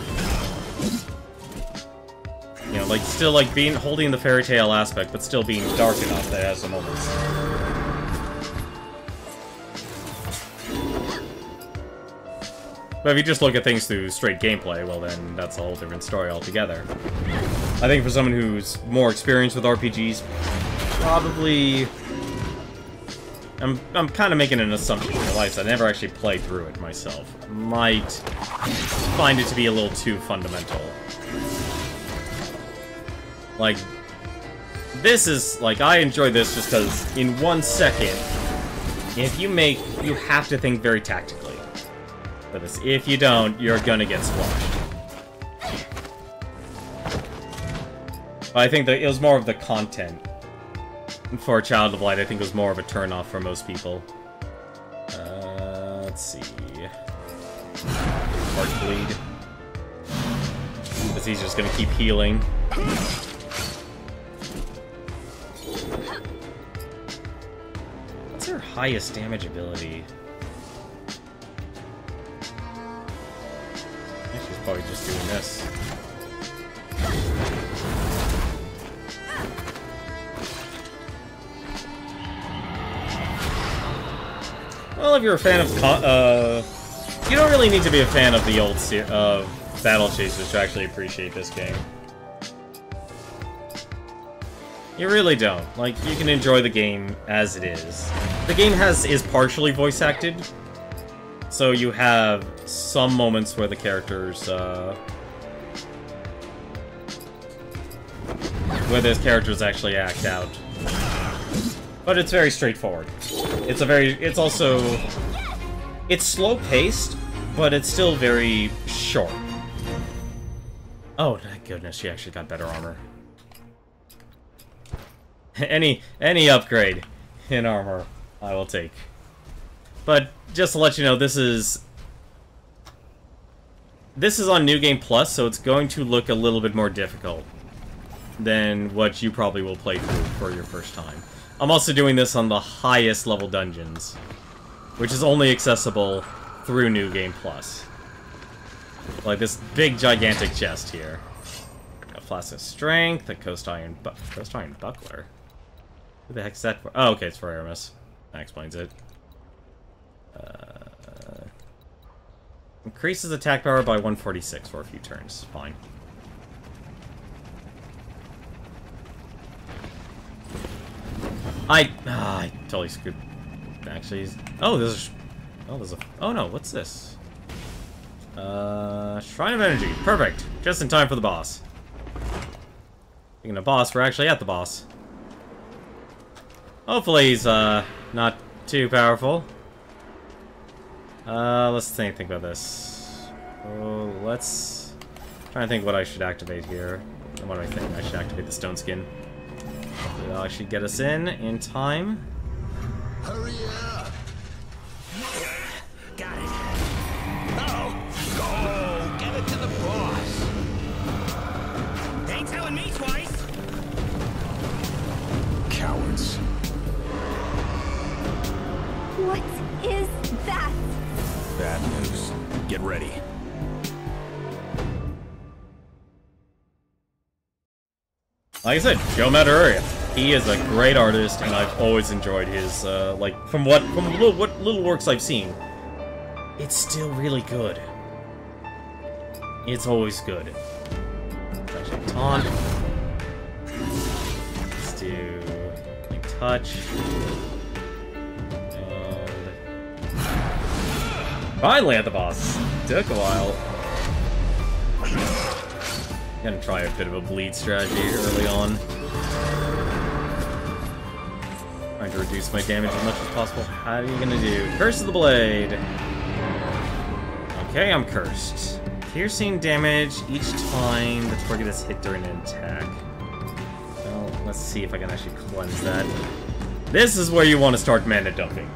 you know, like, still, like, holding the fairy tale aspect, but still being dark enough that it has some moments. But if you just look at things through straight gameplay, well then, that's a whole different story altogether. I think for someone who's more experienced with RPGs, probably... I'm kind of making an assumption here, like I said, I never actually played through it myself. Might find it to be a little too fundamental. Like, this is, like, I enjoy this just because in 1 second, you have to think very tactically. For this. If you don't, you're gonna get squashed. But I think that it was more of the content. For Child of Light, I think it was more of a turn-off for most people. Let's see... Heartbleed. Because he's just gonna keep healing. What's her highest damage ability? Probably just doing this. Well, if you're a fan of you don't really need to be a fan of the old battle chasers to actually appreciate this game. You really don't. Like, you can enjoy the game as it is. The game is partially voice acted, so you have some moments where the characters, where those characters actually act out. But it's very straightforward. It's also... It's slow-paced, but it's still very short. Oh, my goodness, she actually got better armor. Any upgrade in armor, I will take. But just to let you know, this is on New Game Plus, so it's going to look a little bit more difficult than what you probably will play through for your first time. I'm also doing this on the highest level dungeons, which is only accessible through New Game Plus. Like this big gigantic chest here. A flask of strength, a coast iron buckler. Who the heck's that for? Oh, okay, it's for Aramis. That explains it. Increases attack power by 146 for a few turns. Fine. I totally screwed. Actually, oh, there's a. Oh no, what's this? Shrine of Energy. Perfect. Just in time for the boss. Speaking of boss, we're actually at the boss. Hopefully he's, not too powerful. Let's think about this. Oh, let's try and think what I should activate here. What do I think? I should activate the stone skin. That'll actually get us in time. Hurry up! Got it. Oh, go! Get it to the boss. Ain't telling me twice. Cowards. What is that? Bad news. Get ready. Like I said, Joe Madureira. He is a great artist, and I've always enjoyed his, like, from what little works I've seen, it's still really good. It's always good. Actually, taunt. Let's do, like, touch. And... Finally at the boss. Took a while. Gonna try a bit of a bleed strategy early on. Trying to reduce my damage as much as possible. How are you gonna do? Curse of the Blade! Okay, I'm cursed. Piercing damage each time the target is hit during an attack. Well, let's see if I can actually cleanse that. This is where you want to start mana dumping.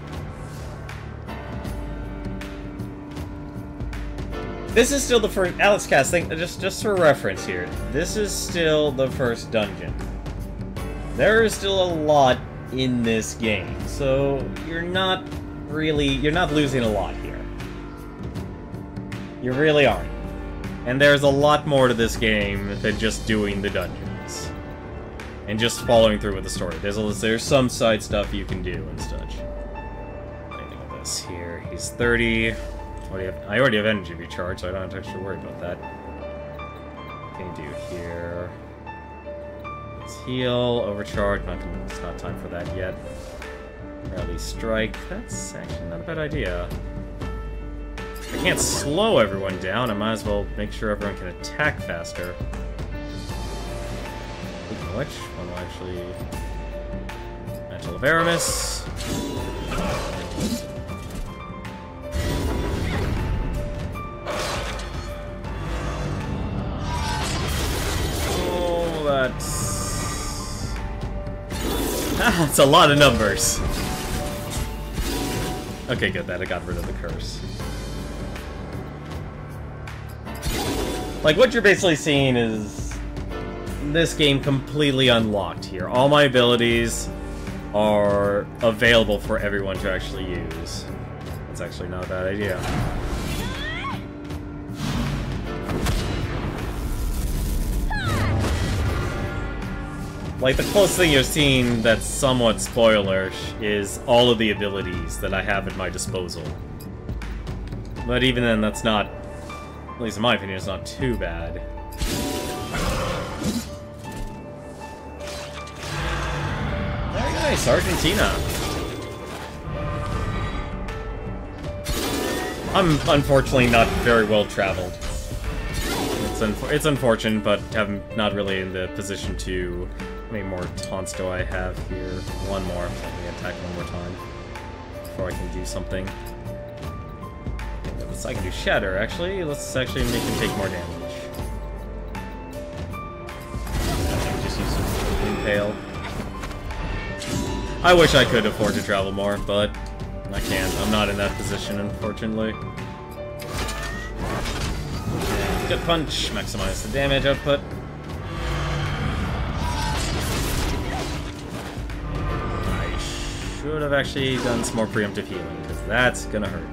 This is still the first... Alex Cass, just for reference here, this is still the first dungeon. There is still a lot in this game, so you're not losing a lot here. You really aren't. And there's a lot more to this game than just doing the dungeons. And just following through with the story. There's some side stuff you can do and such. Anything of this here. He's 30. I already have energy recharge, so I don't have to actually worry about that. What can you do here? Let's heal, overcharge. It's not time for that yet. Rally strike. That's actually not a bad idea. I can't slow everyone down. I might as well make sure everyone can attack faster. Speaking of which, one will actually... Mantle of Aramis. Oh, that's... That's a lot of numbers. Okay, good. That I got rid of the curse. Like, what you're basically seeing is this game completely unlocked here. All my abilities are available for everyone to actually use. That's actually not a bad idea. Like, the closest thing you've seen that's somewhat spoilerish is all of the abilities that I have at my disposal. But even then, that's not At least in my opinion, it's not too bad. Very nice, Argentina. I'm unfortunately not very well traveled. It's unfortunate, but I'm not really in the position to... How many more taunts do I have here? One more. So I'm gonna attack one more time before I can do something. I can do Shatter, actually. Let's actually make him take more damage. Just use some Impale. I wish I could afford to travel more, but I can't. I'm not in that position, unfortunately. Good punch. Maximize the damage output. I should have actually done some more preemptive healing, because that's gonna hurt.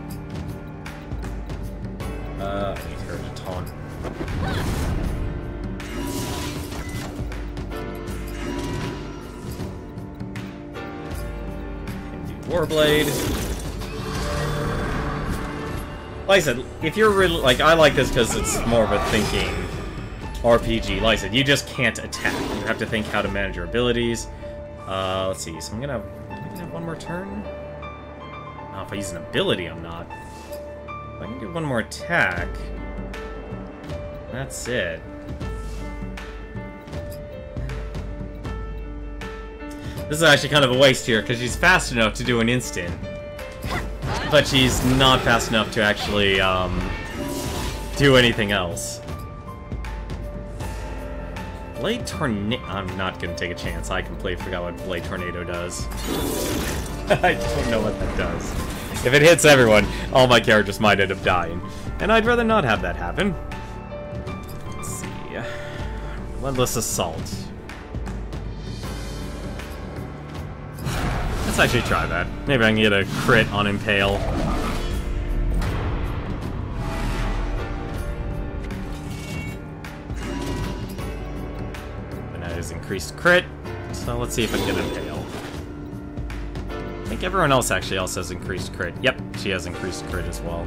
I need her to taunt. And do Warblade. Like I said, if you're really, like, I like this because it's more of a thinking RPG. Like I said, you just can't attack. You have to think how to manage your abilities. Let's see, so I'm gonna have one more turn? Oh, if I use an ability, I'm not. If I can do one more attack, that's it. This is actually kind of a waste here, because she's fast enough to do an instant. But she's not fast enough to actually, do anything else. Blade Tornado... I'm not gonna take a chance. I completely forgot what Blade Tornado does. I don't know what that does. If it hits everyone, all my characters might end up dying. And I'd rather not have that happen. Let's see. Relentless Assault. Let's actually try that. Maybe I can get a crit on Impale. And that is increased crit. So let's see if I can get Impale. I think everyone else actually also has increased crit. Yep, she has increased crit as well.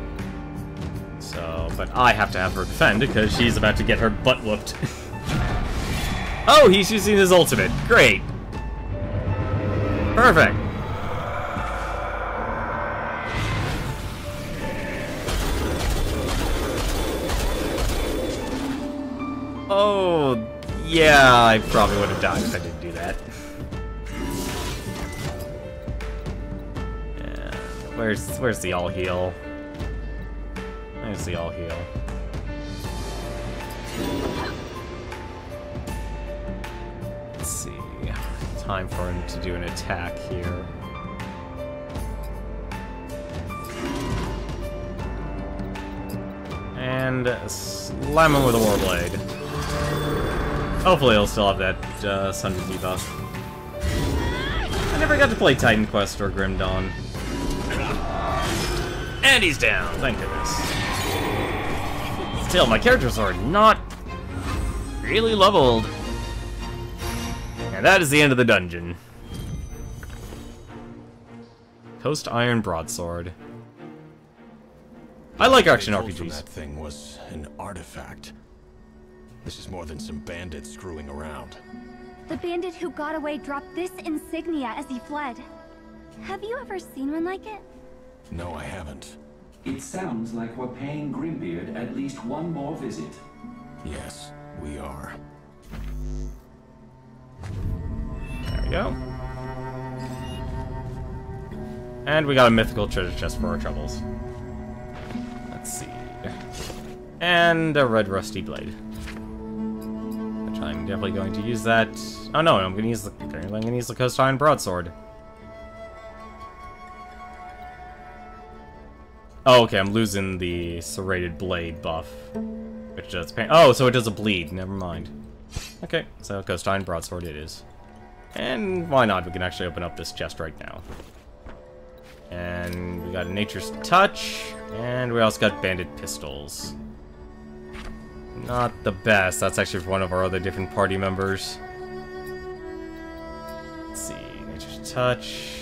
So, but I have to have her defend because she's about to get her butt whooped. Oh, he's using his ultimate. Great. Perfect. Oh, yeah, I probably would have died if I didn't do that. Yeah, where's the all heal? There's the all heal. Let's see. Time for him to do an attack here. And slam him with a Warblade. Hopefully he'll still have that Sundered debuff. I never got to play Titan Quest or Grim Dawn. And he's down, thank goodness. Still, my characters are not really leveled. And that is the end of the dungeon. Coast Iron Broadsword. I like action RPGs. That thing was an artifact. This is more than some bandits screwing around. The bandit who got away dropped this insignia as he fled. Have you ever seen one like it? No, I haven't. It sounds like we're paying Grimbeard at least one more visit. Yes, we are. There we go. And we got a mythical treasure chest for our troubles. Let's see. And a red rusty blade. Which I'm definitely going to use that. Oh no, I'm gonna use the Coast Iron Broadsword. Oh, okay, I'm losing the serrated blade buff. Which does pain. Oh, so it does a bleed. Never mind. Okay, so Coast Iron Broadsword it is. And why not? We can actually open up this chest right now. And we got Nature's Touch. And we also got Bandit Pistols. Not the best. That's actually for one of our other different party members. Let's see. Nature's Touch.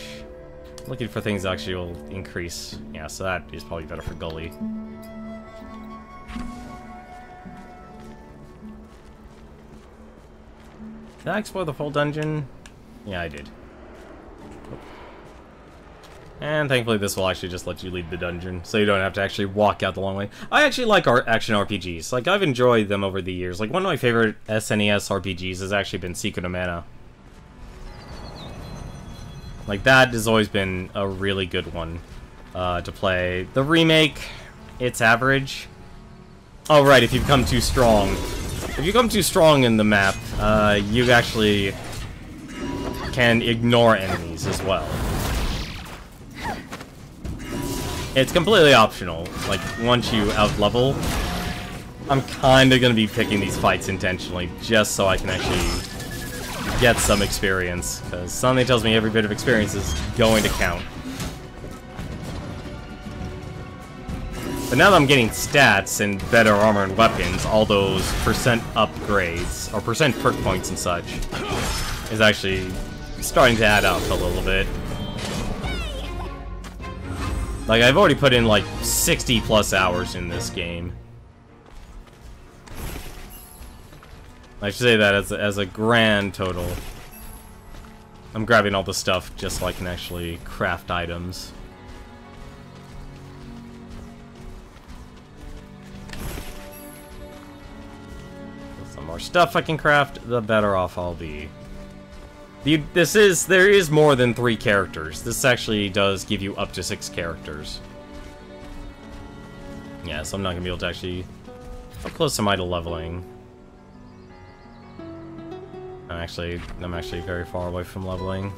Looking for things that actually will increase. Yeah, so that is probably better for Gully. Did I explore the full dungeon? Yeah, I did. And thankfully this will actually just let you leave the dungeon, so you don't have to actually walk out the long way. I actually like our action RPGs. Like, I've enjoyed them over the years. Like, one of my favorite SNES RPGs has actually been Secret of Mana. Like, that has always been a really good one to play. The remake, it's average. Oh, right, if you become too strong. If you become too strong in the map, you actually can ignore enemies as well. It's completely optional. Like, once you out-level, I'm kinda gonna be picking these fights intentionally, just so I can actually get some experience. Because something tells me every bit of experience is going to count. But now that I'm getting stats and better armor and weapons, all those percent upgrades, or percent perk points and such, is actually starting to add up a little bit. Like, I've already put in, like, 60+ hours in this game. I should say that as a grand total. I'm grabbing all the stuff just so I can actually craft items. The more stuff I can craft, the better off I'll be. There is more than 3 characters. This actually does give you up to 6 characters. Yeah, so I'm not gonna be able to actually... How close am I to leveling? I'm actually very far away from leveling.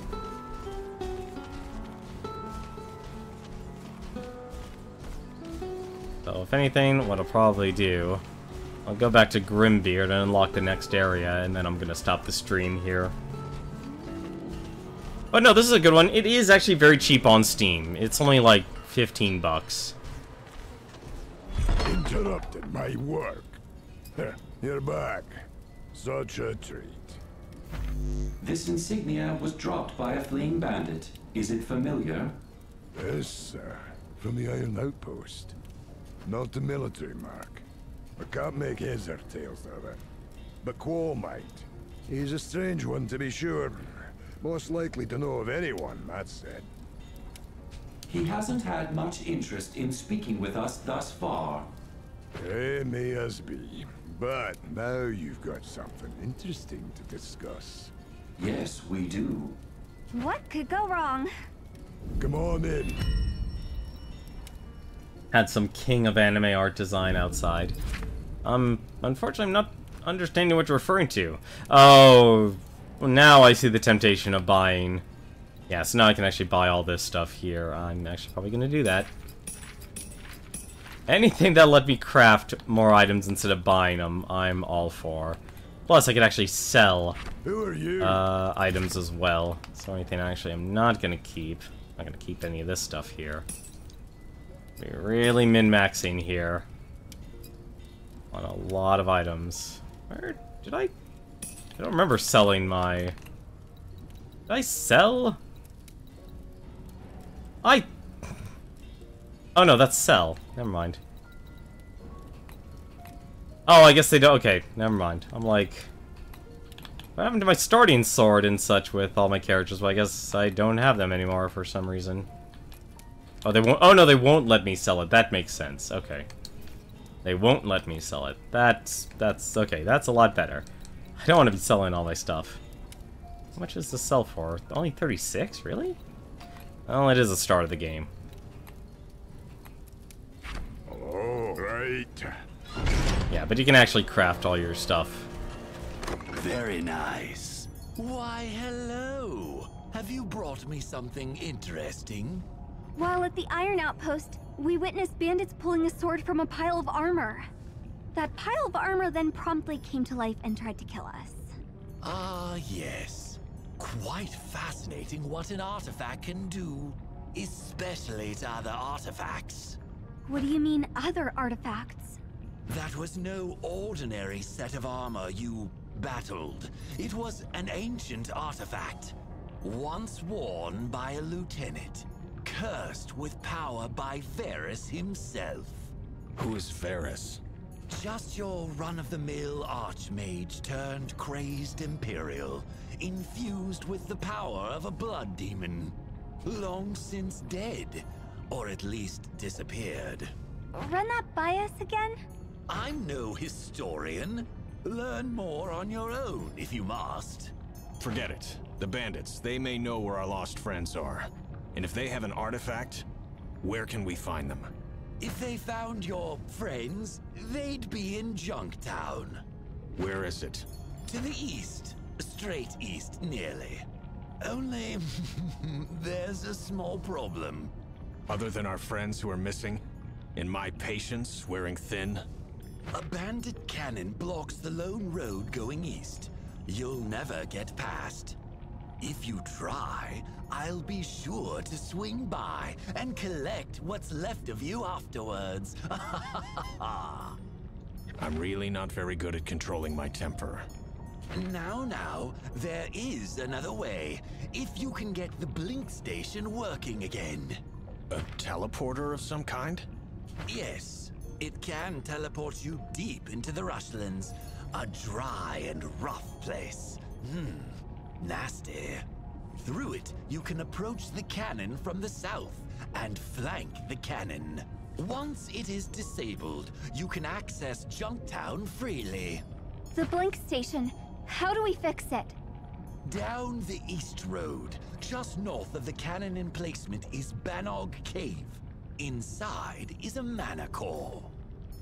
So if anything, what I'll probably do, I'll go back to Grimbeard and unlock the next area, and then I'm gonna stop the stream here. Oh no, this is a good one. It is actually very cheap on Steam. It's only like 15 bucks. Interrupted my work. You're back. Such a treat. This insignia was dropped by a fleeing bandit. Is it familiar? Yes, sir. From the Iron Outpost. Not the military mark. I can't make heads or tails of it. But Quo might. He's a strange one, to be sure. Most likely to know of anyone, that said. He hasn't had much interest in speaking with us thus far. It may as be. But now you've got something interesting to discuss. Yes, we do. What could go wrong? Come on in. Had some king of anime art design outside. Unfortunately, I'm not understanding what you're referring to. Oh, well, now I see the temptation of buying. Yeah, so now I can actually buy all this stuff here. I'm actually probably going to do that. Anything that'll let me craft more items instead of buying them, I'm all for. Plus, I could actually sell Who are you? Items as well. So anything actually I'm not going to keep. I'm not going to keep any of this stuff here. Be really min-maxing here on a lot of items. Where did I don't remember selling my... Did I sell? Oh no, that's sell. Never mind. Oh, I guess they don't. Okay, never mind. I'm like... What happened to my starting sword and such with all my characters? Well, I guess I don't have them anymore for some reason. Oh, they won't... Oh no, they won't let me sell it. That makes sense. Okay. They won't let me sell it. That's... Okay, that's a lot better. I don't want to be selling all my stuff. How much is this sell for? Only 36? Really? Well, it is the start of the game. All right. Yeah, but you can actually craft all your stuff. Very nice. Why, hello. Have you brought me something interesting? While at the Iron Outpost, we witnessed bandits pulling a sword from a pile of armor. That pile of armor then promptly came to life and tried to kill us. Ah, yes. Quite fascinating what an artifact can do, especially to other artifacts. What do you mean, other artifacts? That was no ordinary set of armor you battled. It was an ancient artifact, once worn by a lieutenant, cursed with power by Varus himself. Who is Varus? Just your run-of-the-mill archmage turned crazed Imperial, infused with the power of a blood demon. Long since dead, or at least disappeared. Run that by us again? I'm no historian. Learn more on your own, if you must. Forget it. The bandits, they may know where our lost friends are. And if they have an artifact, where can we find them? If they found your friends, they'd be in Junktown. Where is it? To the east. Straight east, nearly. Only, there's a small problem. Other than our friends who are missing? And my patients wearing thin? A bandit cannon blocks the lone road going east. You'll never get past. If you try, I'll be sure to swing by and collect what's left of you afterwards. I'm really not very good at controlling my temper. Now, there is another way. If you can get the blink station working again. A teleporter of some kind? Yes, it can teleport you deep into the Rushlands. A dry and rough place. Nasty. Through it, you can approach the cannon from the south and flank the cannon. Once it is disabled, you can access Junktown freely. The blink station. How do we fix it? Down the east road, just north of the cannon emplacement, is Banog Cave. Inside is a mana core.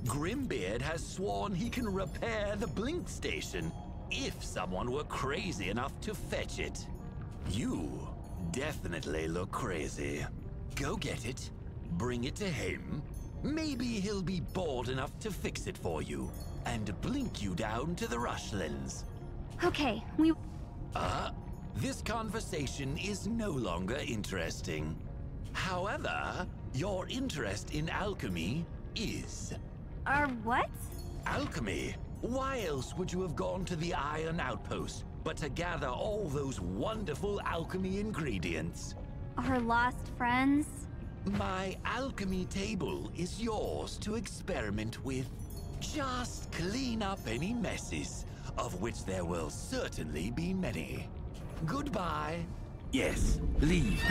Grimbeard has sworn he can repair the blink station if someone were crazy enough to fetch it. You definitely look crazy. Go get it, bring it to him. Maybe he'll be bold enough to fix it for you and blink you down to the Rushlands. Okay, This conversation is no longer interesting. However, your interest in alchemy is. Our what? Alchemy? Why else would you have gone to the Iron Outpost but to gather all those wonderful alchemy ingredients? Our lost friends? My alchemy table is yours to experiment with. Just clean up any messes, of which there will certainly be many. Goodbye. Yes, leave.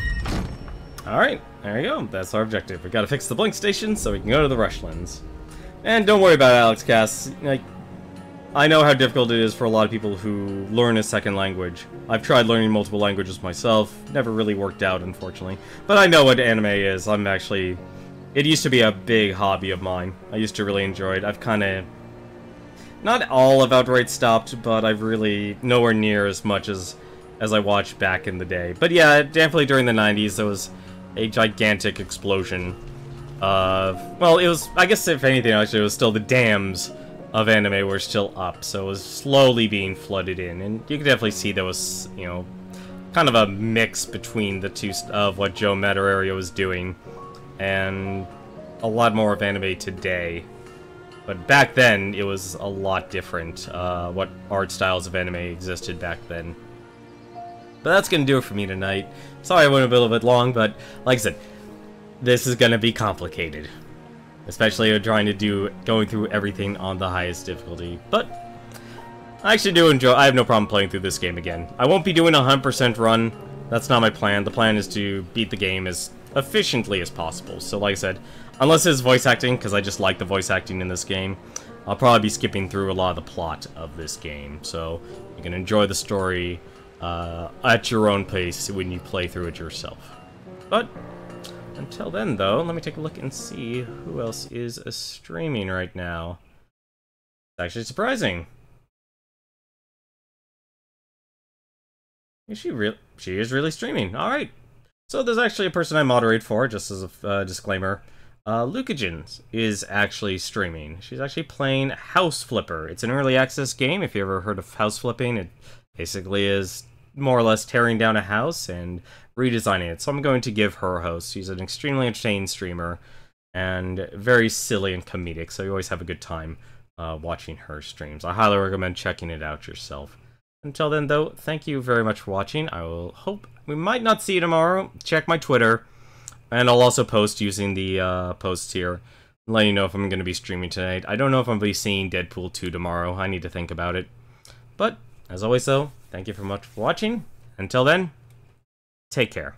Alright, there you go. That's our objective. We gotta fix the blink station so we can go to the Rushlands. And don't worry about it, Alex Cass. Like, I know how difficult it is for a lot of people who learn a second language. I've tried learning multiple languages myself. Never really worked out, unfortunately. But I know what anime is. I'm actually... It used to be a big hobby of mine. I used to really enjoy it. I've kind of... Not all of outright stopped, but I've really... Nowhere near as much as I watched back in the day. But yeah, definitely during the 90s, there was a gigantic explosion of... Well, it was... I guess if anything, actually, it was still the dams of anime were still up, so it was slowly being flooded in, and you could definitely see there was, you know, kind of a mix between the two of what Joe Madureira was doing, and a lot more of anime today. But back then, it was a lot different, what art styles of anime existed back then. But that's gonna do it for me tonight. Sorry I went a little bit long, but like I said, this is gonna be complicated. Especially going through everything on the highest difficulty. But I actually do enjoy. I have no problem playing through this game again. I won't be doing a 100% run. That's not my plan. The plan is to beat the game as efficiently as possible. So like I said, unless it's voice acting, because I just like the voice acting in this game, I'll probably be skipping through a lot of the plot of this game. So you can enjoy the story at your own pace when you play through it yourself. But until then, though, let me take a look and see who else is streaming right now. It's actually surprising. She is really streaming. Alright. So there's actually a person I moderate for, just as a disclaimer. Lucagens is actually streaming. She's actually playing House Flipper. It's an early access game. If you ever heard of house flipping, it basically is more or less tearing down a house and redesigning it. So I'm going to give her a host. She's an extremely entertaining streamer and very silly and comedic, so you always have a good time watching her streams. I highly recommend checking it out yourself. Until then, though, thank you very much for watching. I will hope we might not see you tomorrow. Check my Twitter, and I'll also post using the posts here let you know if I'm going to be streaming tonight. I don't know if I'm going to be seeing Deadpool 2 tomorrow. I need to think about it. But, as always though, thank you very much for watching. Until then, take care.